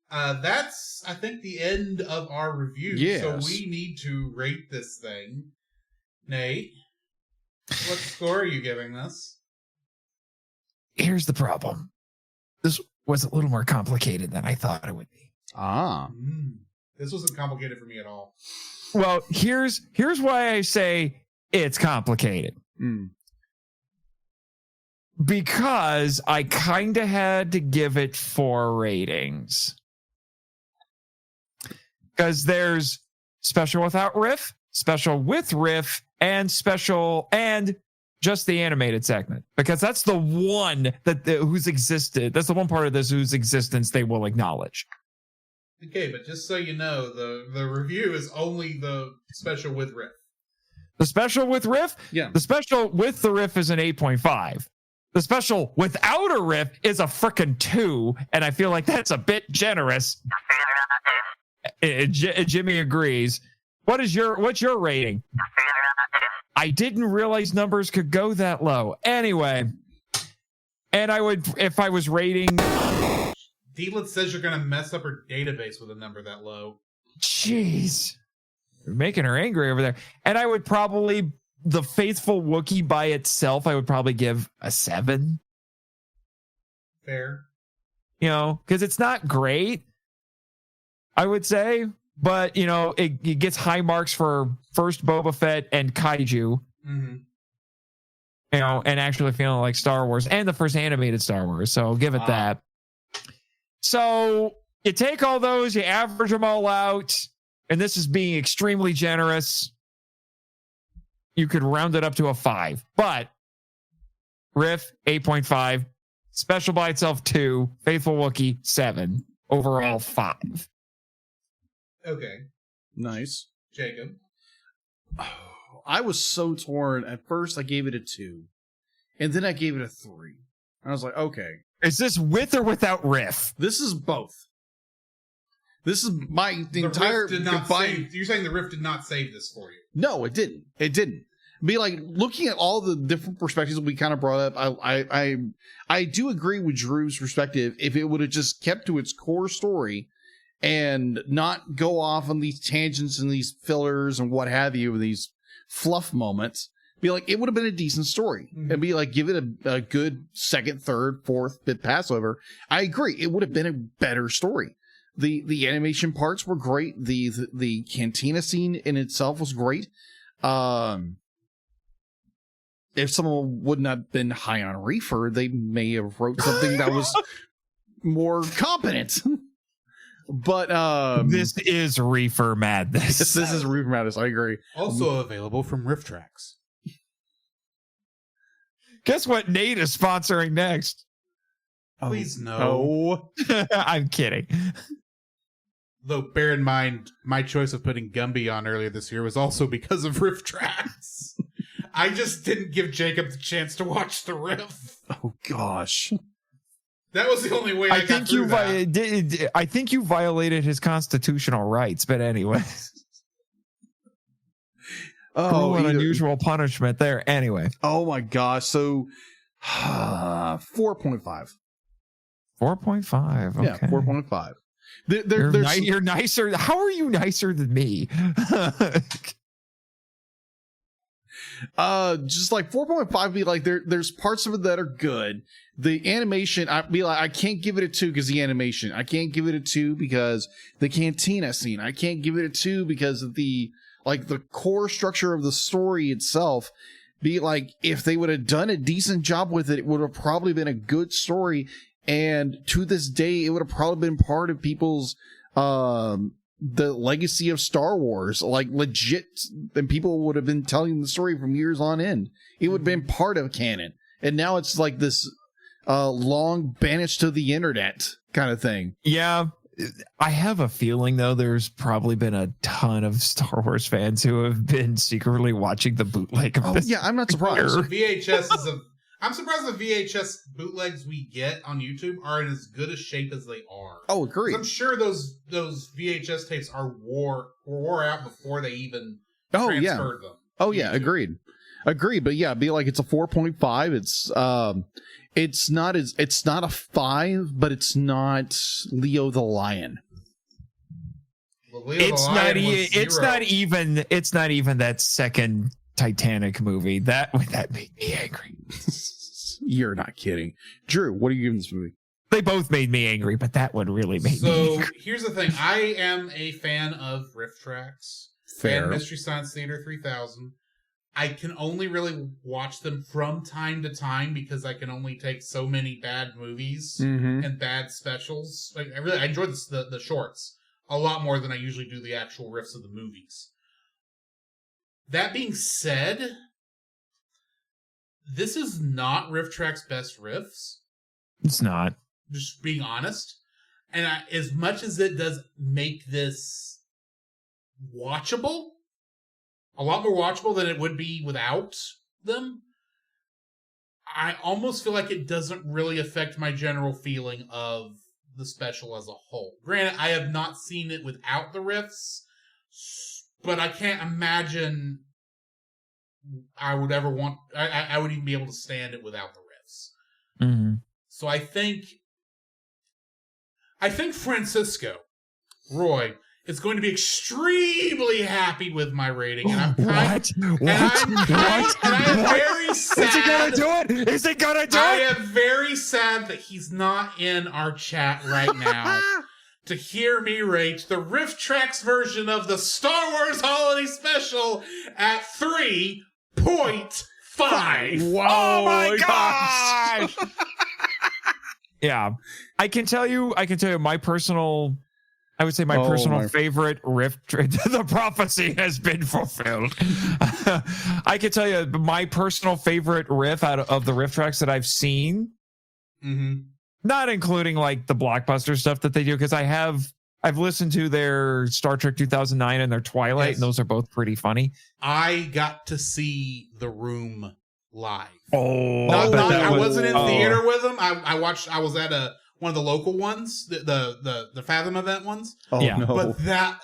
That's, I think, the end of our review. Yes. So we need to rate this thing. Nate, what score are you giving this? Here's the problem. This was a little more complicated than I thought it would be. This wasn't complicated for me at all. Well, here's why I say it's complicated. Because I kind of had to give it 4 ratings. Because there's special without riff, special with riff, and special and just the animated segment. Because that's the one who's existed. That's the one part of this whose existence they will acknowledge. Okay, but just so you know, the review is only the special with riff. The special with riff? Yeah. The special with the riff is an 8.5. The special without a riff is a frickin' 2, and I feel like that's a bit generous. Jimmy agrees. What's your rating? I didn't realize numbers could go that low. Anyway, and I would, if I was rating... Deedlet says you're going to mess up her database with a number that low. Jeez. You're making her angry over there. And I would probably... The Faithful Wookie by itself, I would probably give a 7. Fair. You know, because it's not great, I would say. But, you know, it gets high marks for first Boba Fett and Kaiju. Mm-hmm. You know, and actually feeling like Star Wars. And the first animated Star Wars. So I'll give it that. So you take all those, you average them all out. And this is being extremely generous. You could round it up to a 5, but riff 8.5, special by itself 2, Faithful Wookie 7, overall 5. Okay, Nice. Jacob. I was so torn. At first, I gave it a 2, and then I gave it a 3. I was like, okay, is this with or without riff? this is both. This is the entire riff did not combined. you're saying the riff did not save this for you? No, it didn't. It didn't. Be like looking at all the different perspectives we kind of brought up. I do agree with Drew's perspective. If it would have just kept to its core story and not go off on these tangents and these fillers and what have you, these fluff moments, be like it would have been a decent story. Mm-hmm. And be like give it a good second, third, fourth bit passover. I agree. It would have been a better story. The animation parts were great. The cantina scene in itself was great. if someone would not have been high on reefer, they may have wrote something that was more competent. But this is reefer madness. this is reefer madness. I agree. Also available from Riff Tracks. Guess what Nate is sponsoring next? Please no. I'm kidding. Though bear in mind, my choice of putting Gumby on earlier this year was also because of Riff Tracks. I just didn't give Jacob the chance to watch the riff. Oh gosh. That was the only way I got through that. I think you violated his constitutional rights, but anyway. Cruel and unusual punishment there. Anyway. Oh my gosh. So 4.5. 4.5. Okay. Yeah, 4.5. You're nicer. How are you nicer than me? Just like 4.5 be like there's parts of it that are good. The animation, I can't give it a 2 because the animation. I can't give it a 2 because the cantina scene. I can't give it a 2 because of the core structure of the story itself. Be like, if they would have done a decent job with it, it would have probably been a good story. And to this day, it would have probably been part of people's the legacy of Star Wars, like legit, and people would have been telling the story from years on end. It would have been part of canon, and now it's like this long banished to the internet kind of thing. Yeah, I have a feeling though there's probably been a ton of Star Wars fans who have been secretly watching the bootleg of this. Yeah, I'm not surprised. I'm surprised the VHS bootlegs we get on YouTube are in as good a shape as they are. Oh, agreed. I'm sure those VHS tapes are wore out before they even transferred them. Oh yeah, agreed. But yeah, be like it's a 4.5. It's not a 5, but it's not Leo the Lion. Well, it's not even that second Titanic movie. That made me angry. You're not kidding. Drew, what are you giving this movie? They both made me angry, but that one really made me angry. So here's the thing. I am a fan of Riff Tracks and Mystery Science Theater 3000. I can only really watch them from time to time because I can only take so many bad movies and bad specials. Like I enjoy the shorts a lot more than I usually do the actual riffs of the movies. That being said, this is not Riff Tracks' best riffs. It's not. Just being honest. And as much as it does make this watchable, a lot more watchable than it would be without them, I almost feel like it doesn't really affect my general feeling of the special as a whole. Granted, I have not seen it without the riffs, but I can't imagine I would ever want... I would even be able to stand it without the riffs. Mm-hmm. So I think Francisco Roy is going to be extremely happy with my rating. And I'm very sad. Is he gonna do it? Is he gonna do it? I am very sad that he's not in our chat right now to hear me rate the Riff Tracks version of the Star Wars Holiday Special at 3.5. Wow. Oh my gosh! Yeah, I can tell you my personal... I would say my personal favorite riff. The prophecy has been fulfilled. I can tell you my personal favorite riff out of the riff tracks that I've seen, not including like the blockbuster stuff that they do, because I've listened to their Star Trek 2009 and their Twilight, and those are both pretty funny. I got to see The Room live. I wasn't in theater with them. I was at one of the local ones, the Fathom event ones. But that,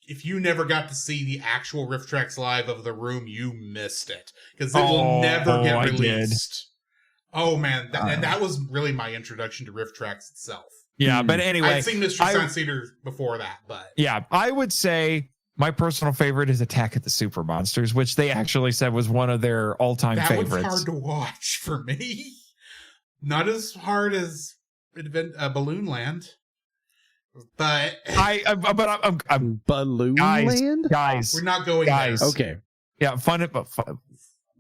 if you never got to see the actual Riff Tracks live of The Room, you missed it. Because it will never get released. Oh, man. And that was really my introduction to Riff Tracks itself. Yeah, but anyway. I'd seen Mystery Science Theater before that, but... Yeah, I would say my personal favorite is Attack of the Super Monsters, which they actually said was one of their all-time favorites. That one's hard to watch for me. Not as hard as... Balloon Land, but I'm Balloon Land, Land, guys. We're not going guys. there. Okay, yeah, fun.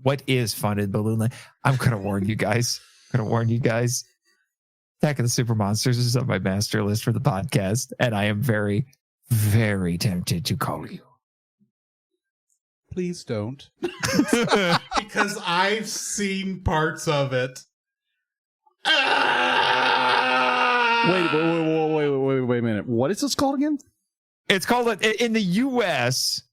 what is fun in Balloon Land? I'm going to warn you guys. Attack of the Super Monsters is on my master list for the podcast, and I am very, very tempted to call you. Please don't. Because I've seen parts of it. Wait a minute. What is this called again? It's called, in the U.S.,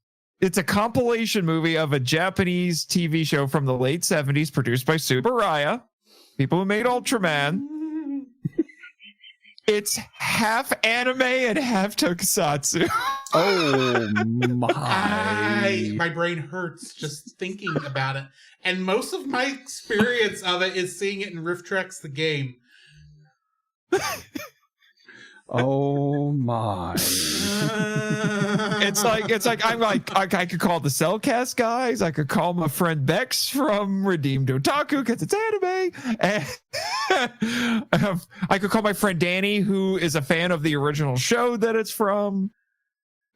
it's a compilation movie of a Japanese TV show from the late 70s produced by Subaraya, people who made Ultraman. It's half anime and half tokusatsu. Oh my. My brain hurts just thinking about it. And most of my experience of it is seeing it in Rift Treks the game. Oh my. It's like I could call the Cellcast guys, I could call my friend Bex from Redeemed Otaku because it's anime, and I could call my friend Danny, who is a fan of the original show that it's from,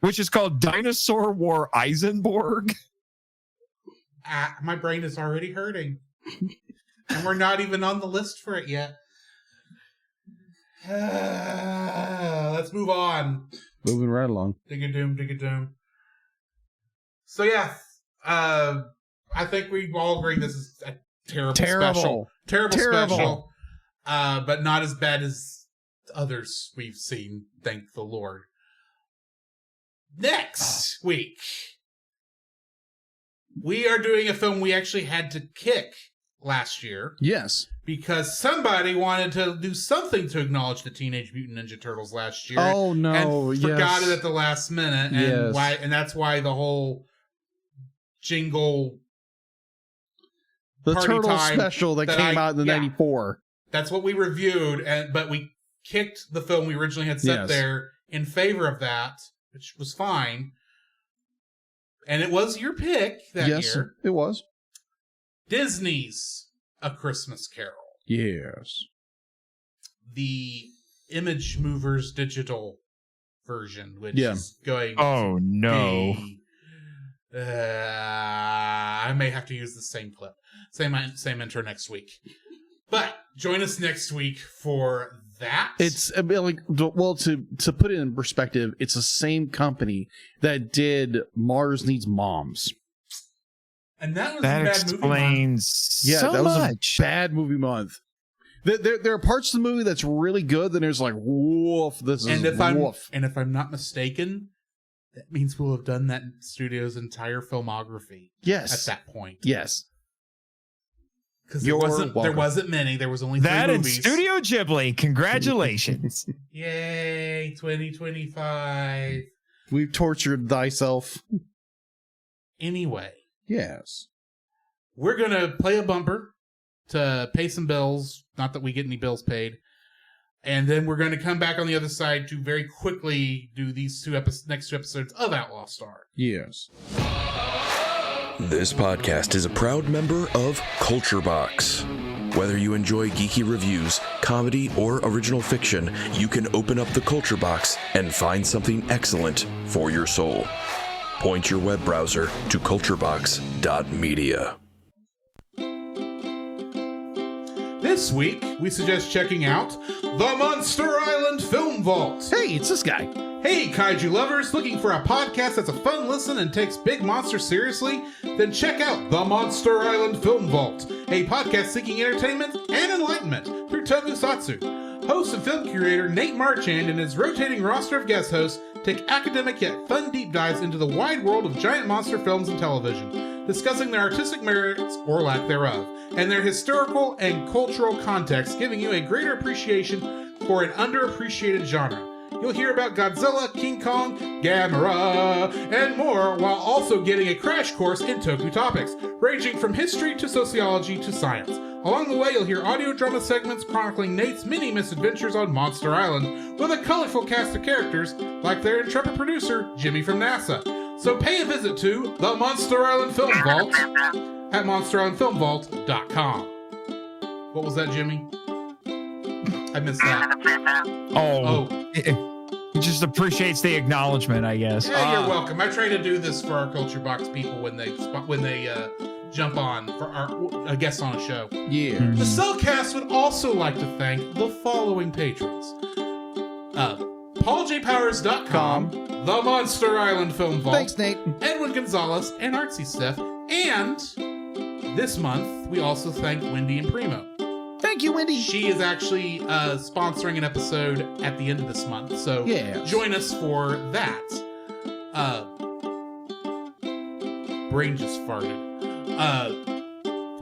which is called Dinosaur War Eisenborg. My brain is already hurting. And we're not even on the list for it yet. Let's move on. Moving right along. Dig-a-doom. So yeah, I think we all agree this is a terrible special. Special. But not as bad as others we've seen, thank the Lord. Next week, we are doing a film we actually had to kick last year. Yes. Because somebody wanted to do something to acknowledge the Teenage Mutant Ninja Turtles last year. Oh no! And forgot it at the last minute, and Yes. and that's why the whole jingle, The Party Turtle Time special that came out in the '94. That's what we reviewed, but we kicked the film we originally had set there in favor of that, which was fine. And it was your pick that year. It was. Disney's A Christmas Carol. Yes. The Image Movers digital version, which is going Oh, no. be, I may have to use the same clip. Same intro next week. But join us next week for that. It's a bit like, well, to put it in perspective, it's the same company that did Mars Needs Moms. And that was That a bad explains Yeah, so that was much. a bad movie month. There are parts of the movie that's really good. Then there's like, woof, this is woof. And if I'm not mistaken, that means we'll have done that in studio's entire filmography. Yes. At that point. Yes. Because there wasn't many. There was only 3 that movies. in Studio Ghibli. Congratulations. Yay, 2025. We've tortured thyself. Anyway. Yes. We're going to play a bumper to pay some bills. Not that we get any bills paid. And then we're going to come back on the other side to very quickly do these next 2 episodes of Outlaw Star. Yes. This podcast is a proud member of Culture Box. Whether you enjoy geeky reviews, comedy, or original fiction, you can open up the Culture Box and find something excellent for your soul. Point your web browser to culturebox.media. This week, we suggest checking out the Monster Island Film Vault. Hey, it's this guy. Hey, kaiju lovers, looking for a podcast that's a fun listen and takes big monsters seriously? Then check out the Monster Island Film Vault, a podcast seeking entertainment and enlightenment through tokusatsu. Host and film curator Nate Marchand and his rotating roster of guest hosts take academic yet fun deep dives into the wide world of giant monster films and television, discussing their artistic merits or lack thereof, and their historical and cultural context, giving you a greater appreciation for an underappreciated genre. You'll hear about Godzilla, King Kong, Gamera, and more, while also getting a crash course in Toku topics, ranging from history to sociology to science. Along the way, you'll hear audio drama segments chronicling Nate's many misadventures on Monster Island, with a colorful cast of characters, like their intrepid producer, Jimmy from NASA. So pay a visit to the Monster Island Film Vault at monsterislandfilmvault.com. What was that, Jimmy? I missed that. He just appreciates the acknowledgement, I guess. Yeah, you're welcome. I try to do this for our Culture Box people when they jump on for a guest on a show. Yeah. The Cellcast would also like to thank the following patrons. PaulJPowers.com, The Monster Island Film Vault, Thanks, Nate. Edwin Gonzalez, and Artsy Steph. And this month, we also thank Wendy and Primo. Thank you, Wendy. She is actually sponsoring an episode at the end of this month, so join us for that. Brain just farted.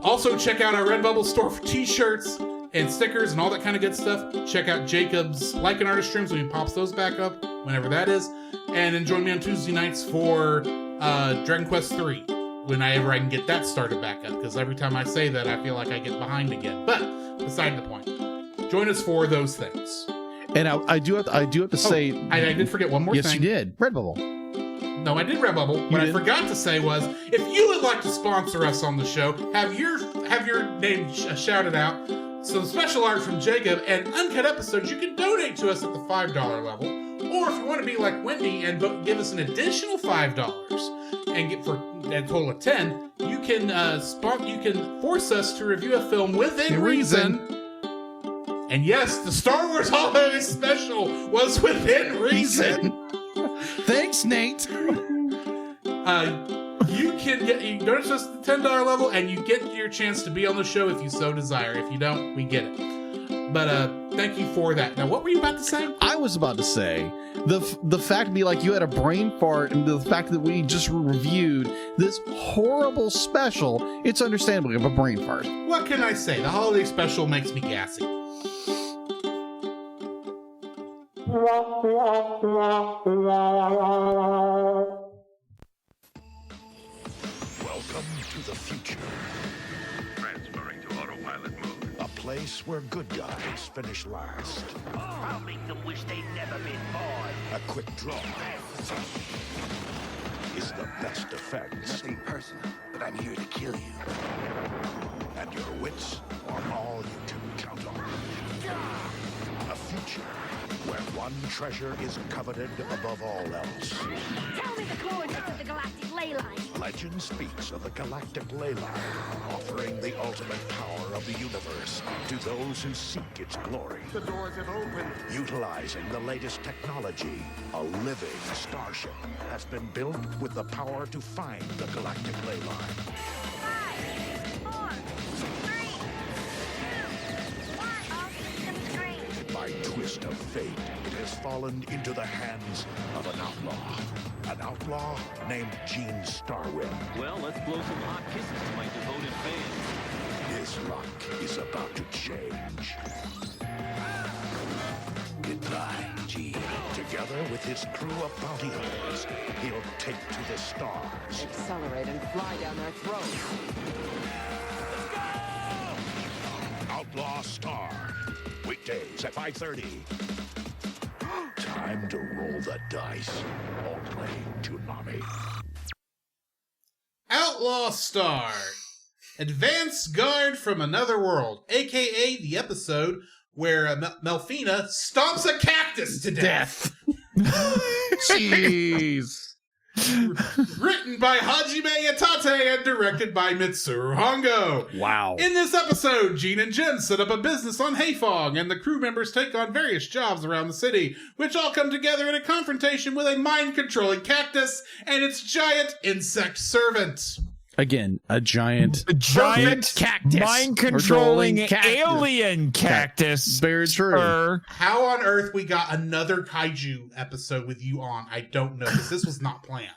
Also, check out our Redbubble store for t-shirts and stickers and all that kind of good stuff. Check out Jacob's Like an Artist streams when he pops those back up, whenever that is. And then join me on Tuesday nights for Dragon Quest III, whenever I can get that started back up, because every time I say that, I feel like I get behind again. But beside the point, join us for those things. And I do have to say, I did forget one more thing. Yes, you did. Redbubble. No, I did Redbubble. What I forgot to say was, if you would like to sponsor us on the show, have your name shouted out, some special art from Jacob, and uncut episodes, you can donate to us at the $5 level. Or if you want to be like Wendy and give us an additional $5 and get for a total of $10, you can you can force us to review a film within reason. And yes, the Star Wars Holiday Special was within reason. Thanks, Nate. You donate to us at the $10 level, and you get your chance to be on the show if you so desire. If you don't, we get it. But thank you for that. Now, what were you about to say? I was about to say the fact to be like you had a brain fart, and the fact that we just reviewed this horrible special. It's understandable you have a brain fart. What can I say? The holiday special makes me gassy. Welcome to the future. Transferring to autopilot mode. A place where good guys finish last. I'll make them wish they'd never been born. A quick draw is the best defense. Nothing personal, but I'm here to kill you. And your wits are all you can count on. A future where one treasure is coveted above all else. Tell me the coordinates of the galactic ley line. Legend speaks of the galactic ley line, offering the ultimate power of the universe to those who seek its glory. The doors have opened. Utilizing the latest technology, a living starship has been built with the power to find the galactic ley line. 5, 4, 3, 2, 1. All systems green. By twist of fate, it has fallen into the hands of an outlaw. An outlaw named Gene Starwind. Well, let's blow some hot kisses to my devoted fans. His luck is about to change. Goodbye, Gene. Together with his crew of bounty hunters, he'll take to the stars. Accelerate and fly down their throats. Outlaw Star. Weekdays at 5:30. Time to roll the dice. Only Toonami. Outlaw Star. Advance Guard from Another World, a.k.a. the episode where Melfina stomps a cactus to death. Jeez. Written by Hajime Yatate and directed by Mitsuru Hongo. Wow. In this episode, Gene and Jen set up a business on Hayfong, and the crew members take on various jobs around the city, which all come together in a confrontation with a mind-controlling cactus and its giant insect servant. Again, a giant cactus. Mind-controlling alien cactus. Very true. How on earth we got another kaiju episode with you on, I don't know, because this was not planned.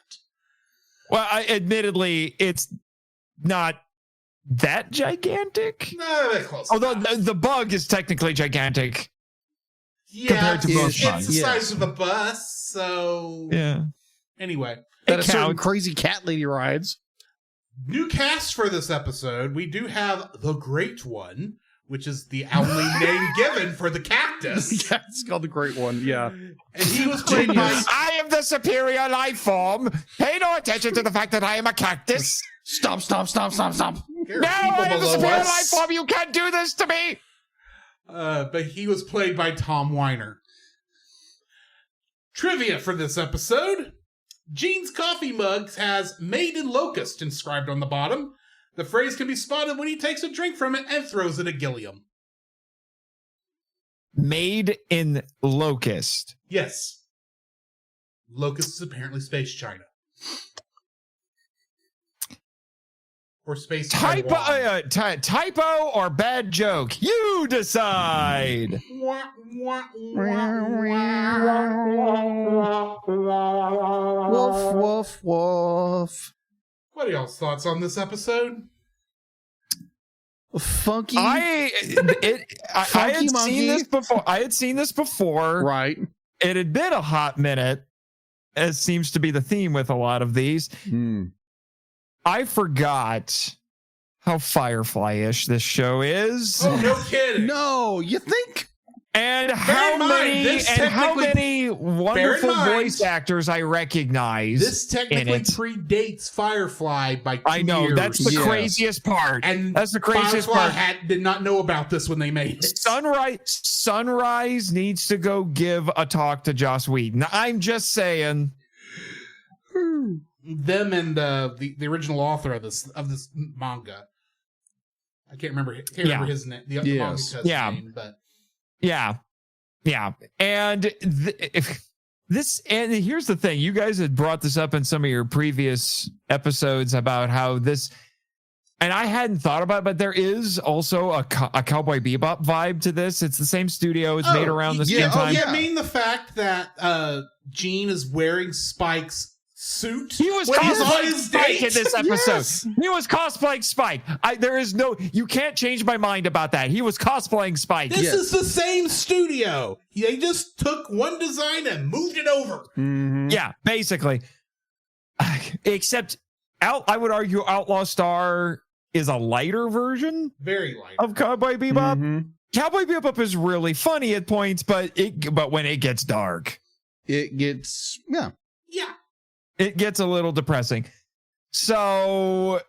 Well, admittedly, it's not that gigantic. No, they're close. Although the bug is technically gigantic. Yeah, compared to most it's bugs. the size of a bus, so... Yeah. Anyway. That a certain crazy cat lady rides. New cast for this episode, we do have the Great One, which is the only name given for the cactus. Yeah, it's called the Great One, yeah. And he was played by... I am the superior life form. Pay no attention to the fact that I am a cactus. Stop. There No, are people I am the below superior us. life form. You can't do this to me. But he was played by Tom Weiner. Trivia for this episode. Gene's coffee mug has Made in Locust inscribed on the bottom. The phrase can be spotted when he takes a drink from it and throws it at Gilliam. Made in Locust. Yes. Locust is apparently space China. Or space Taiwan. Typo or bad joke? You decide. Woof, woof, woof. What are y'all's thoughts on this episode? Funky. I had seen this before. I had seen this before. Right. It had been a hot minute, as seems to be the theme with a lot of these. I forgot how Firefly-ish this show is. Oh, no kidding. No, you think? And how many wonderful voice actors I recognize. This technically predates Firefly by 2 years. know, that's the craziest part. And that's the craziest part. Did not know about this when they made it. Sunrise needs to go give a talk to Joss Whedon. I'm just saying. Them and the original author of this manga. I can't remember his name. The manga's name, but yeah. And and here's the thing: you guys had brought this up in some of your previous episodes about how this, and I hadn't thought about it, but there is also a Cowboy Bebop vibe to this. It's the same studio. It's made around the same time. I mean the fact that Gene is wearing Spike's suit. He was cosplaying Spike in this episode. Yes. He was cosplaying Spike. You can't change my mind about that. He was cosplaying Spike. This is the same studio. They just took one design and moved it over. Mm-hmm. Yeah, basically. Except, I would argue Outlaw Star is a lighter version. Very light. Of Cowboy Bebop. Mm-hmm. Cowboy Bebop is really funny at points, but when it gets dark, it gets it gets a little depressing. So,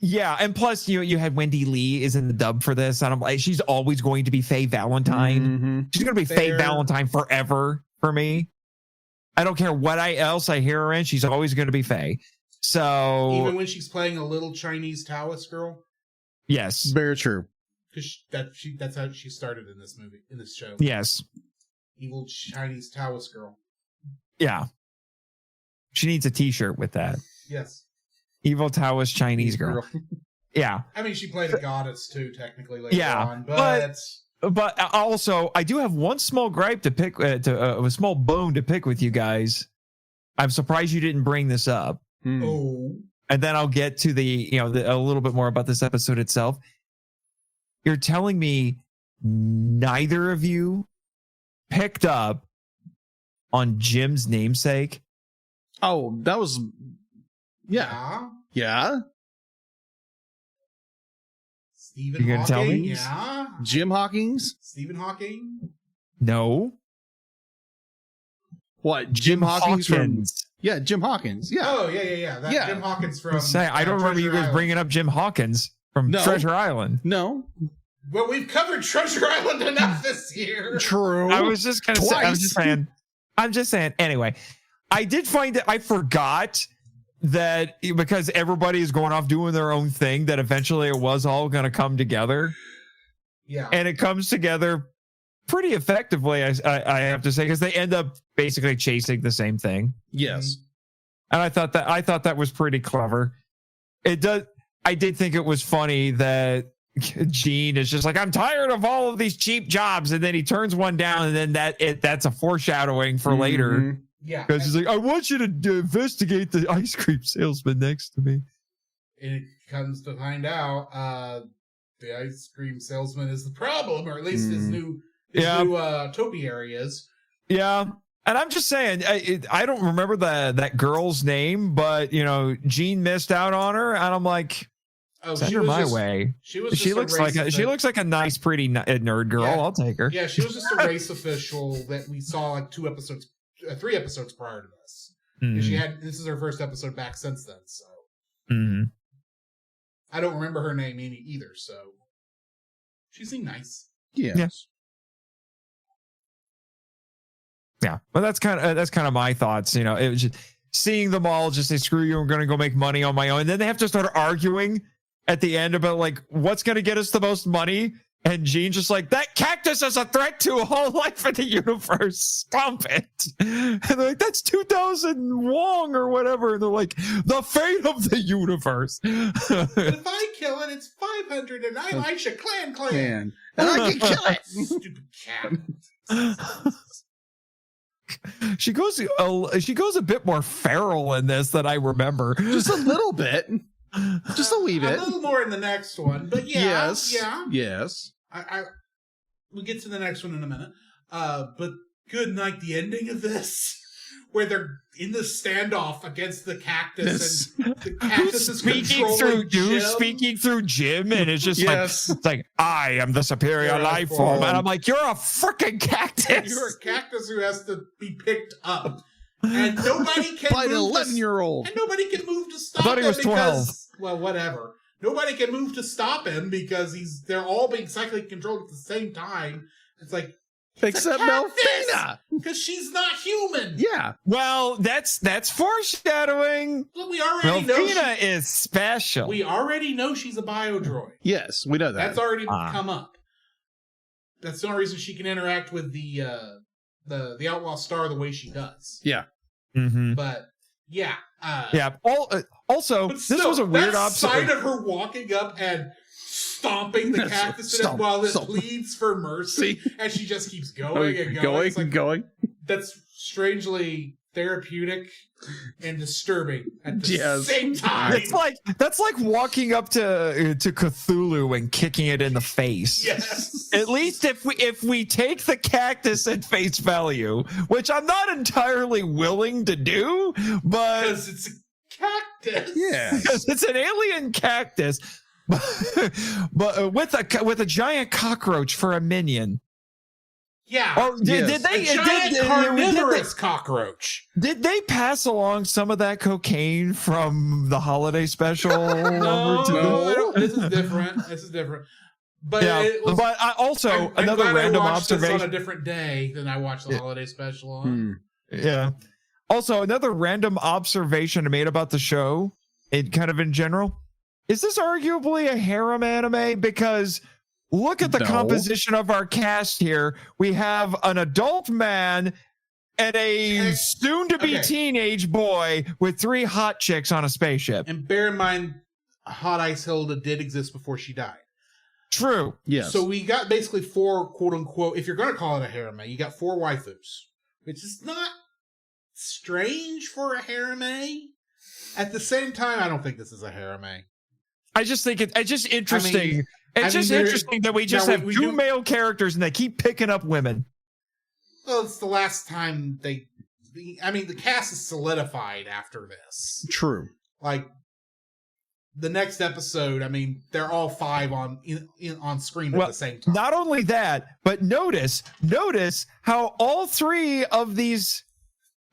yeah, and plus you had Wendy Lee is in the dub for this, and I'm like, she's always going to be Faye Valentine. Mm-hmm. She's going to be Faye Valentine forever for me. I don't care what else I hear her in. She's always going to be Faye. So even when she's playing a little Chinese Taoist girl. Yes, very true. Because that's how she started in this movie, in this show. Yes, evil Chinese Taoist girl. Yeah. She needs a t-shirt with that. Yes. Evil Taoist Chinese girl. Yeah. I mean, she played a goddess too, technically later on. But also, I do have one small gripe to pick, a small bone to pick with you guys. I'm surprised you didn't bring this up. Oh. And then I'll get to a little bit more about this episode itself. You're telling me neither of you picked up on Jim's namesake? Oh, that was... Yeah. Stephen You're Hawking? Tell me? Yeah. Jim Hawkins? Stephen Hawking? No. What? Jim Hawkins from... Yeah, Jim Hawkins. Yeah. Oh, yeah. Jim Hawkins from... I don't remember you guys bringing up Jim Hawkins from Treasure Island. No. Well, we've covered Treasure Island enough this year. True. I was just going to say... I'm just saying. Anyway... I did find that I forgot that because everybody is going off doing their own thing, that eventually it was all going to come together. Yeah. And it comes together pretty effectively, I have to say, because they end up basically chasing the same thing. Yes. And I thought that was pretty clever. I did think it was funny that Gene is just like, I'm tired of all of these cheap jobs. And then he turns one down, and then that's a foreshadowing for later. Yeah. Because he's like, I want you to investigate the ice cream salesman next to me. And it comes to find out the ice cream salesman is the problem, or at least his new topiary is. Yeah. And I'm just saying, I don't remember that girl's name, but, Gene missed out on her. And I'm like, send her my way. She looks like a nice, pretty nerd girl. Yeah. I'll take her. Yeah, she was just a race official that we saw like 3 episodes prior to this. Mm-hmm. This is her first episode back since then, so mm-hmm. I don't remember her name either, so she seemed nice. Yes. Yeah. Well, that's kind of my thoughts. It was just seeing them all just say, screw you, I'm going to go make money on my own. And then they have to start arguing at the end about like, what's going to get us the most money? And Jean's just like, that cactus is a threat to all life in the universe. Stomp it. And they're like, that's 2,000 wong or whatever. And they're like, the fate of the universe. If I kill it, it's 500 and I like your clan. And I can kill it. Stupid cat. She goes a bit more feral in this than I remember. Just a little bit. Just a wee bit. A little more in the next one, but Yes. We'll get to the next one in a minute. But good night, the ending of this, where they're in the standoff against the cactus, and the cactus is controlling Jim. Speaking through Jim, and it's just it's like, I am the superior life form. And I'm like, you're a freaking cactus. You're a cactus who has to be picked up. And nobody can by an 11-year-old. And nobody can move to stop him. I thought he was 12. Well, whatever. Nobody can move to stop him because they're all being psychically controlled at the same time. It's like, except Melfina, because she's not human. Yeah. Well, that's foreshadowing. But we already know Melfina is special. We already know she's a biodroid. Yes, we know that. That's already come up. That's the only reason she can interact with the Outlaw Star the way she does. Yeah. Mm-hmm. But yeah. Also, this was a weird observation. Sight of her walking up and stomping the cactus while it pleads for mercy, and she just keeps going and going. That's strangely therapeutic and disturbing at the same time. That's like walking up to Cthulhu and kicking it in the face. Yes. At least if we take the cactus at face value, which I'm not entirely willing to do, but because it's a cactus. Yeah, because it's an alien cactus, but with a giant cockroach for a minion. Yeah. Oh, did they? A giant carnivorous cockroach. Did they pass along some of that cocaine from the holiday special? No. This is different. But yeah, but also I'm another glad random I watched observation. this on a different day than I watched the holiday special on. Yeah. Also, another random observation I made about the show, in general, is this arguably a harem anime? Because look at the composition of our cast here. We have an adult man and a soon-to-be teenage boy with 3 hot chicks on a spaceship. And bear in mind, Hot Ice Hilda did exist before she died. True. Yes. So we got basically 4 quote-unquote, if you're going to call it a harem, you got 4 waifus, which is not strange for a harem. At the same time, I don't think this is a harem. I just think it's just interesting. Interesting that we just have 2 male characters and they keep picking up women. Well, it's the last time the cast is solidified after this. True. Like, the next episode, they're all 5 on screen at the same time. Not only that, but notice how all 3 of these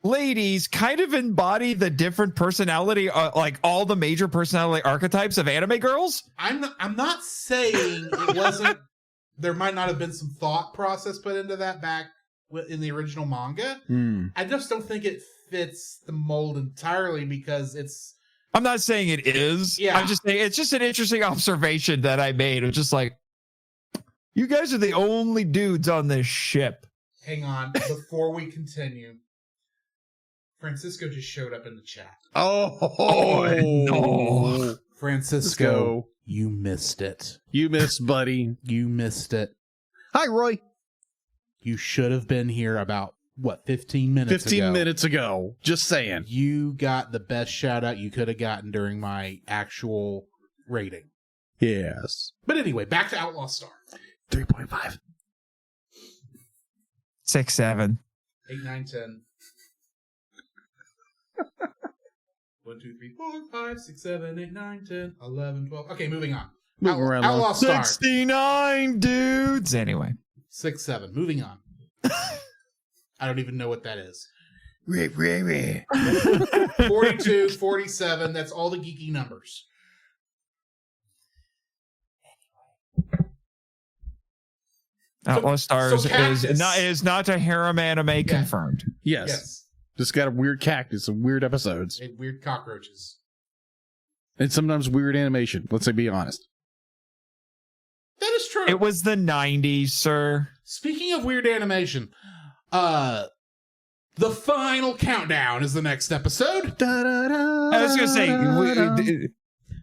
ladies kind of embody the different personality, like all the major personality archetypes of anime girls. I'm not saying it wasn't. There might not have been some thought process put into that back in the original manga. I just don't think it fits the mold entirely because it's. I'm not saying it is. Yeah. I'm just saying it's just an interesting observation that I made. It's just like, you guys are the only dudes on this ship. Hang on, before we continue. Francisco just showed up in the chat. Oh no. Francisco, you missed it. You missed, buddy. You missed it. Hi, Roy. You should have been here about, 15 minutes ago? 15 minutes ago. Just saying. You got the best shout out you could have gotten during my actual rating. Yes. But anyway, back to Outlaw Star. 3.5. 6, 7. 8, 9, 10. 1, 2, 3, 4, 5, 6, 7, 8, 9, 10, 11, 12. Okay, moving on. Outlaw Star. 69 dudes. Anyway. 6, 7. Moving on. I don't even know what that is. 42, 47. That's all the geeky numbers. Outlaw Stars is not a harem anime confirmed. Yes. Just got a weird cactus and weird episodes. And weird cockroaches. And sometimes weird animation. Let's be honest. That is true. It was the 90s, sir. Speaking of weird animation, the final countdown is the next episode. I was going to say...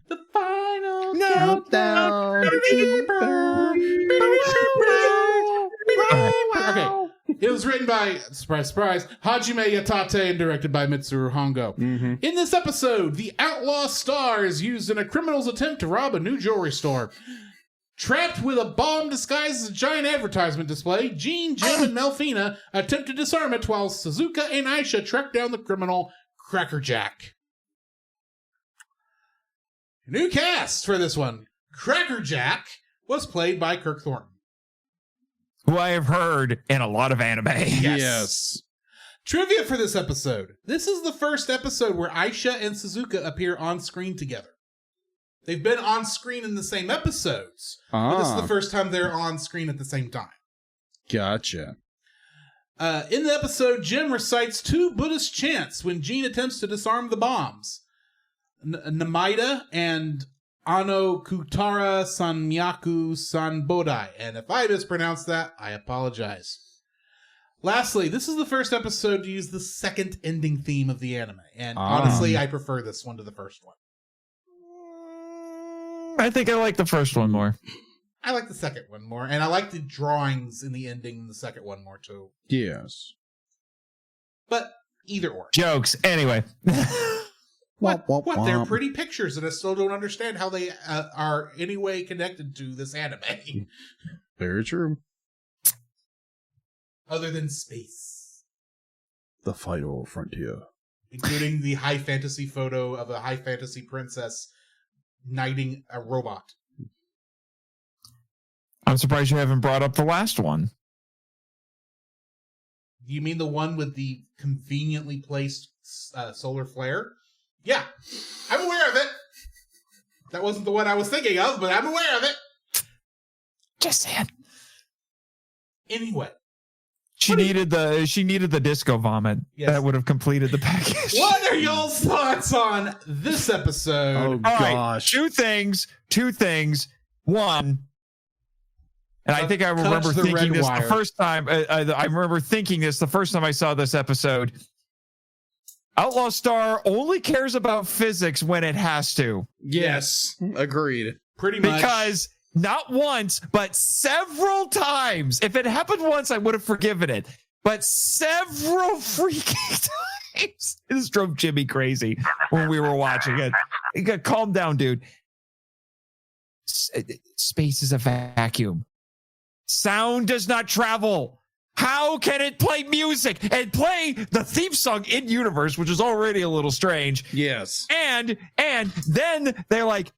The final countdown. Okay. It was written by, surprise, surprise, Hajime Yatate and directed by Mitsuru Hongo. Mm-hmm. In this episode, the Outlaw star is used in a criminal's attempt to rob a new jewelry store. Trapped with a bomb disguised as a giant advertisement display, Jean, Jim, and Melfina attempt to disarm it while Suzuka and Aisha track down the criminal Crackerjack. New cast for this one. Crackerjack was played by Kirk Thornton, who I have heard in a lot of anime. Yes. Trivia for this episode. This is the first episode where Aisha and Suzuka appear on screen together. They've been on screen in the same episodes, but this is the first time they're on screen at the same time. Gotcha. In the episode, Jim recites 2 Buddhist chants when Jean attempts to disarm the bombs. Namaida and Ano Kutara Sanmyaku Sanbodai. And if I mispronounced that, I apologize. Lastly, this is the first episode to use the second ending theme of the anime. And honestly, I prefer this one to the first one. I think I like the first one more. I like the second one more. And I like the drawings in the ending in the second one more, too. Yes. But either or. Jokes. Anyway. What? They're pretty pictures, and I still don't understand how they are any way connected to this anime. Very true. Other than space. The final frontier. Including the high fantasy photo of a high fantasy princess knighting a robot. I'm surprised you haven't brought up the last one. You mean the one with the conveniently placed solar flare? Yeah, I'm aware of it. That wasn't the one I was thinking of, but I'm aware of it. Just saying. Anyway. She needed the disco vomit. Yes. That would have completed the package. What are y'all's thoughts on this episode? Oh, gosh. Right, two things. One, and I think I remember thinking this the first time. I remember thinking this the first time I saw this episode. Outlaw Star only cares about physics when it has to. Yes, agreed. Pretty much. Because not once, but several times. If it happened once, I would have forgiven it. But several freaking times. This drove Jimmy crazy when we were watching it. You got calm down, dude. Space is a vacuum. Sound does not travel. How can it play music and play the theme song in universe, which is already a little strange? Yes. And then they're like,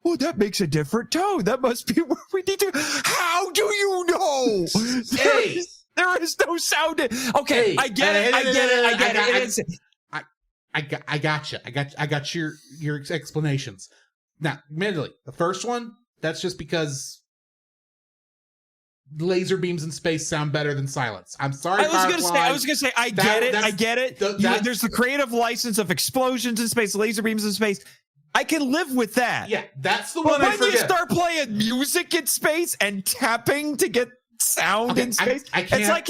oh, that makes a different tone. That must be where we need to. How do you know? Hey. There is no sound. Okay, I get it. I gotcha. I got your explanations. Now, admittedly, the first one, that's just because laser beams in space sound better than silence. I'm sorry. I was gonna say, I get it. There's the creative license of explosions in space, laser beams in space. I can live with that. Yeah, that's the one. But when you start playing music in space and tapping to get sound in space, it's like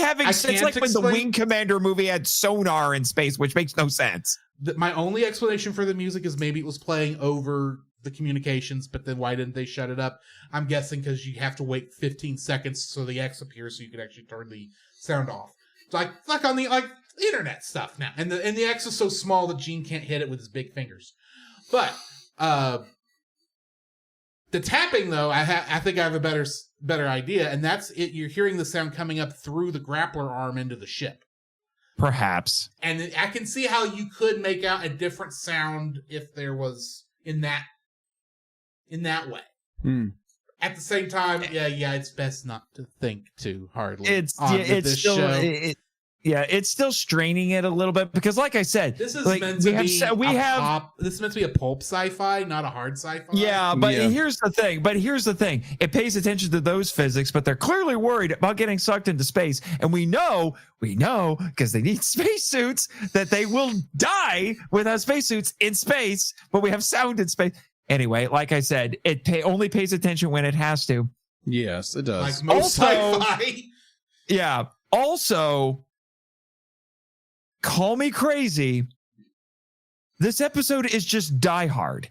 when the Wing Commander movie had sonar in space, which makes no sense. My only explanation for the music is maybe it was playing over the communications, but then why didn't they shut it up? I'm guessing because you have to wait 15 seconds so the X appears so you can actually turn the sound off. It's like on the internet stuff now. And the X is so small that Gene can't hit it with his big fingers. But the tapping though, I think I have a better idea, and that's it. You're hearing the sound coming up through the grappler arm into the ship. Perhaps. And I can see how you could make out a different sound if there was in that way. At the same time, yeah, it's best not to think too hardly. It's still Yeah, it's still straining it a little bit because, like I said, This is like, meant to be this is meant to be a pulp sci-fi, not a hard sci-fi. Yeah, but here's the thing. It pays attention to those physics, but they're clearly worried about getting sucked into space. And we know, because they need spacesuits, that they will die without spacesuits in space, but we have sound in space. Anyway, like I said, it only pays attention when it has to. Yes, it does. Like most sci-fi. Yeah. Also, call me crazy. This episode is just Die Hard.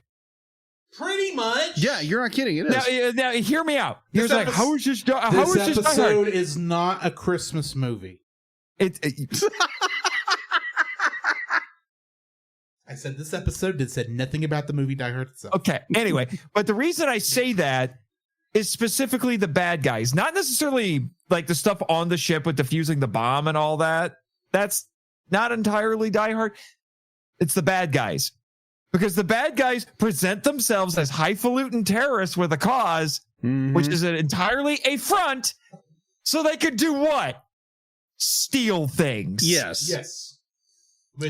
Pretty much. Yeah, you're not kidding. It is. Now hear me out. Here's like, how is this? This episode Die Hard? Is not a Christmas movie. I said this episode said nothing about the movie Die Hard itself. Okay. Anyway, but the reason I say that is specifically the bad guys, not necessarily like the stuff on the ship with defusing the bomb and all that. That's not entirely Die Hard. It's the bad guys. Because the bad guys present themselves as highfalutin terrorists with a cause, which is entirely a front, so they could do what? Steal things. Yes.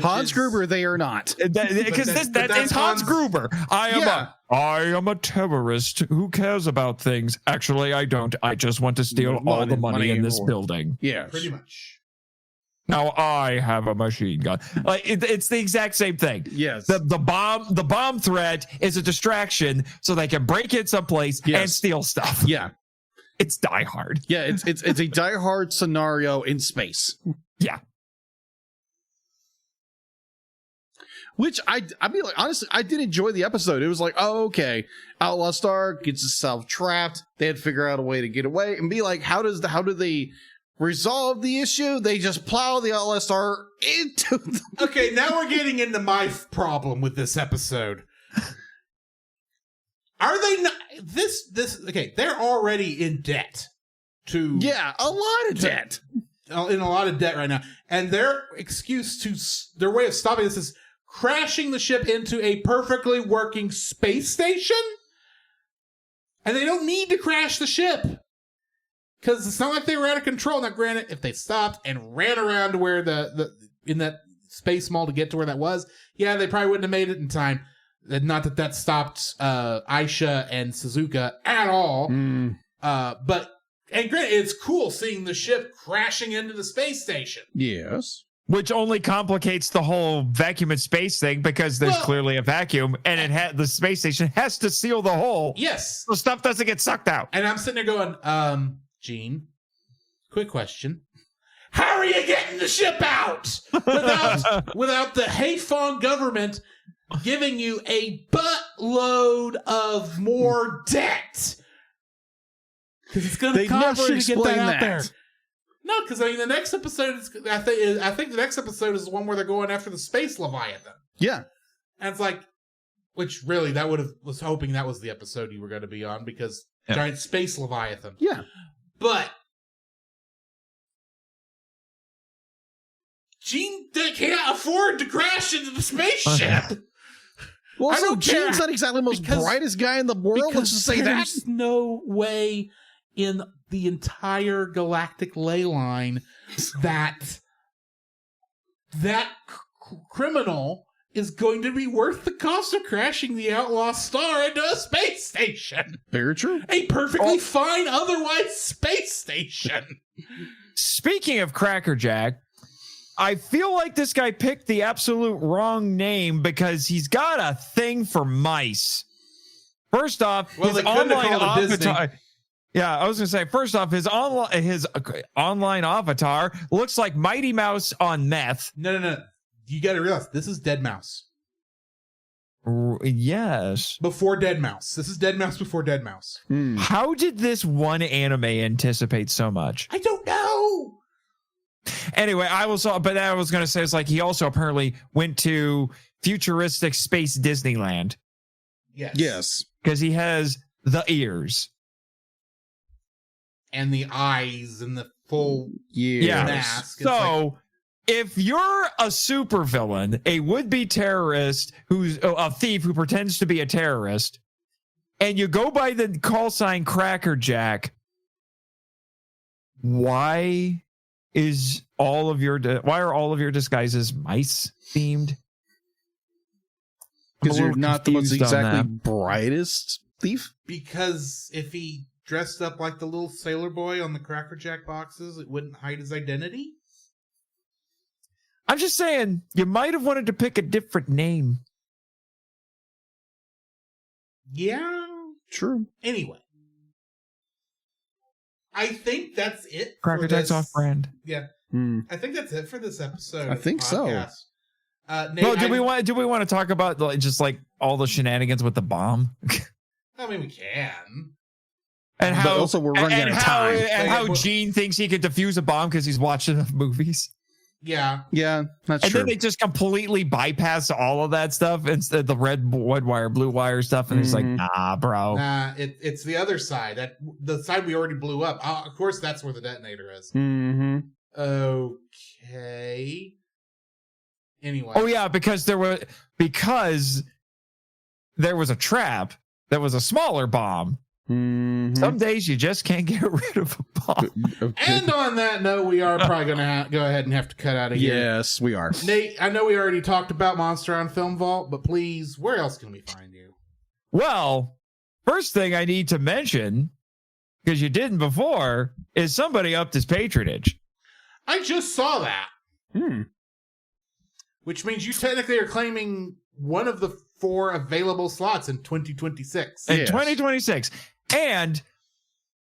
Hans Gruber, they are not. Because that's Hans Gruber. I am a terrorist who cares about things. Actually, I don't. I just want to steal all the money in this building. Yeah, pretty much. Now I have a machine gun. It's the exact same thing. Yes. The bomb threat is a distraction so they can break in someplace and steal stuff. Yeah. It's Die Hard. Yeah, it's a Die Hard scenario in space. Yeah. Which I mean, like, honestly, I did enjoy the episode. It was like, oh, okay, Outlaw Star gets himself trapped. They had to figure out a way to get away and be like, how do they resolve the issue? They just plow the Outlaw Star into the... Okay, now we're getting into my problem with this episode. Are they not okay, they're already in debt to a lot of debt. In a lot of debt right now. And their their way of stopping this is crashing the ship into a perfectly working space station? And they don't need to crash the ship. Because it's not like they were out of control. Now, granted, if they stopped and ran around to where in that space mall to get to where that was, yeah, they probably wouldn't have made it in time. Not that stopped Aisha and Suzuka at all. But granted, it's cool seeing the ship crashing into the space station. Yes. Which only complicates the whole vacuum in space thing because there's clearly a vacuum and the space station has to seal the hole. Yes. So stuff doesn't get sucked out. And I'm sitting there going, Gene, quick question. How are you getting the ship out without the Haifong government giving you a buttload of more debt? Because it's going to cost you to get that out there. No, because the next episode is I think the next episode is the one where they're going after the space Leviathan. Yeah, and it's like, which really was hoping that was the episode you were going to be on because giant space Leviathan. Yeah, but Gene can't afford to crash into the spaceship. Well, so Gene's not exactly the most brightest guy in the world. Let's just say that. There's no way in the entire galactic ley line that criminal is going to be worth the cost of crashing the Outlaw Star into a space station. Very true. A perfectly fine otherwise space station. Speaking of Crackerjack, I feel like this guy picked the absolute wrong name because he's got a thing for mice. First off, his online avatar. Yeah, I was going to say, first off, his online avatar looks like Mighty Mouse on meth. No. You got to realize, this is Dead Mouse. Yes. Before Dead Mouse. This is Dead Mouse before Dead Mouse. How did this one anime anticipate so much? I don't know. Anyway, I was going to say, it's like he also apparently went to futuristic space Disneyland. Yes. Because he has the ears. And the eyes and the full mask. So, if you're a supervillain, a would-be terrorist who's a thief who pretends to be a terrorist, and you go by the call sign Crackerjack, why is all of your disguises mice themed? Because you're not the most exactly brightest thief? Because if he dressed up like the little sailor boy on the Cracker Jack boxes, it wouldn't hide his identity? I'm just saying, you might have wanted to pick a different name. Yeah. True. Anyway. I think that's it. Cracker Jack's off-brand. Yeah. I think that's it for this episode. I think so. Nate, Well, do we want to talk about just like all the shenanigans with the bomb? I mean, we can. And how but also we're running out of time. And how Gene thinks he can defuse a bomb because he's watching enough movies. Yeah. Yeah, that's and true. then they just completely bypass all of that stuff instead the red wire, blue wire stuff, and it's like, nah, bro. Nah, it's the other side. The side we already blew up. Of course, that's where the detonator is. Mm-hmm. Okay. Anyway. Oh yeah, because there was a trap that was a smaller bomb. Mm-hmm. Some days you just can't get rid of a bomb. Okay. And on that note, we are probably going to go ahead and have to cut out of here. Yes, we are. Nate, I know we already talked about Monster on Film Vault, but please, where else can we find you? Well, first thing I need to mention, because you didn't before, is somebody upped his patronage. I just saw that. Which means you technically are claiming one of the 4 available slots in 2026. In 2026. And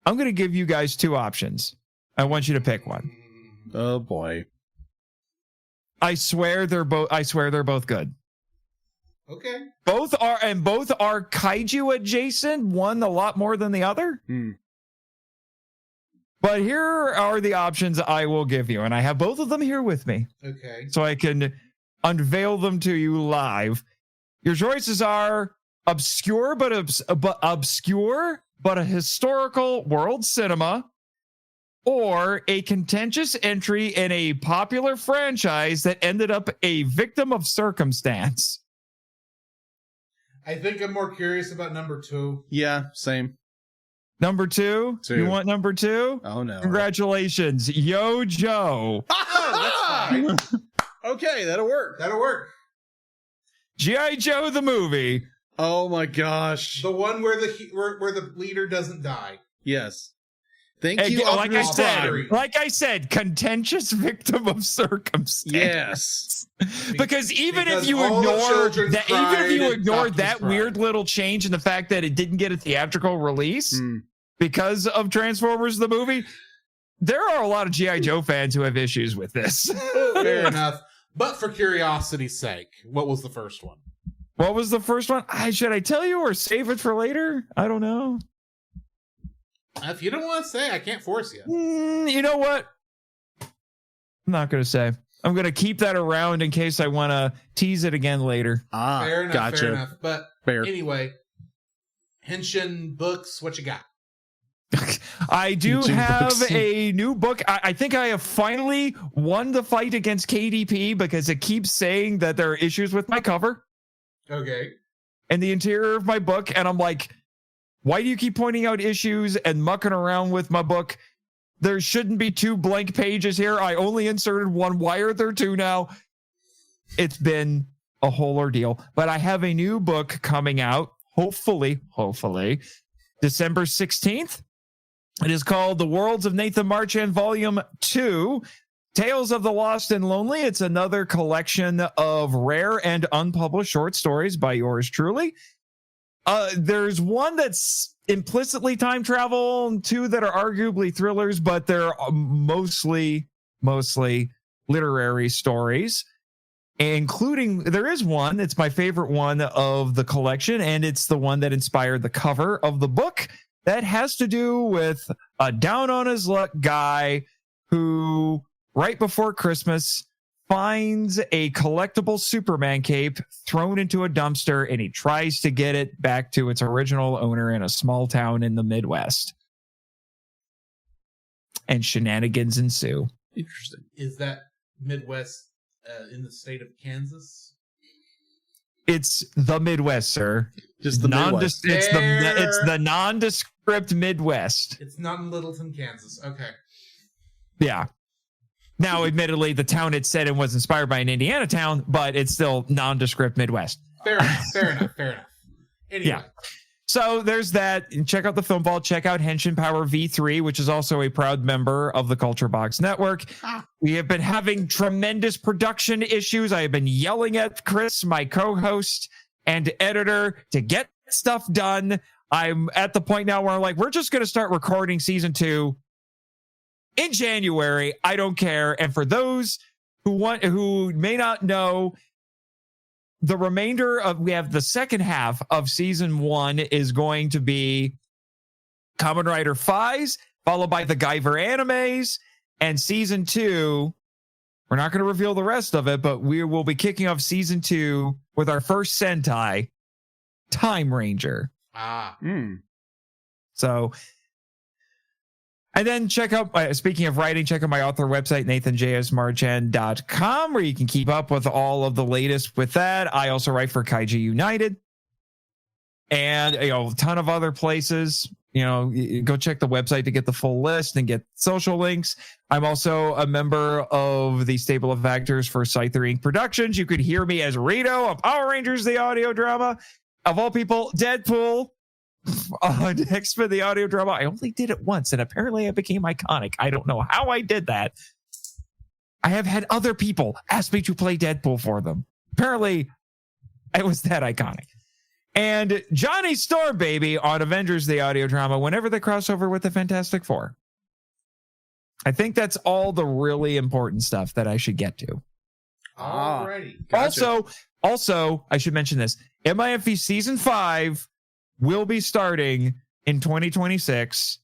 I'm going to give you guys 2 options. I want you to pick one. Oh boy. I swear they're both good. Okay. Both are kaiju adjacent, one a lot more than the other. But here are the options I will give you, and I have both of them here with me. Okay. So I can unveil them to you live. Your choices are obscure but a historical world cinema, or a contentious entry in a popular franchise that ended up a victim of circumstance. I think I'm more curious about number 2. Yeah, same. Number 2? You want number 2? Oh no. Congratulations. Yo, Joe. Oh, that's fine. Okay, that'll work. That'll work. G.I. Joe the movie. Oh my gosh. The one where the leader doesn't die. Yes. Thank you. Like I said, contentious victim of circumstance. Yes. Because even if you ignore that weird little change in the fact that it didn't get a theatrical release because of Transformers the movie, there are a lot of G.I. Joe fans who have issues with this. Fair enough. But for curiosity's sake, what was the first one? What was the first one? Should I tell you or save it for later? I don't know. If you don't want to say, I can't force you. You know what? I'm not going to say. I'm going to keep that around in case I want to tease it again later. Fair enough, gotcha. fair enough. But anyway, Henshin books, what you got? I do have a new book. I think I have finally won the fight against KDP because it keeps saying that there are issues with my cover. Okay. And the interior of my book. And I'm like, why do you keep pointing out issues and mucking around with my book? There shouldn't be 2 blank pages here. I only inserted 1. Why are there 2 now? It's been a whole ordeal. But I have a new book coming out, hopefully, December 16th. It is called The Worlds of Nathan Marchand, Volume 2, Tales of the Lost and Lonely. It's another collection of rare and unpublished short stories by yours truly. There's one that's implicitly time travel, and 2 that are arguably thrillers, but they're mostly literary stories, including, there is one, it's my favorite one of the collection, and it's the one that inspired the cover of the book. That has to do with a down on his luck guy who, right before Christmas, finds a collectible Superman cape thrown into a dumpster, and he tries to get it back to its original owner in a small town in the Midwest. And shenanigans ensue. Interesting. Is that Midwest in the state of Kansas? It's the Midwest, sir. Just the Midwest. It's the nondescript Midwest. It's not in Littleton, Kansas. Okay. Yeah. Now, admittedly, the town it said it was inspired by an Indiana town, but it's still nondescript Midwest. Fair enough. Anyway. Yeah. So there's that. Check out the Film Vault. Check out Henshin Power V3, which is also a proud member of the Culture Box Network. We have been having tremendous production issues. I have been yelling at Chris, my co-host and editor, to get stuff done. I'm at the point now where I'm like, we're just going to start recording season 2 in January. I don't care. And for those who may not know, the remainder of, we have the second half of season 1 is going to be Kamen Rider Fies, followed by the Guyver animes, and season 2, we're not going to reveal the rest of it, but we will be kicking off season 2 with our first Sentai, Time Ranger. So, and then check out, speaking of writing, check out my author website, nathanjsmarchand.com, where you can keep up with all of the latest with that. I also write for Kaiju United and a ton of other places. Go check the website to get the full list and get social links. I'm also a member of the stable of actors for Scyther Inc. Productions. You could hear me as Rito of Power Rangers, the audio drama. Of all people, Deadpool. X-Men, the audio drama. I only did it once, and apparently I became iconic. I don't know how I did that. I have had other people ask me to play Deadpool for them. Apparently, it was that iconic. And Johnny Storm Baby on Avengers, the audio drama, whenever they cross over with the Fantastic Four. I think that's all the really important stuff that I should get to. Alrighty. Gotcha. Also, I should mention this. MIFV Season 5 will be starting in 2026.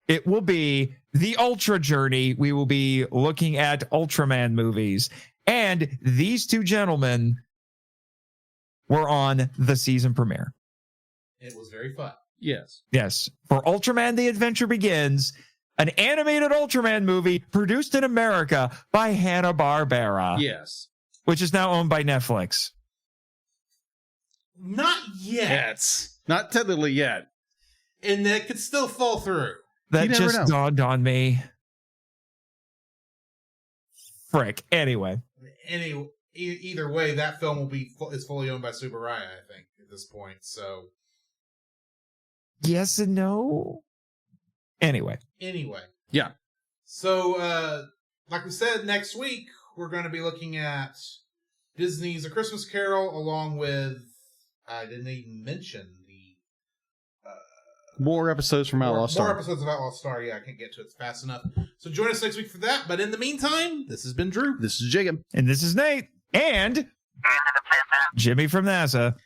It will be the Ultra Journey. We will be looking at Ultraman movies. And these two gentlemen were on the season premiere. It was very fun. Yes. Yes. For Ultraman The Adventure Begins, an animated Ultraman movie produced in America by Hanna-Barbera. Yes. Which is now owned by Netflix. Not yet. Not technically yet. And that could still fall through. That just dawned on me. Frick. Anyway. Either way, that film is fully owned by Subaraya, I think, at this point. So. Yes and no. Anyway. Yeah. So, like we said, next week, we're going to be looking at Disney's A Christmas Carol, along with, I didn't even mention the... more episodes from Outlaw Star. More episodes of Outlaw Star. Yeah, I can't get to it fast enough. So join us next week for that. But in the meantime, this has been Drew. This is Jacob. And this is Nate. And Jimmy from NASA.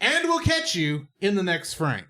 And we'll catch you in the next frame.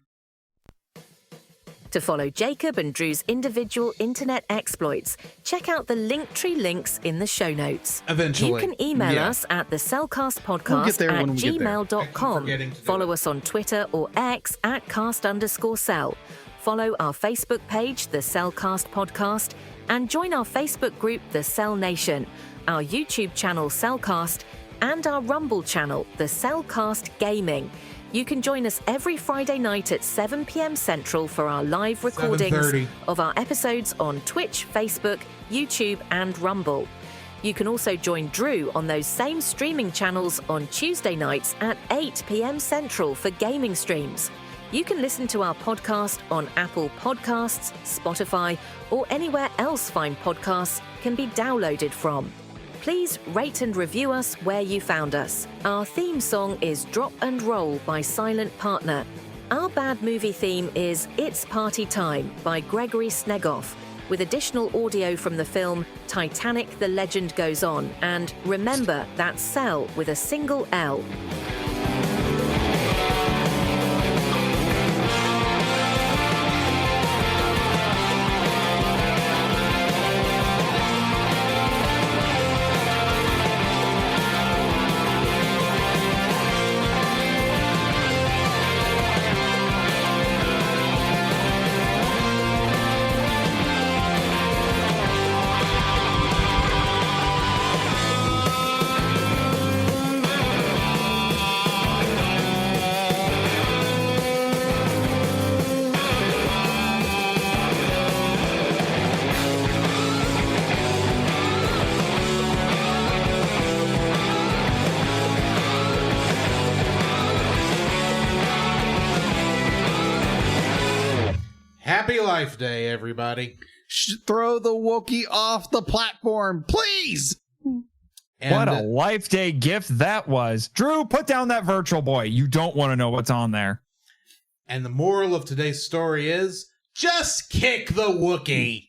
To follow Jacob and Drew's individual internet exploits, check out the Linktree links in the show notes. Eventually. You can email us at the cellcastpodcast at gmail.com. Follow us on Twitter or X at @cast_cell. Follow our Facebook page, The Cellcast Podcast, and join our Facebook group, The Cell Nation, our YouTube channel, Cellcast, and our Rumble channel, The Cellcast Gaming. You can join us every Friday night at 7 p.m. Central for our live recordings 7:30. of our episodes on Twitch, Facebook, YouTube, and Rumble. You can also join Drew on those same streaming channels on Tuesday nights at 8 p.m. Central for gaming streams. You can listen to our podcast on Apple Podcasts, Spotify, or anywhere else fine podcasts can be downloaded from. Please rate and review us where you found us. Our theme song is Drop and Roll by Silent Partner. Our bad movie theme is It's Party Time by Gregory Snegoff, with additional audio from the film Titanic: The Legend Goes On, and remember, that's Cell with a single L. Life Day, everybody. Throw the Wookie off the platform, please. And what a Life Day gift that was. Drew, put down that Virtual Boy. You don't want to know what's on there. And the moral of today's story is, just kick the Wookie.